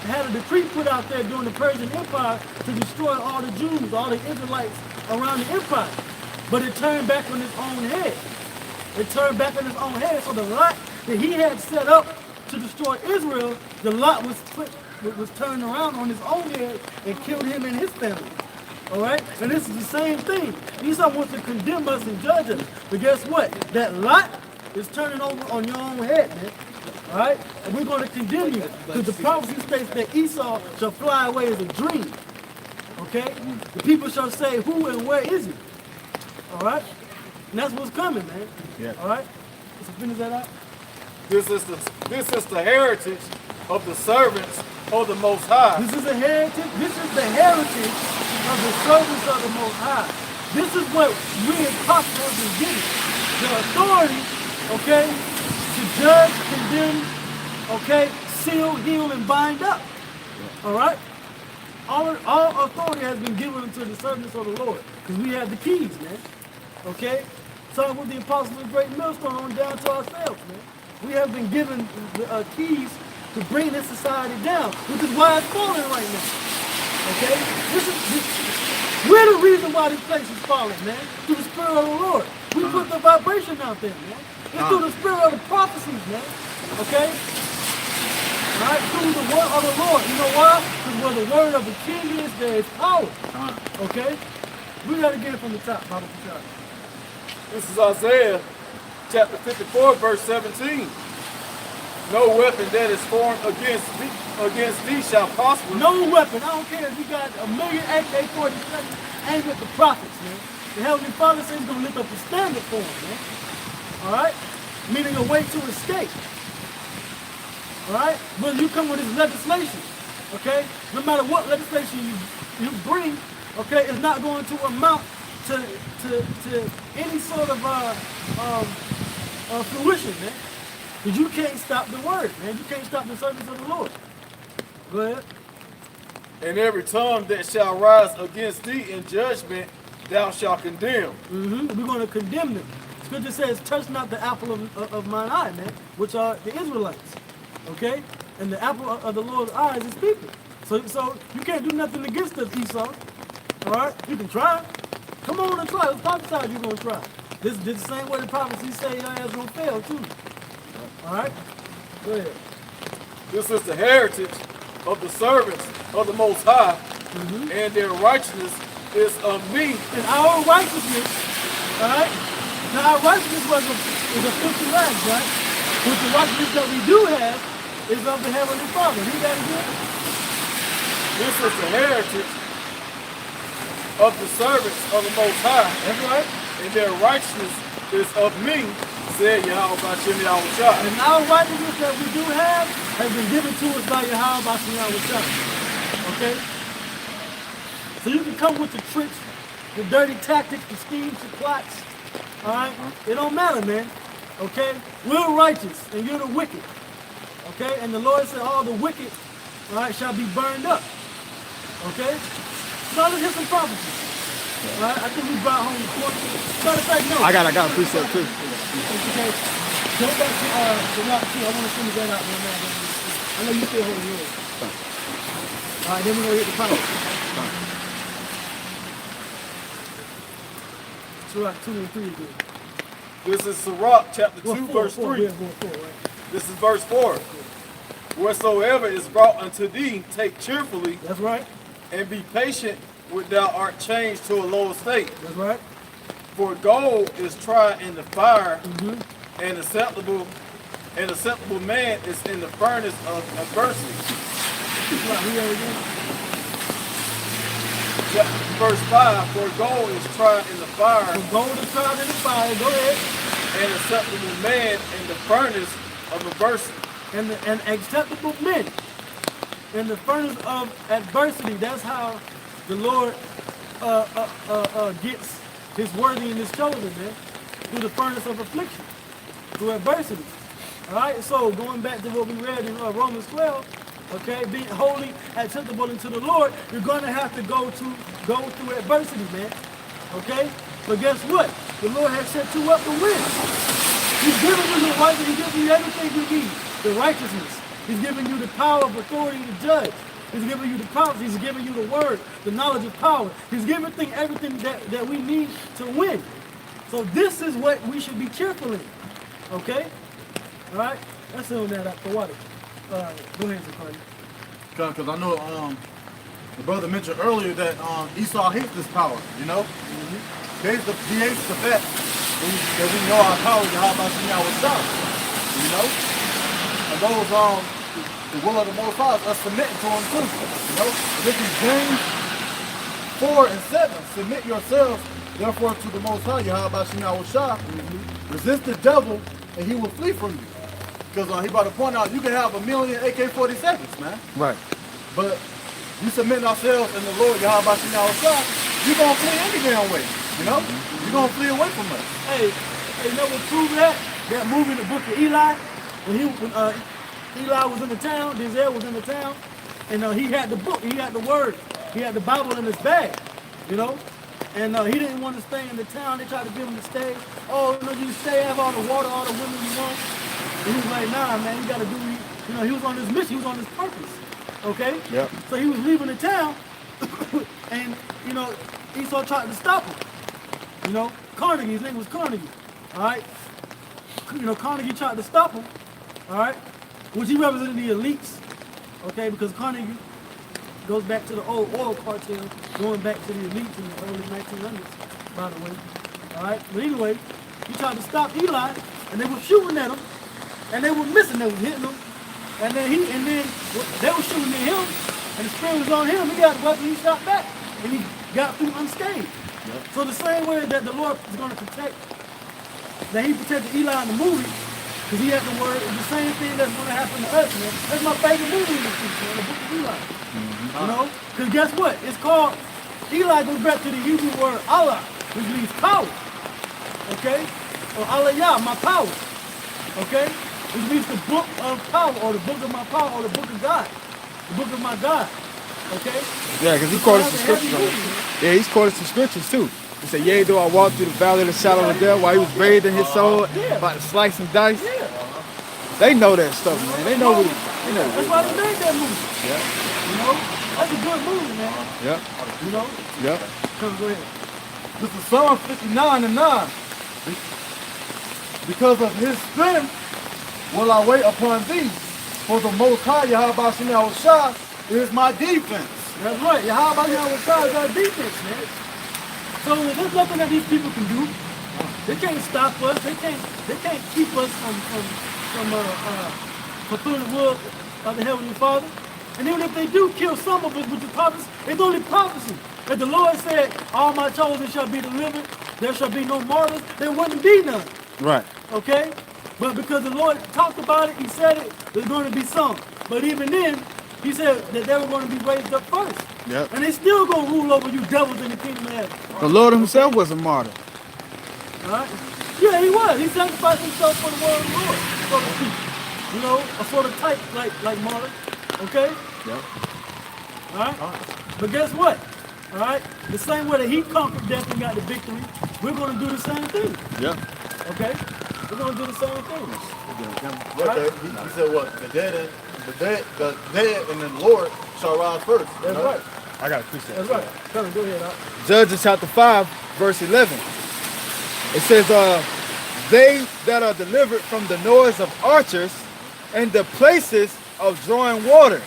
had a decree put out there during the Persian Empire to destroy all the Jews, all the Israelites around the empire. But it turned back on its own head. So the lot that he had set up to destroy Israel, the lot was turned around on his own head and killed him and his family. All right? And this is the same thing. Esau wants to condemn us and judge us. But guess what? That lot is turning over on your own head, man. All right? And we're going to condemn you. Because the prophecy states that Esau shall fly away as a dream. Okay? The people shall say, who and where is he? All right? And that's what's coming, man. Yeah. All right? Let's finish that out. This is the heritage of the servants of the Most High. This is a heritage. This is the heritage of the servants of the Most High. This is what we as apostles have been given. The authority, okay, to judge, condemn, okay, seal, heal, and bind up. All right? All authority has been given unto the servants of the Lord. Because we have the keys, man. Okay? Starting with the apostles of the great millstone on down to ourselves, man. We have been given the keys to bring this society down, which is why it's falling right now. Okay? We're the reason why this place is falling, man. Through the Spirit of the Lord. We put the vibration out there, man. It's through the Spirit of the prophecies, man. Okay? Right? Through the word of the Lord. You know why? Because where the word of the king is, there is power. Okay? We got to get it from the top, Bible for God. This is Isaiah chapter 54, verse 17. No weapon that is formed against thee shall prosper. No weapon. I don't care if you got a million AK-47 aimed at the prophets, man. The Heavenly Father says he's going to lift up a standard for them, man. All right? Meaning a way to escape. All right? When you come with this legislation, okay, no matter what legislation you bring, okay, it's not going to amount to any sort of fruition, man. Because you can't stop the word, man. You can't stop the service of the Lord. Go ahead. And every tongue that shall rise against thee in judgment, thou shalt condemn. We're going to condemn them. Scripture says, touch not the apple of mine eye, man, which are the Israelites. Okay? And the apple of the Lord's eyes is people. So you can't do nothing against us, Esau. All right? You can try. Come on and try. Let's prophesy you're going to try. This the same way the prophecies say your ass going to fail, too. All right? Go ahead. This is the heritage of the servants of the Most High, and their righteousness is of me. And our righteousness, all right? Now our righteousness is a filthy rags, right? But the righteousness that we do have is of the Heavenly Father. Read that again. This is the heritage of the servants of the Most High. That's right. And their righteousness is of me, said Yahweh Bashem Yahweh Shah. And our righteousness that we do have has been given to us by Yahweh Bashem Yahweh Shah. Okay? So you can come with the tricks, the dirty tactics, the schemes, the plots. Alright? It don't matter, man. Okay? We're righteous and you're the wicked. Okay? And the Lord said all the wicked, alright, shall be burned up. Okay? So let's hear some prophecies. Alright? I think we brought home the point. Matter of fact, no. I got a precept too. Okay. Go back to Rock 2. I want to send that out there now. I know you still holding yours. Alright, then we're going to hit the power. Sirach 2 and 3 again. This is Sirach chapter 2, verse 3. Right? This is verse 4. Whatsoever is brought unto thee, take cheerfully. That's right. And be patient when thou art changed to a lower state. That's right. For gold is tried in the fire, and acceptable man is in the furnace of adversity. Verse 5, for gold is tried in the fire. For gold is tried in the fire. Go ahead. And acceptable man in the furnace of adversity. And acceptable men in the furnace of adversity. That's how the Lord gets his worthy and his chosen, man. Through the furnace of affliction. Through adversity. Alright, so going back to what we read in Romans 12, okay, being holy, acceptable unto the Lord, you're going to have to go through adversity, man. Okay? But guess what? The Lord has set you up to win. He's given you the righteousness. He's giving you everything you need. The righteousness. He's giving you the power of authority to judge. He's giving you the prophecy. He's giving you the word, the knowledge of power. He's giving everything that we need to win. So this is what we should be cheerful in. Okay? All right? Let's settle that up for water. Go ahead, Zacardi. Because I know the brother mentioned earlier that Esau hates this power, you know? He hates the fact that we know our power is how about Yahweh Shah, you know? And those the will of the Most High are submitting to him too, you know? This is James 4 and 7. Submit yourselves therefore to the Most High, Yahweh Yahweh Shah. Resist the devil and he will flee from you. Because he about to point out, you can have a million AK-47s, man. Right. But you submit ourselves in the Lord, Yahweh Yahweh Shah, you're going to flee any damn way, you know? You're going to flee away from us. Hey, you know what proved that? That movie, the book of Eli, when Eli was in the town, Denzel was in the town, and he had the book, he had the word He had the Bible in his bag, you know. And he didn't want to stay in the town. They tried to give him to stay. Oh, you know, you stay, have all the water, all the women you want. And he was like, nah, man, you got to do, you know, he was on his mission. He was on his purpose, okay? Yep. So he was leaving the town, and, you know, Esau tried to stop him. You know, Carnegie, his name was Carnegie, all right? You know, Carnegie tried to stop him, all right? Which he represented the elites, okay? Because Carnegie goes back to the old oil cartel, going back to the elites in the early 1900s, by the way. All right? But anyway, he tried to stop Eli, and they were shooting at him, and they were missing, they were hitting him. And then they were shooting at him, and the spirit was on him. He got the weapon, he shot back, and he got through unscathed. Yep. So the same way that the Lord is going to protect, that he protected Eli in the movie, because he had the word, it's the same thing that's going to happen to us, man. That's my favorite movie in the future, man, the book of Eli. You know? Because guess what? It's called, Eli goes back to the Hebrew word Allah, which means power. Okay? Or Allah Yah, my power. Okay? Which means the book of power, or the book of my power, or the book of God. The book of my God. Okay? Yeah, because he quoted some scriptures on it. Yeah, he's quoted some scriptures too. He said, yea, though I walk through the valley of the shadow of death, while he was bathed in his soul, about to slice and dice. Yeah. They know that stuff, man. They know what they know. That's why they made that movie. Yeah. You know? That's a good movie, man. Yep. You know? Yep. Come, go ahead. This is Psalm 59:9. Because of his strength will I wait upon thee. For the Most High, Yahweh Shem Shah, is my defense. That's right. Yahweh is our defense, man. So there's nothing that these people can do. They can't stop us. They can't keep us from fulfilling the will of the Heavenly Father. And even if they do kill some of us with the prophecy, it's only prophecy. If the Lord said, all my chosen shall be delivered, there shall be no martyrs, there wouldn't be none. Right. Okay? But because the Lord talked about it, he said it, there's going to be some. But even then, he said that they were going to be raised up first. Yep. And they still going to rule over you devils in the kingdom of heaven. The Lord himself was a martyr. All right? Yeah, he was. He sacrificed himself for the word of the Lord, so to speak. You know, a sort of type like martyr. Okay? Yep. All right? But guess what? All right? The same way that he conquered death and got the victory, we're going to do the same thing. Yep. Okay? We're going to do the same thing. Right? He said what? The dead and the Lord shall rise first. That's right. I got to preach that. That's right. Come on, go ahead, Al. Judges chapter 5, verse 11. It says, they that are delivered from the noise of archers and the places of drawing water.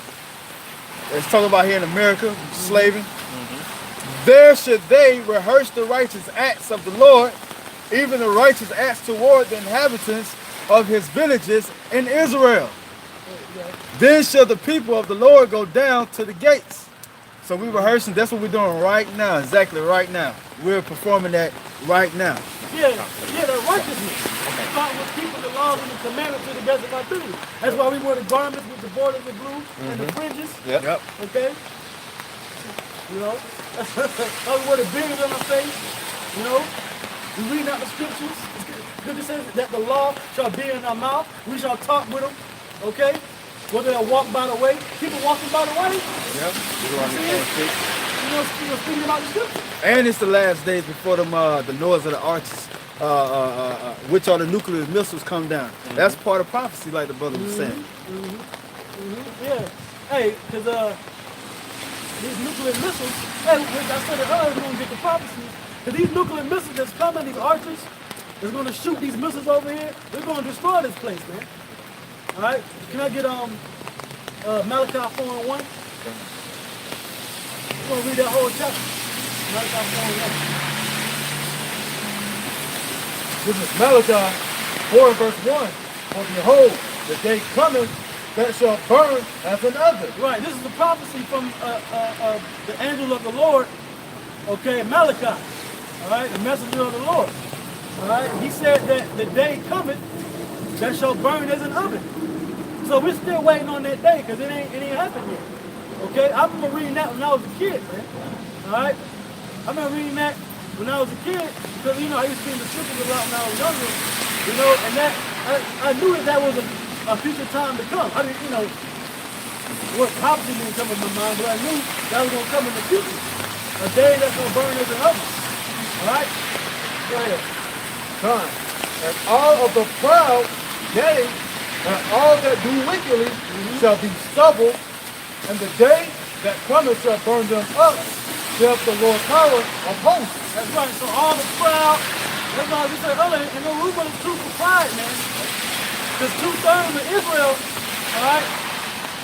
It's talking about here in America, slaving. There should they rehearse the righteous acts of the Lord, even the righteous acts toward the inhabitants of his villages in Israel. Then shall the people of the Lord go down to the gates. So we're rehearsing, that's what we're doing right now, exactly right now. We're performing that right now. Yeah, the righteousness. Start with keeping the laws and the commandments to the best of our ability. That's why we wear the garments with the borders of blue and the fringes. Yep. Okay? You know? That's why we wear the beards on our face. You know? We read out the scriptures. Scripture says that the law shall be in our mouth. We shall talk with them. Okay? Whether they'll walk by the way. People walking by the way. Yep. You know, speaking about the scripture. And it's the last days before them, the noise of the arches, which are the nuclear missiles, come down. That's part of prophecy, like the brother was saying. Yeah. Hey, because these nuclear missiles, hey, which I said it earlier, we're going to get the prophecy. Because these nuclear missiles that's coming, these archers, that's going to shoot these missiles over here, they're going to destroy this place, man. All right? Can I get Malachi 4:1? We're going to read that whole chapter. Malachi 4:1. This is Malachi 4 verse 1. For behold, the day cometh that shall burn as an oven. Right, this is the prophecy from the angel of the Lord, okay, Malachi, all right, the messenger of the Lord, all right. He said that the day cometh that shall burn as an oven. So we're still waiting on that day because it ain't happened yet, okay. I remember reading that when I was a kid, man, all right. I remember reading that when I was a kid because, you know, I used to be in the scriptures a lot when I was younger, you know, and that I knew that was a future time to come. I didn't, you know, what prophecy didn't come in my mind, but I knew that was going to come in the future. A day that's going to burn as an oven. All right? Go ahead. Time. And all of the proud, yea, and all that do wickedly shall be stubble, and the day that cometh shall burn them up, saith the Lord power of hosts. That's right. So all the proud, that's why we said earlier, and the root of the truth of pride, man. Because 2/3 of Israel, all right,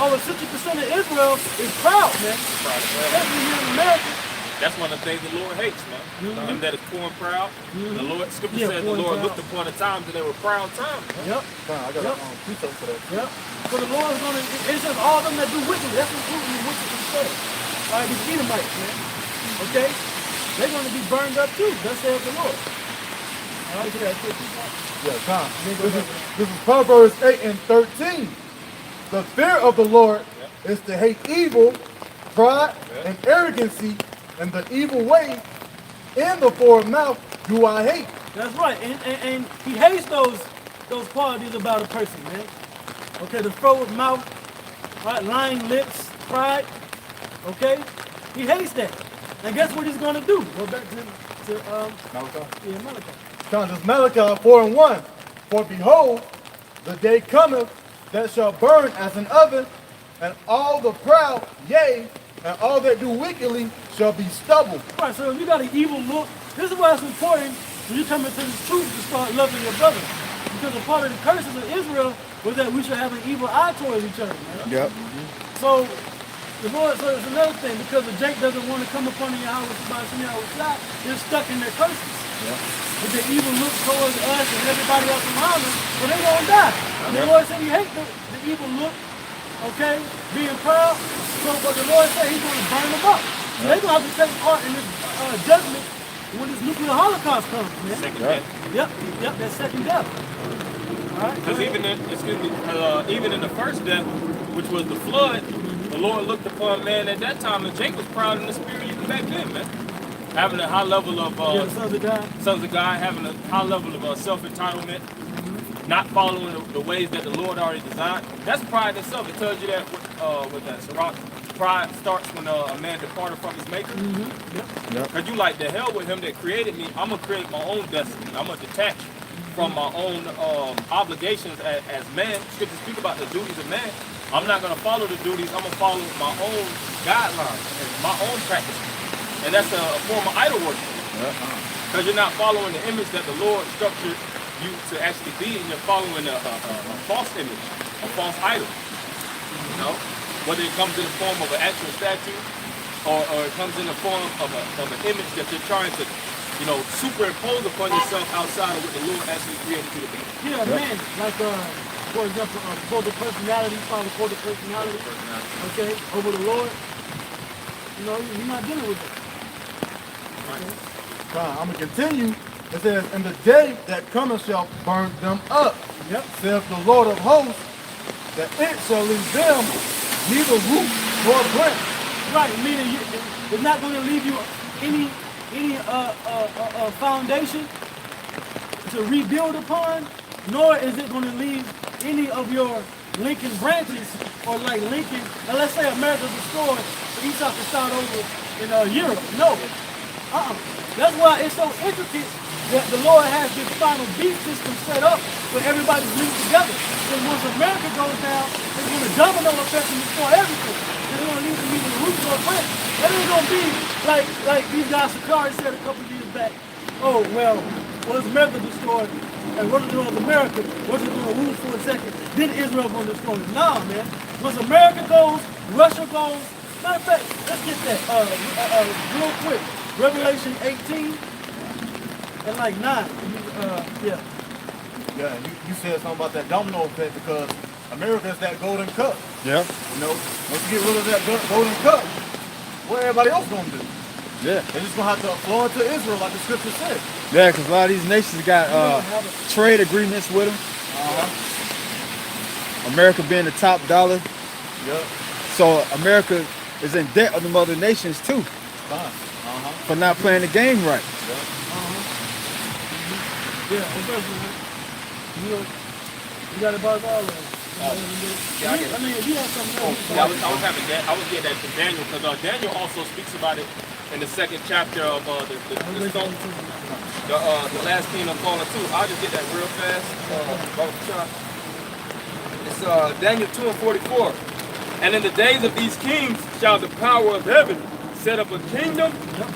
over 60% of Israel is proud, man. Especially here in America. That's one of the things the Lord hates, man. Them that is poor and proud. The Lord, Scripture says the poor and Lord proud. looked upon the times and they were proud times. Yep. Time. I got Yep. a precept for that. Yep. So the Lord is going to, it says all them that do wicked, that's including the wicked themselves. All right, these Edomites, man. Okay? They're going to be burned up too. Thus saith the Lord. All right, so that's it. Yeah, time. This is Proverbs 8 and 13. The fear of the Lord is to hate evil, pride, and arrogancy, and the evil way in the forward mouth do I hate. That's right, and he hates those qualities about a person, man. Okay, the forward mouth, right, lying lips, pride. Okay, he hates that. And guess what he's gonna do? Go back to Malachi. yeah, Malachi. This is Malachi 4 and 1. For behold, the day cometh that shall burn as an oven, and all the proud, yea, and all that do wickedly shall be stubble. Right, so if you got an evil look, this is why it's important when you come into this truth to start loving your brother. Because a part of the curses of Israel was that we should have an evil eye towards each other, man. Yep. So the Lord, so it's another thing, because the Jake doesn't want to come upon the house by some outside, they're stuck in their curses. With their evil look towards us and everybody else around us, but they're gonna die. And the Lord said he hates the evil look, okay, being proud. So but the Lord said he's gonna burn them up. So they're gonna have to take part in this judgment when this nuclear holocaust comes, man. Second death. Yep, that second death. All right. Because even in the first death, which was the flood, the Lord looked upon man at that time, and Jake was proud in the spirit even back then, man. Having a high level of the sons of God, having a high level of self-entitlement, not following the ways that the Lord already designed. That's pride itself. It tells you that with that Sirach, pride starts when a man departed from his maker. Because you like, the hell with him that created me, I'm going to create my own destiny. I'm going to detach from my own obligations as man. Scripture speak about the duties of man. I'm not going to follow the duties. I'm going to follow my own guidelines and my own practices. And that's a form of idol worship. Because you're not following the image that the Lord structured you to actually be, and you're following a false image, a false idol. You know? Whether it comes in the form of an actual statue or it comes in the form of an image that you're trying to, superimpose upon yourself outside of what the Lord actually created you to be. Yeah, man. Like, for example, quoted personality, follow quoted personality. Okay, over the Lord. You're not dealing with it. I'm going to continue. It says, and the day that cometh shall burn them up, saith the Lord of hosts, that it shall leave them neither root nor branch. Right, meaning it's not going to leave you any foundation to rebuild upon, nor is it going to leave any of your Lincoln branches, or like Lincoln. Now let's say America's destroyed, Esau can start over in Europe. No. That's why it's so intricate that the Lord has this final beat system set up where everybody's linked together. Because once America goes down, it's going to domino effect and destroy everything. It's going to leave them either roots or branch. It ain't going to be like these guys Sakari said a couple years back. Oh, well, was America destroyed? And what is North America? What's it going to rule for a second? Then Israel going to destroy it. Nah, man. Once America goes, Russia goes. Matter of fact, let's get that real quick. Revelation 18 and like 9. Yeah, you said something about that domino effect because America is that golden cup. Yeah. Once you get rid of that golden cup, what everybody else going to do? Yeah. They're just going to have to flow into Israel like the scripture says. Yeah, because a lot of these nations got trade agreements with them. America being the top dollar. Yeah. So America is in debt of the other nations too. For not playing the game right. Yeah, especially, you got to buy all of them. Yeah, I I mean, if you have something else. Yeah, I was getting that from Daniel because Daniel also speaks about it in the second chapter of the stone, the last kingdom falling too. I'll just get that real fast. It's Daniel 2:44. And in the days of these kings shall the power of heaven set up a kingdom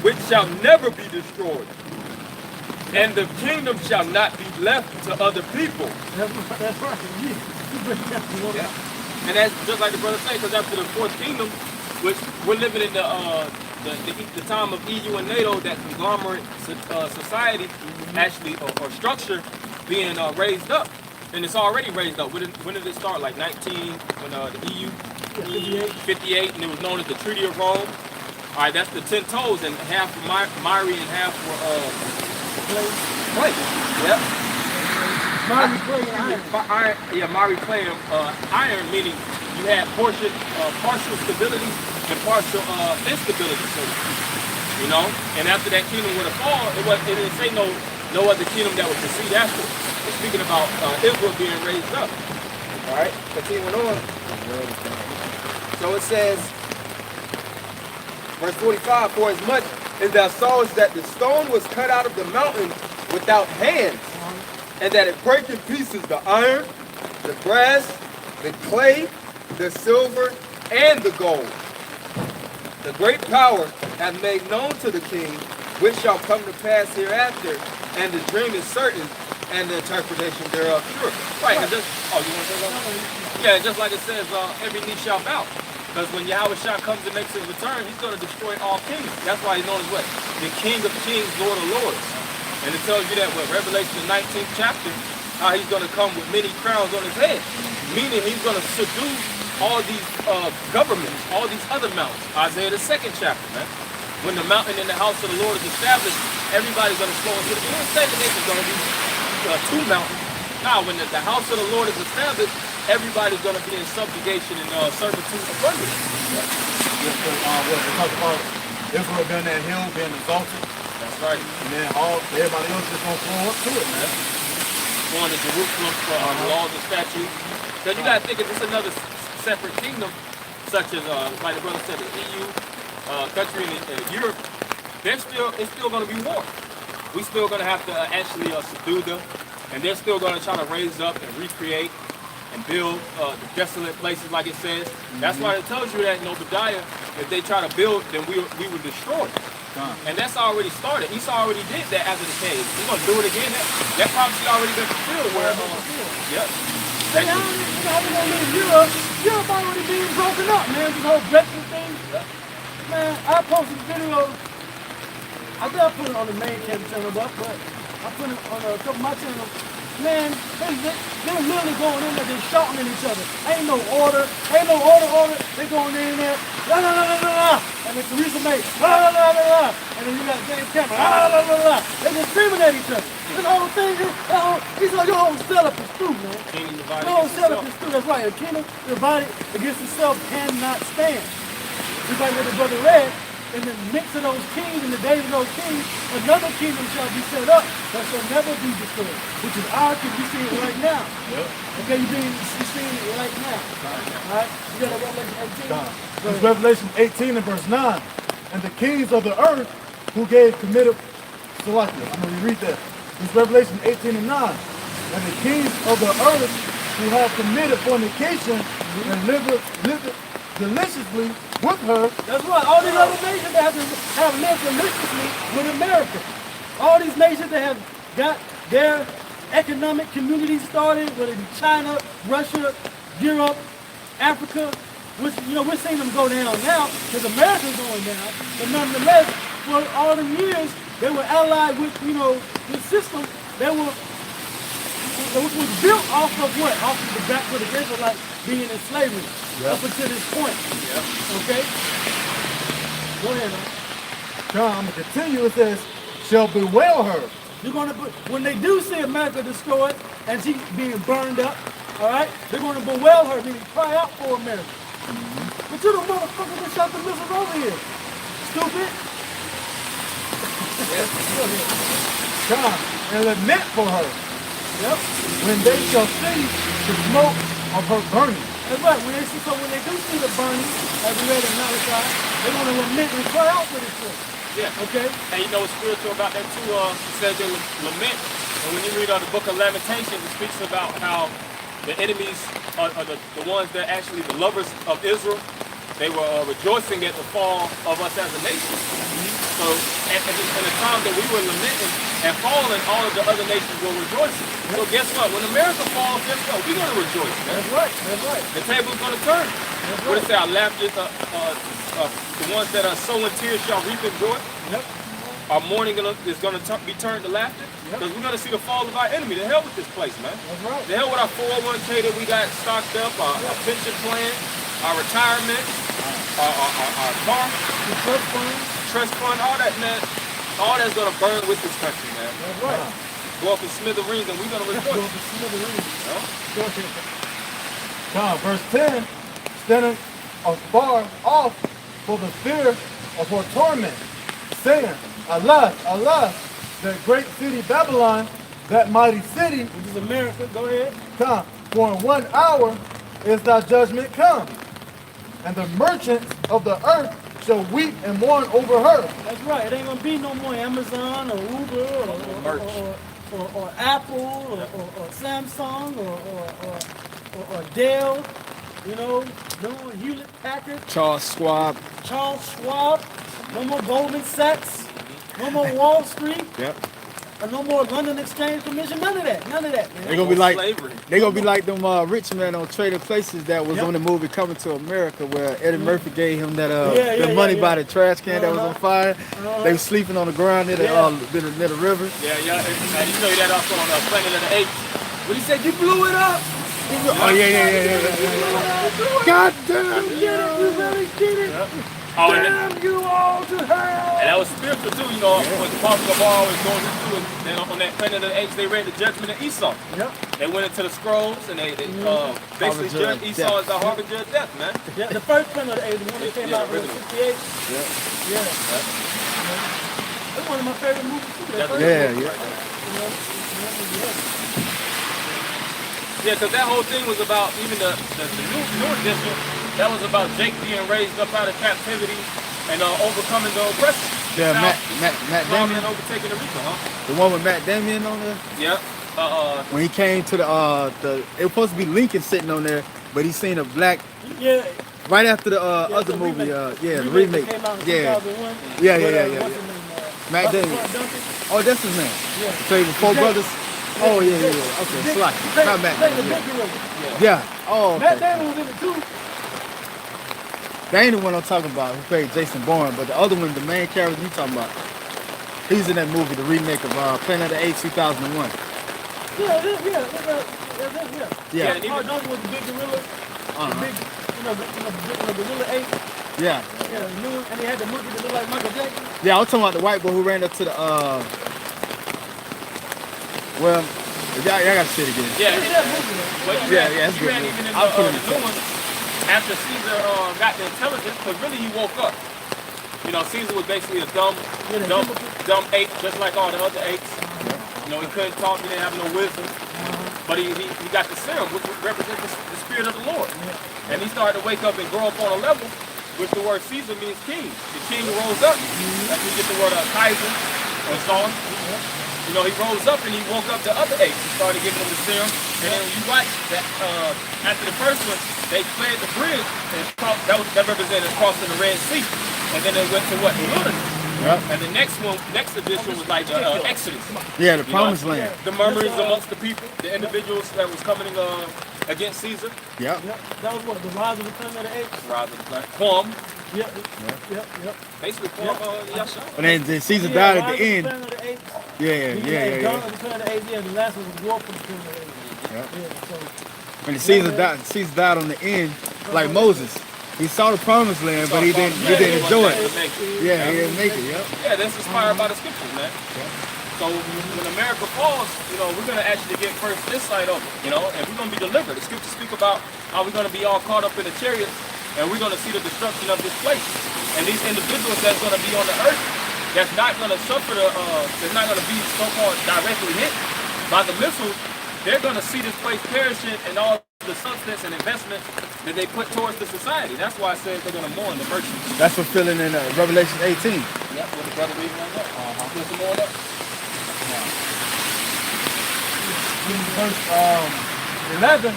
which shall never be destroyed. And the kingdom shall not be left to other people. That's right. Yeah. And that's just like the brother said, because after the fourth kingdom, which we're living in the time of EU and NATO, that conglomerate society actually or structure being raised up, and it's already raised up. When did it start? Like 19 when the EU 58, and it was known as the Treaty of Rome. All right, that's the 10 toes, and half were miry and half were clay. Yep. Miry clay and iron. Yeah, miry clay and iron, meaning you had partial stability and partial instability, so to speak. You know, and after that kingdom would have fallen, it didn't say no other kingdom that would proceed after. It's speaking about Israel being raised up. All right, continuing on. So it says, verse 45, for as much as thou sawest that the stone was cut out of the mountain without hands, and that it brake in pieces the iron, the brass, the clay, the silver, and the gold. The great power hath made known to the king, which shall come to pass hereafter, and the dream is certain, and the interpretation thereof sure. Right, and just, you want to say something? Yeah, just like it says, every knee shall bow. Because when Yahweh Shah comes and makes his return, he's going to destroy all kings. That's why he's known as what? The King of Kings, Lord of Lords. And it tells you that with Revelation the 19th chapter, how he's going to come with many crowns on his head. Meaning he's going to subdue all these governments, all these other mountains. Isaiah the 2nd chapter, man. When the mountain in the house of the Lord is established, everybody's going to flow into it. He didn't say that there's going to be two mountains. Now, when the house of the Lord is established, everybody's going to be in subjugation and servitude abundance. They talk about Israel being that hill, being exalted. That's right. And then everybody else just going to flow up to it, man. Going to Jerusalem for laws and statutes. Because you got to think if it's another separate kingdom, such as, like the brother said, the EU, country in Europe, it's still going to be war. We still going to have to actually subdue them. And they're still going to try to raise up and recreate and build the desolate places, like it says. That's why it tells you that in Obadiah, if they try to build, then we will destroy it. And that's already started. Esau already did that after the cave. He's going to do it again. That prophecy already been fulfilled. Yep. Hey, I don't know, Europe already being broken up, man. This whole Brexit thing. Yep. Man, I posted a video. I think I put it on the main channel, but I put it on a couple of my channels. Man, they're literally going in there, they're shouting at each other. Ain't no order. They going in there, la la la la la, and then Theresa May, la la la la la, and then you got James Cameron, la la la la. They just screaming at each other. This whole thing is, he's like, your whole setup is through, man. Kingdom divided Your whole against setup itself. is through. That's right. A kingdom divided against itself cannot stand. Just like what the brother read. In the midst of those kings, in the days of those kings, another kingdom shall be set up that shall never be destroyed, which is our kingdom. You see it right now. Yep. Okay, you're seeing it right now. All right? You got a Revelation 18? It's Revelation 18 and verse 9. And the kings of the earth who committed Salakia. I'm going to read that. It's Revelation 18 and 9. And the kings of the earth who have committed fornication and lived deliciously with her. That's right. All these other nations that have lived deliciously with America. All these nations that have got their economic communities started, whether it be China, Russia, Europe, Africa, which, we're seeing them go down now because America's going down. But nonetheless, for all the years, they were allied with, this system that was built off of what? Off of the back of the Israelites being in slavery up until this point. Okay? Go ahead, man. John, I'm going to continue. It says, shall bewail her. You're going to when they do see America destroyed and she being burned up, all right, they're going to bewail her, meaning cry out for America. But you're the motherfucker that shot the missiles over here. Stupid. John, and lament for her. Yep. When they shall see the smoke of her burning. That's right. When they do see the burning, as we read in Malachi, they want to lament and cry out for this place. Yeah. Okay? And you know what's spiritual about that too? It says they lament. And when you read the book of Lamentations, it speaks about how the enemies are the ones that actually the lovers of Israel. They were rejoicing at the fall of us as a nation. So in the time that we were lamenting and falling, all of the other nations were rejoicing. So guess what? When America falls, guess what? We're going to rejoice, man. That's right. That's right. The table's going to turn. That's What right. it say? Our laughter, the ones that are sowing tears shall reap in joy. Yep. Our mourning is going to be turned to laughter. Because we're going to see the fall of our enemy. The hell with this place, man. That's right. The hell with our 401k that we got stocked up, our pension plan, our retirement, our car, The trust fund. trust fund, all that, man. All that's going to burn with this country, man. That's right. Go up in smithereens and we're going to Go rejoice. to smithereens. You know? Go ahead. God, verse 10, standing afar off for the fear of her torment, saying, Alas, alas, that great city Babylon, that mighty city, Which is America. Go ahead. come, for in 1 hour is thy judgment come, and the merchants of the earth shall weep and mourn over her. That's right. It ain't gonna be no more Amazon or Uber or Apple or Samsung or Dell. You know, no more Hewlett Packard, Charles Schwab. Charles Schwab. No more Goldman Sachs. No more Wall Street. Yep. Or no more London Exchange Commission. None of that. None of that, man. They're gonna be like Slavery. they gonna be like them rich men on Trading Places that was Yep. on the movie Coming to America, where Eddie Murphy gave him that Yeah, money yeah. by the trash can that was on fire. They were sleeping on the ground near the near the river. Yeah, yeah. And you know that also on Planet of the Apes. When he said, you blew it up. Oh yeah. God damn. You really did it. Oh, and Damn you all to hell. that was spiritual too, you know, what the Apostle Paul was going into. And on that Planet of the Apes, they read the judgment of Esau. Yep. They went into the scrolls and they basically Harbinger judged of Esau death. as the harbinger of death, man. Yeah, the first Planet of the Apes, the one that came Yeah, out in original. 68. Yeah. Yeah. That's one of my favorite movies too. That first Yeah, one. yeah. You know, Yeah, because that whole thing was about even the new edition. That was about Jake being raised up out of captivity and overcoming the oppression. Yeah, Now, Matt Robbing Damon, and overtaking the region, huh? the one with Matt Damon on there. Yeah. When he came to it was supposed to be Lincoln sitting on there, but he seen a black yeah. right after the Yeah, other the movie. remake. The that remake. came out in Yeah. 2001. Yeah. What's his name? Matt Russell Damon. Duncan. Oh, that's his name. Yeah. Played the Four Jake. Brothers. Oh yeah. Okay, Jake- Sly. Jake- Not Matt Jake the Damon. big gorilla. Yeah. Oh, Matt okay. Damon was in it too. That ain't the one I'm talking about. Who played Jason Bourne, but the other one, the main character you talking about, he's in that movie, the remake of Planet of the Apes 2001. Yeah. Yeah. and Hard Duncan was the big gorilla. The big, the gorilla ape. Yeah. Yeah, the new one. And he had the monkey that looked like Michael Jackson. Yeah, I was talking about the white boy who ran up to the well, y'all gotta see it again. Yeah. Look at that movie, though. But Yeah, it's you good. had even in I'll put it in the new one, after Caesar got the intelligence, because really he woke up. You know, Caesar was basically a dumb ape, just like all the other apes. You know, he couldn't talk, he didn't have no wisdom. But he got the serum, which represents the spirit of the Lord. And he started to wake up and grow up on a level, which the word Caesar means king. The king rose up. That's where you get the word Kaiser or so on. You know, he rose up and he woke up the other apes. He started giving them the serum. And then you watch that after the first one, they fled the bridge and that represented crossing the Red Sea. And then they went to what? The wilderness. Yep. And the next edition was like the Exodus. Yeah, the Promised Land. The murmurings amongst the people, the individuals that was coming against Caesar. Yep. Yep. That was what, the rise of the Planet of the Apes? Rather than Quam. Yep. Basically Quam, Yasha. And then Caesar died at the end. Planet of the Apes. Yeah. Dawn of the Planet of the Apes. Yeah, the last one was War for the Planet of the Apes. Yep. Yeah, so. When Caesar died on the end, like Moses. He saw the Promised Land, but he didn't enjoy it. Yeah, he didn't make it. Yep. Yeah, that's inspired by the scriptures, man. So when America falls, you know, we're gonna actually get first insight of it, you know, and we're gonna be delivered. The scriptures speak about how we're gonna be all caught up in the chariots, and we're gonna see the destruction of this place. And these individuals that's gonna be on the earth, that's not gonna suffer that's not gonna be so-called directly hit by the missiles, they're gonna see this place perishing and all the substance and investment that they put towards the society. That's why I said they're going to mourn the merchants. That's fulfilling in Revelation 18. Yep, what the brother reading right now. There's some more of that. Verse 11,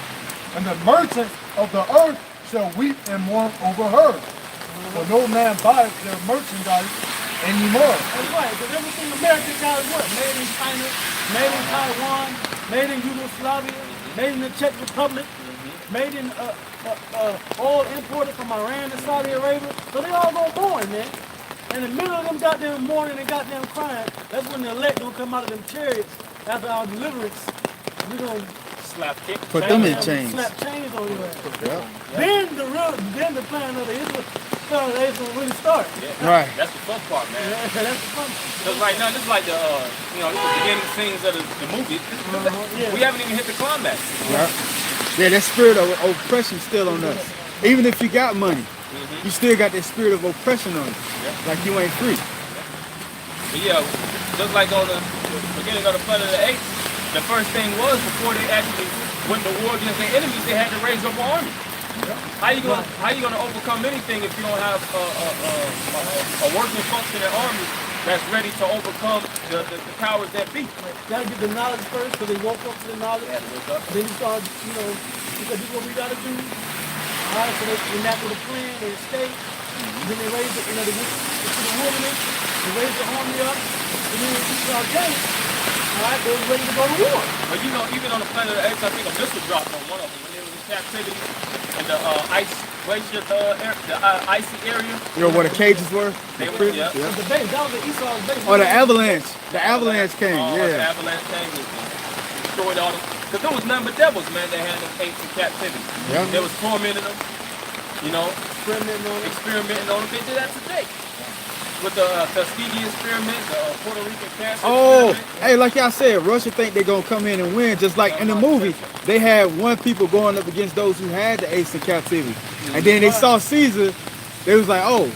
and the merchants of the earth shall weep and mourn over her. For no man buys their merchandise anymore. That's right, because everything America got is what? Made in China, made in Taiwan, made in Yugoslavia, made in the Czech Republic, made in oil imported from Iran and Saudi Arabia. So they all gonna mourn, man. In the middle of them goddamn mourning and goddamn crying, that's when the elect gonna come out of them chariots after our deliverance. We gonna Slap kick. Put them in chains. slap chains on your ass. Yep. Then the plan of the Israel gonna really start. Yeah. Right. That's the fun part, man. That's the fun. Because right now, this is like the, the beginning scenes of the movie. Yeah. We haven't even hit the climax. Right. Yeah, that spirit of oppression still on us. Even if you got money, you still got that spirit of oppression on you. Like you ain't free. But yeah, just like on the beginning of the Planet of the Apes, the first thing was before they actually went to war against their enemies, they had to raise up an army. How you gonna overcome anything if you don't have a working, functioning army that's ready to overcome the powers that be? Gotta get the knowledge first, because they woke up to the knowledge. Then you start, because this is what we gotta do. All right, so they enact with a plan, they escape. Then they raise it, they went to the wilderness, they raised the army up, and then they start games. All right, they were ready to go to war. But even on the Planet of the Apes, I think a missile dropped on one of them when they was in captivity in the ice glacier, the icy area. You know where the cages were? They were, yeah. The base, that was the Esau's base. Oh, the avalanche. The avalanche came, The yeah. avalanche came and destroyed all them. Because there was nothing but devils, man, that had them apes in captivity. Yeah. They was tormenting them, experimenting on them. They did that today. With the Tuskegee experiment, the Puerto Rican cancer Oh, experiment. hey, like y'all said, Russia think they're gonna come in and win, just like in the movie. They had one people going up against those who had the apes in captivity. And then they saw Caesar, they was like, oh,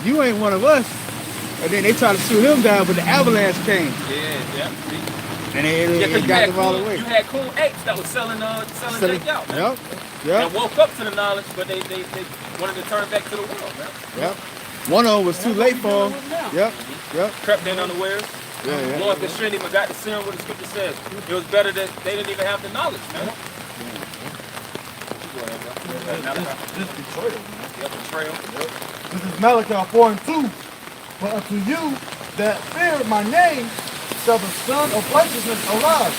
you ain't one of us. And then they tried to shoot him down, but the avalanche came. Yeah. And it got them all the way. You had cool apes that was selling takeout, man. Yep. That woke up to the knowledge, but they wanted to turn back to the world, man. Yep. One of them was too late for him. Yep. Crept in unawares. Yeah. Lord, they shouldn't even got to see what the scripture says. It was better that they didn't even have the knowledge, man. This betrayal, man. Yeah, betrayal. This is Malachi 4:2. But unto you that fear my name shall the Son of Righteousness arise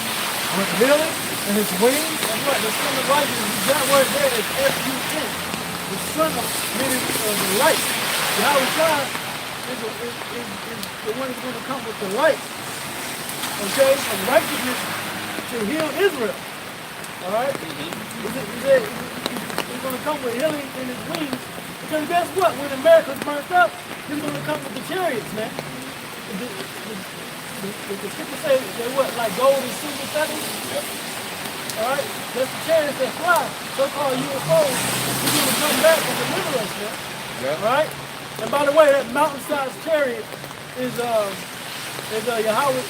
with healing in his wings. That's right, the Son of Righteousness, that word there is S-U-N. The Son of, meaning the light. Yahweh God is the one who's going to come with the light, okay, of righteousness to heal Israel. All right? He's going to come with healing in his wings. Because guess what? When America's burnt up, he's going to come with the chariots, man. The scripture says they're what? Like gold and silver feathers? Yep. All right? That's the chariots that fly, so-called UFOs. He's going to come back and deliver us, man. Yep. All right? And by the way, that mountain-sized chariot is Yahweh.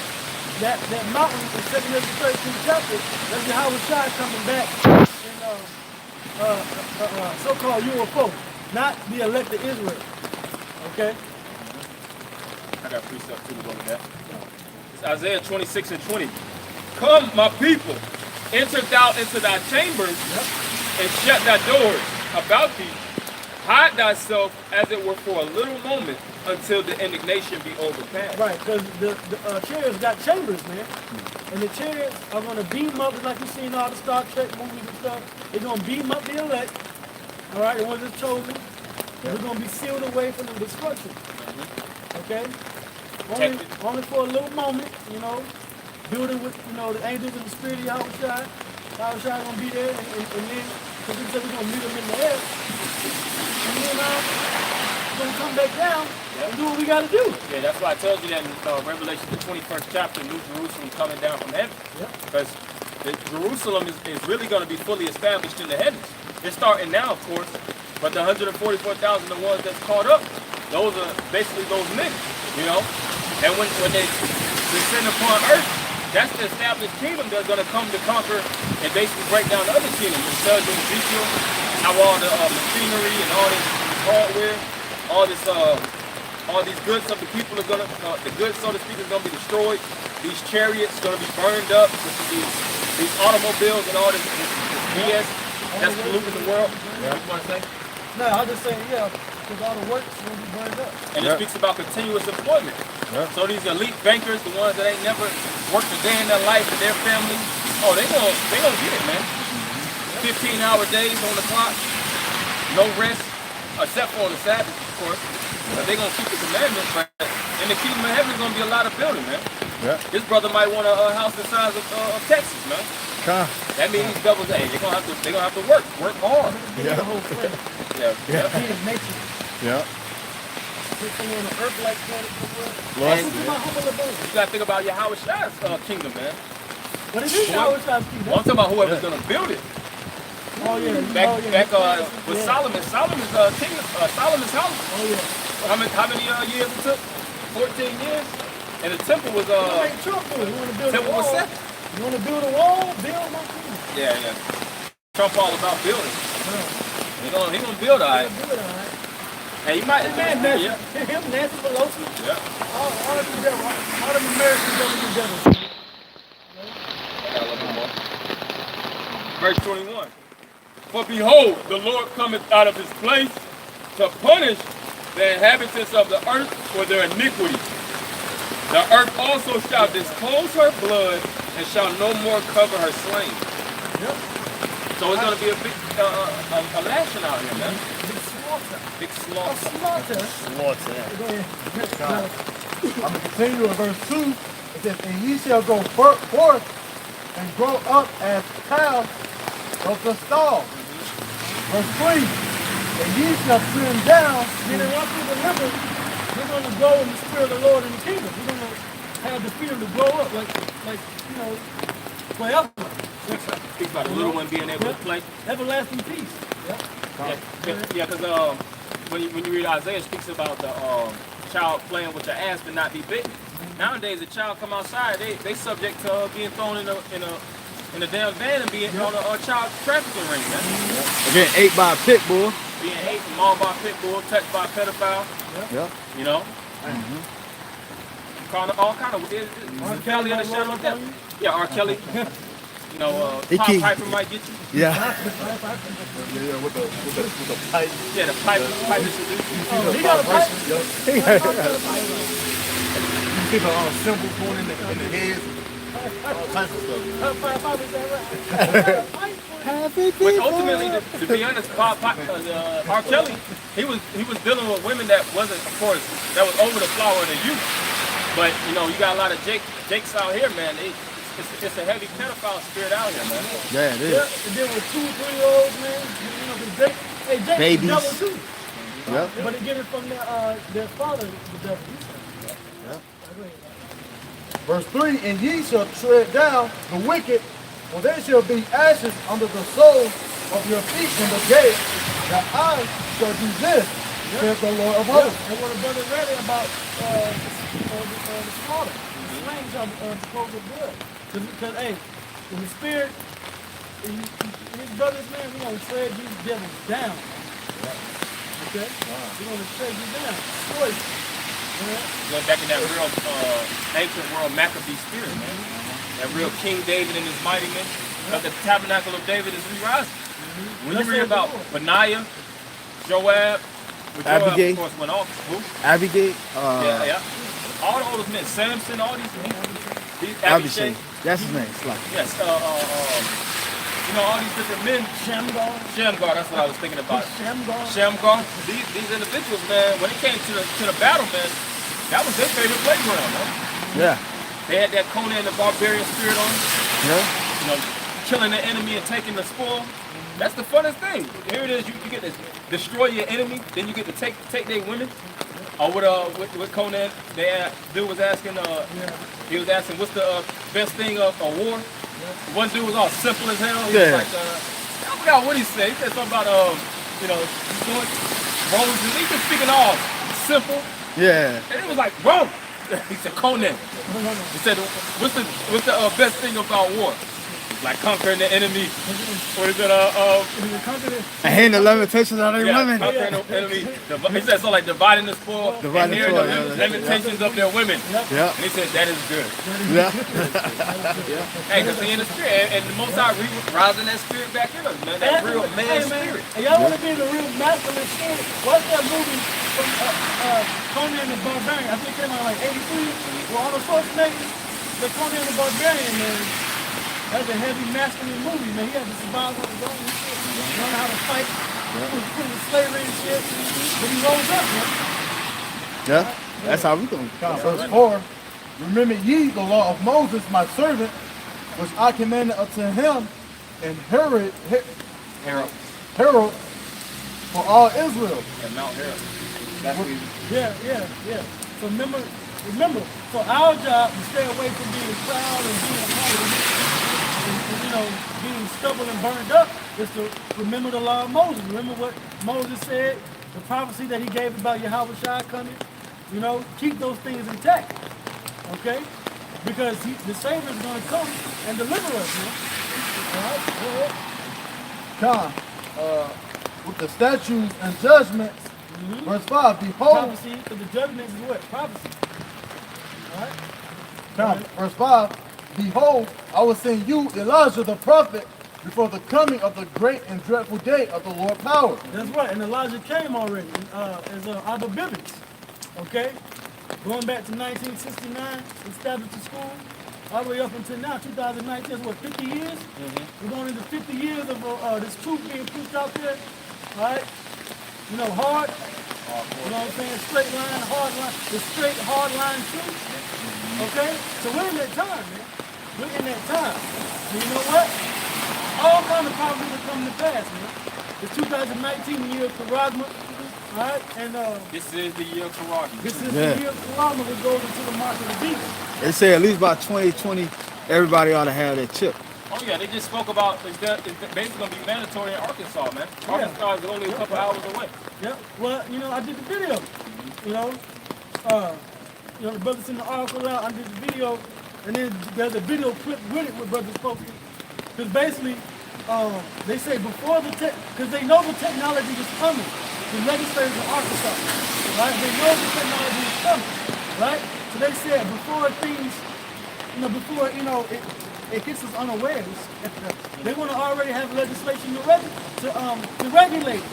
That mountain in 2 Ezra 13th chapter, that's Yahweh Shai coming back in so-called UFO, not the elected Israel. Okay? I got precept too to go with that. It's Isaiah 26:20. Come, my people, enter thou into thy chambers and shut thy doors about thee. Hide thyself as it were for a little moment until the indignation be overpassed. Right, because the chariots got chambers, man. And the chariots are going to beam up, like you see in all the Star Trek movies and stuff. They're going to beam up the elect, all right, the ones that's chosen. They're going to be sealed away from the destruction. Okay? Only for a little moment, building with, the angels and the spirit of Yahweh Shai. Yahweh Shai is going to be there, and then, because we said we're going to meet them in the air. And then we're going to come back down and do what we got to do. Yeah, that's why I told you that in Revelation, the 21st chapter, New Jerusalem coming down from heaven. Because Jerusalem is really going to be fully established in the heavens. It's starting now, of course, but the 144,000, the ones that's caught up, those are basically those men, And when they descend upon earth, that's the established kingdom that's going to come to conquer and basically break down the other kingdoms. It tells you in Ezekiel how all the machinery and all this hardware, all these goods of the people are gonna, the goods, so to speak, is gonna be destroyed. These chariots gonna be burned up. These automobiles and all this BS that's polluting the world. Yeah. What you want to say? No, I'm just saying, yeah, because all the work's gonna be burned up. And it speaks about continuous employment. So these elite bankers, the ones that ain't never worked a day in their life and their family, oh, they gonna get it, man. 15-hour days on the clock, no rest, except for on the Sabbath, of course. But they gonna keep the commandments. But in the kingdom of heaven, is gonna be a lot of building, man. Yeah. This brother might want a house the size of Texas, man. That means these devils, hey, they're gonna have to work hard. Yeah. The whole thing. Yeah. He is nature. Yeah. Sitting on the earth like planet for what? Lord, This is my humble abode. You gotta think about Yahweh Shai's kingdom, man. But it is Yahweh Shai's kingdom. I'm talking about whoever's gonna build it. Oh yeah. Back with Solomon's kingdom, Solomon's house. Oh yeah. How many years it took? 14 years. And the temple was Make Trump do it. You want to build temple a was wall? 7. You want to build a wall? Build my kingdom. Yeah. Trump all about building. He gonna build all right. Build it, all right. Hey, he might. Man, Nancy, Yeah. him, Nancy Pelosi, Yeah. all them Americans over together. I got a little bit more. Verse 21. For behold, the Lord cometh out of his place to punish the inhabitants of the earth for their iniquity. The earth also shall disclose her blood and shall no more cover her slain. Yep. So it's going to be a big a lashing out here, man. Big slaughter. Big A slaughter. slaughter. Slaughter. Go ahead. I'm going to continue in verse 2. It says, and ye shall go forth and grow up as calves of the stall. Verse 3. And ye shall trim down. Meaning once we deliver, we're going to go in the spirit of the Lord in the kingdom. We're going to have the spirit to grow up like forever. Speaks about the little one being able to play. Everlasting peace. Yeah, because when you read Isaiah, it speaks about the child playing with your ass but not be bitten. Nowadays, a child come outside, they subject to being thrown in a damn van and being on a child trafficking ring. Man. Again, ate by a pit bull. Being ate, mauled by a pit bull, touched by a pedophile. Yeah. You know. All kind of R. Kelly in the shadow of death. Yeah, R. Kelly. You know, Pop Piper might get you. Yeah. Yeah, with the pipe. Yeah, the pipe is seducing. He got a pipe. You see the symbols going in the heads. All types of stuff. But ultimately, to be honest, R. Kelly, he was dealing with women that wasn't, of course, that was over the flower of the youth. But you know, you got a lot of Jakes out here, man. It's a heavy pedophile spirit out here, man. Yeah, it is. Yeah, and then with 2 or 3-year-olds, man, you know, Jake Babies. the devil too. Yep. But they get it from their father, the devil. Verse 3, and ye shall tread down the wicked, for they shall be ashes under the soles of your feet in the gate. That I shall do this, saith the Lord of hosts. And what a brother read about the slaughter, the slayings of supposed blood. Because, hey, in the spirit, his brothers, man, we're going to tread these devils down. Okay? We're going to tread you down. Destroy you. Going back in that real ancient world Maccabee spirit, man. That real King David and his mighty men. The tabernacle of David is re-rising. When you read about Benaiah, Joab, Abigail. of course, went off. Who? Abigail. Yeah. All those men, Samson, all these Abishai. That's his name. Slack. Yes. You know, all these different men. Shamgar, that's what I was thinking about. Shamgar. These individuals, man, when it came to the battle, man, that was their favorite playground, man. Yeah. They had that Conan the Barbarian spirit on them. Yeah. You know, killing the enemy and taking the spoil. That's the funnest thing. Here it is, you get to destroy your enemy, then you get to take their women. Or with Conan, dude was asking, he was asking, what's the best thing of a war? One dude was all simple as hell. He was like, I forgot what he said. He said something about, roses. He was speaking all simple. Yeah. And it was like, bro. He said, Conan. He said, what's the best thing about war? like conquering the enemy. What is it? I hate the limitations of their women. Conquering the enemy. He said so like dividing the spoil, Dividing and hearing the the spoil, limitations of their women. Yeah. And he said that is good. Yeah. Hey, because he in the spirit, and the Most High rising that spirit back in us, man. That real man spirit. And y'all want to be in the real masculine spirit? Watch that movie from Conan the Barbarian. I think it came out like 83. With Arnold Schwarzenegger. The Conan the Barbarian, man. That's a heavy masculine movie, man. He had to survive on his own and shit. Learn how to fight. Put in slavery and shit. But he rose up, man. Yeah. That's how we doing. Verse 4. Remember ye the law of Moses, my servant, which I commanded unto him and Herod for all Israel. And Mount Herod. That's what Yeah. So remember, for our job to stay away from being proud and being a part of being stubborn and burned up is to remember the law of Moses. Remember what Moses said, the prophecy that he gave about Yahweh Shai coming. Keep those things intact. Okay? Because the Savior is going to come and deliver us, man. All right? Go ahead. With the statutes and judgments. Verse 5. Behold. Prophecy, because the judgment is what? Prophecy. All right? Verse 5. Behold, I will send you Elijah the prophet before the coming of the great and dreadful day of the Lord power. That's right, and Elijah came already as Abba Bibbins. Okay? Going back to 1969, established the school, all the way up until now, 2019, that's what, 50 years? We're going into 50 years of this truth being pushed out there. All right? Hard. You know what I'm saying? Straight line, hard line, the straight, hard line truth. Okay? So we're in that time, man. We're in that time. And you know what? All kinds of problems are coming to pass, man. It's 2019, the year of Karagma. All right? And This is the year of Karagma. this is the year of Karagma that goes into the mark of the beast. They say at least by 2020, everybody ought to have that chip. Oh yeah, they just spoke about it's basically gonna be mandatory in Arkansas, man. Arkansas is only a couple hours away. Yeah. Well, I did the video. The brother sent the article out. I did the video, and then there's a video clip with it with brothers posted. Because basically, they say before because they know the technology is coming. The legislators in Arkansas, right? They know the technology is coming, right? So they said before things, it gets us unawares. They want to already have legislation to regulate,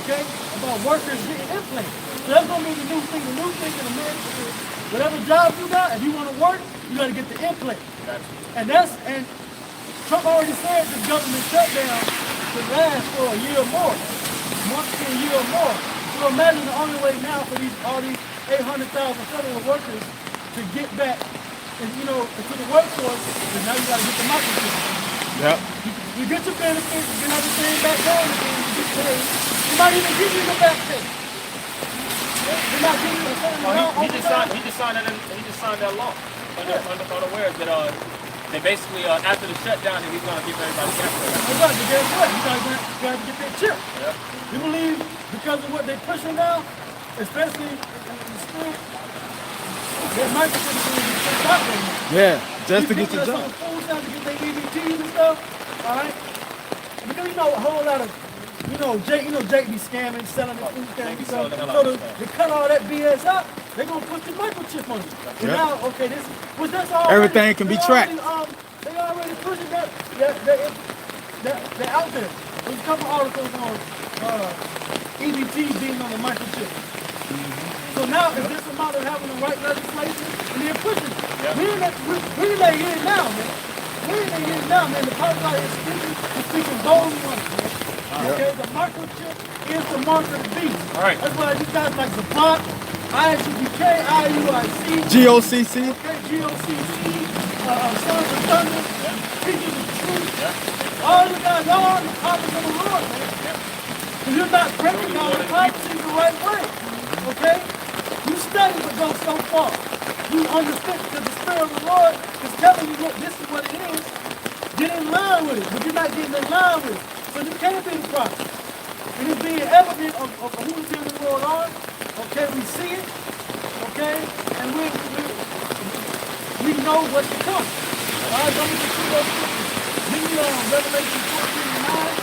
okay, about workers getting implanted. So that's gonna be the new thing. The new thing in America is whatever job you got, if you want to work, you got to get the implant. And Trump already said the government shutdown could last for a year or more, months to a year or more. So imagine the only way now for all these 800,000 federal workers to get back into the workforce is now you got to get the microchip. Yep. You get your benefits, you get everything back home again, you get paid. They might even give you the back pay. They're not giving you the He just signed that law. Unawares that they basically after the shutdown that he's gonna give everybody cash. That's right, but guess what? You gotta get that chip. Yeah. You believe because of what they're pushing now, especially in the school, that microchip is gonna be pushed out there now. Yeah, just to get the Some job. fools have to get their EBTs and stuff, all right? Because a whole lot of, Jake be scamming, selling the food stamps and stuff. So to cut all that BS out, they're gonna put the microchip on you. And now, okay, that's all. Everything can be tracked. They already pushing that. They're out there. There's a couple articles on EBT being on the microchip. So now, if this amount of having the right legislation, and they're pushing it. Yeah. We're in that year now, man. We're in that year now, man. The pipeline is speaking boldly on it, man. Okay, the microchip is the mark of the beast. All right. That's why these guys like Zabot, ISUBK, IUIC, GOCC. okay, GOCC, Sons of Thunder, Teachers of Truth. All you guys are the prophets of the Lord, man. Because you're not breaking down the prophecies the right way. Okay? You study but go so far. You understand because the Spirit of the Lord is telling you, look, this is what it is. Get in line with it, but you're not getting in line with it. So you can't be the prophet. And it's being evident of who the Spirit of the Lord are. Okay, we see it. Okay? And we know what's to come. All right, let me just see those scriptures. Give me Revelation 14:9.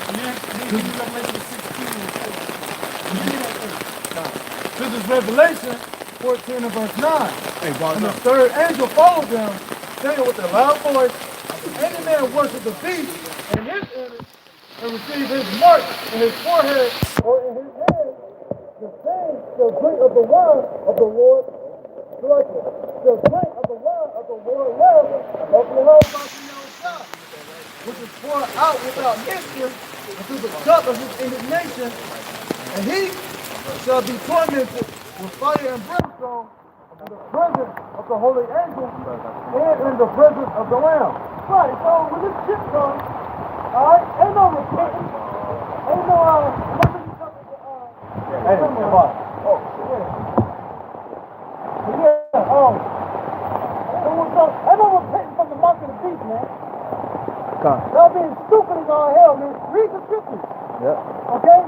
And then give me Revelation 16:4. Give me that first. This is Revelation 14 and verse 9. And the third angel followed them, saying with a loud voice, if any man worship the beast and his image, and receive his mark in his forehead or in his hand, the same shall drink of the wine of the Lord, shall drink of the wine of the Lord wrath of the Lord God, which is poured out without mixture into the cup of his indignation, and he shall be tormented with fire and brimstone in the presence of the holy angels and in the presence of the Lamb. Right, so when this shit comes, alright, ain't no repentance, ain't no nothing coming to Hey, come on. oh, yeah, ain't no repenting from the mark of the beast, man. Y'all being stupid as all hell, man. Read the scriptures. Yeah. Okay?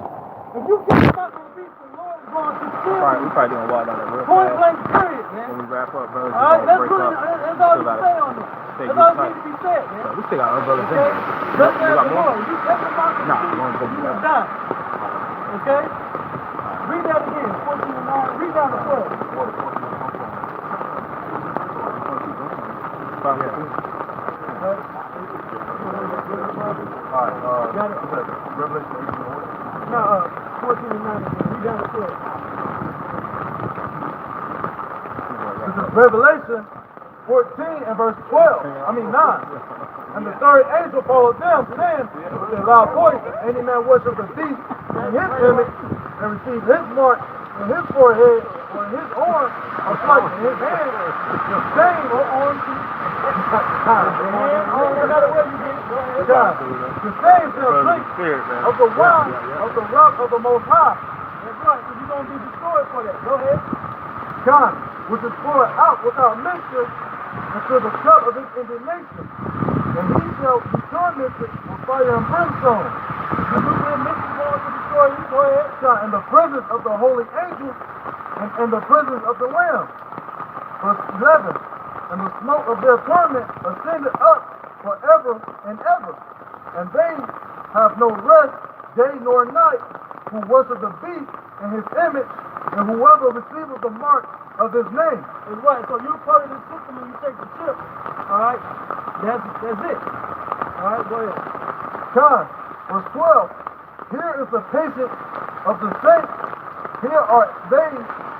If you get the mark of the beast, the Lord is going to kill you. We probably gonna walk down that real Point fast. blank period, man. When we wrap up, brothers, All right, that's break really, up. that's all you say on this. That's all that needs to be said, man. We still got umbrellas in Okay? here. Just We as got the more? Lord. You take the mark of the Nah, beast, we won't go you do will that. die. Okay? Read that again. 14 and 9. Read down to 12. Got it? Revelation 18. No, 14 and 9 again. Read down to 12. This is Revelation 14 and verse 12. I mean 9. And the third angel followed them, saying with a loud voice, any man worship the beast in his image and receive his mark in his forehead or in his arm or slice in his hand, the same or on to another way you get it. God, the same shall drink of the wine of the wrath of the Most High. That's right, so you're going to be destroyed for that. Go ahead. God, which is poured out without mixture into the cup of his indignation. And he shall be tormented with fire and brimstone. You do that mixture going to destroy you. Go ahead. God, in the presence of the holy angels and in the presence of the Lamb. Verse 11. And the smoke of their torment ascended up forever and ever. And they have no rest day nor night who worship the beast and his image, and whoever receiveth the mark of his name. That's right. So you're part of the system when you take the chip. All right. That's it. All right. Go ahead. God, verse 12. Here is the patience of the saints. Here are they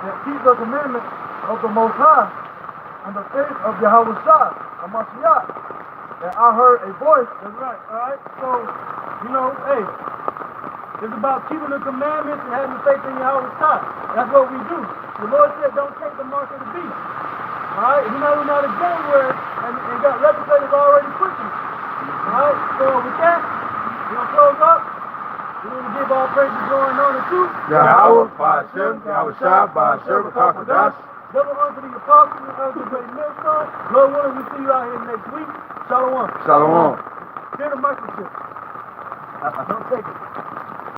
that keep the commandments of the Most High and the faith of Yahweh Shai, Mashiach. And I heard a voice. That's right. All right. So, hey, it's about keeping the commandments and having faith in Yahweh Shai. That's what we do. The Lord said, don't take the mark of the beast. All right. If you're not running out of January and got legislators already pushing. All right. So with that, we're gonna close up. We're gonna give all praises, glory, and honor to Yahweh, Ba'ashem, Yahweh Shai, Ba'ashem, Kakadash. double honor to the apostles and elders of the great millstone. Lord willing, we see you out here next week. Shalom. Shalom. Here's the microchip. Don't take it.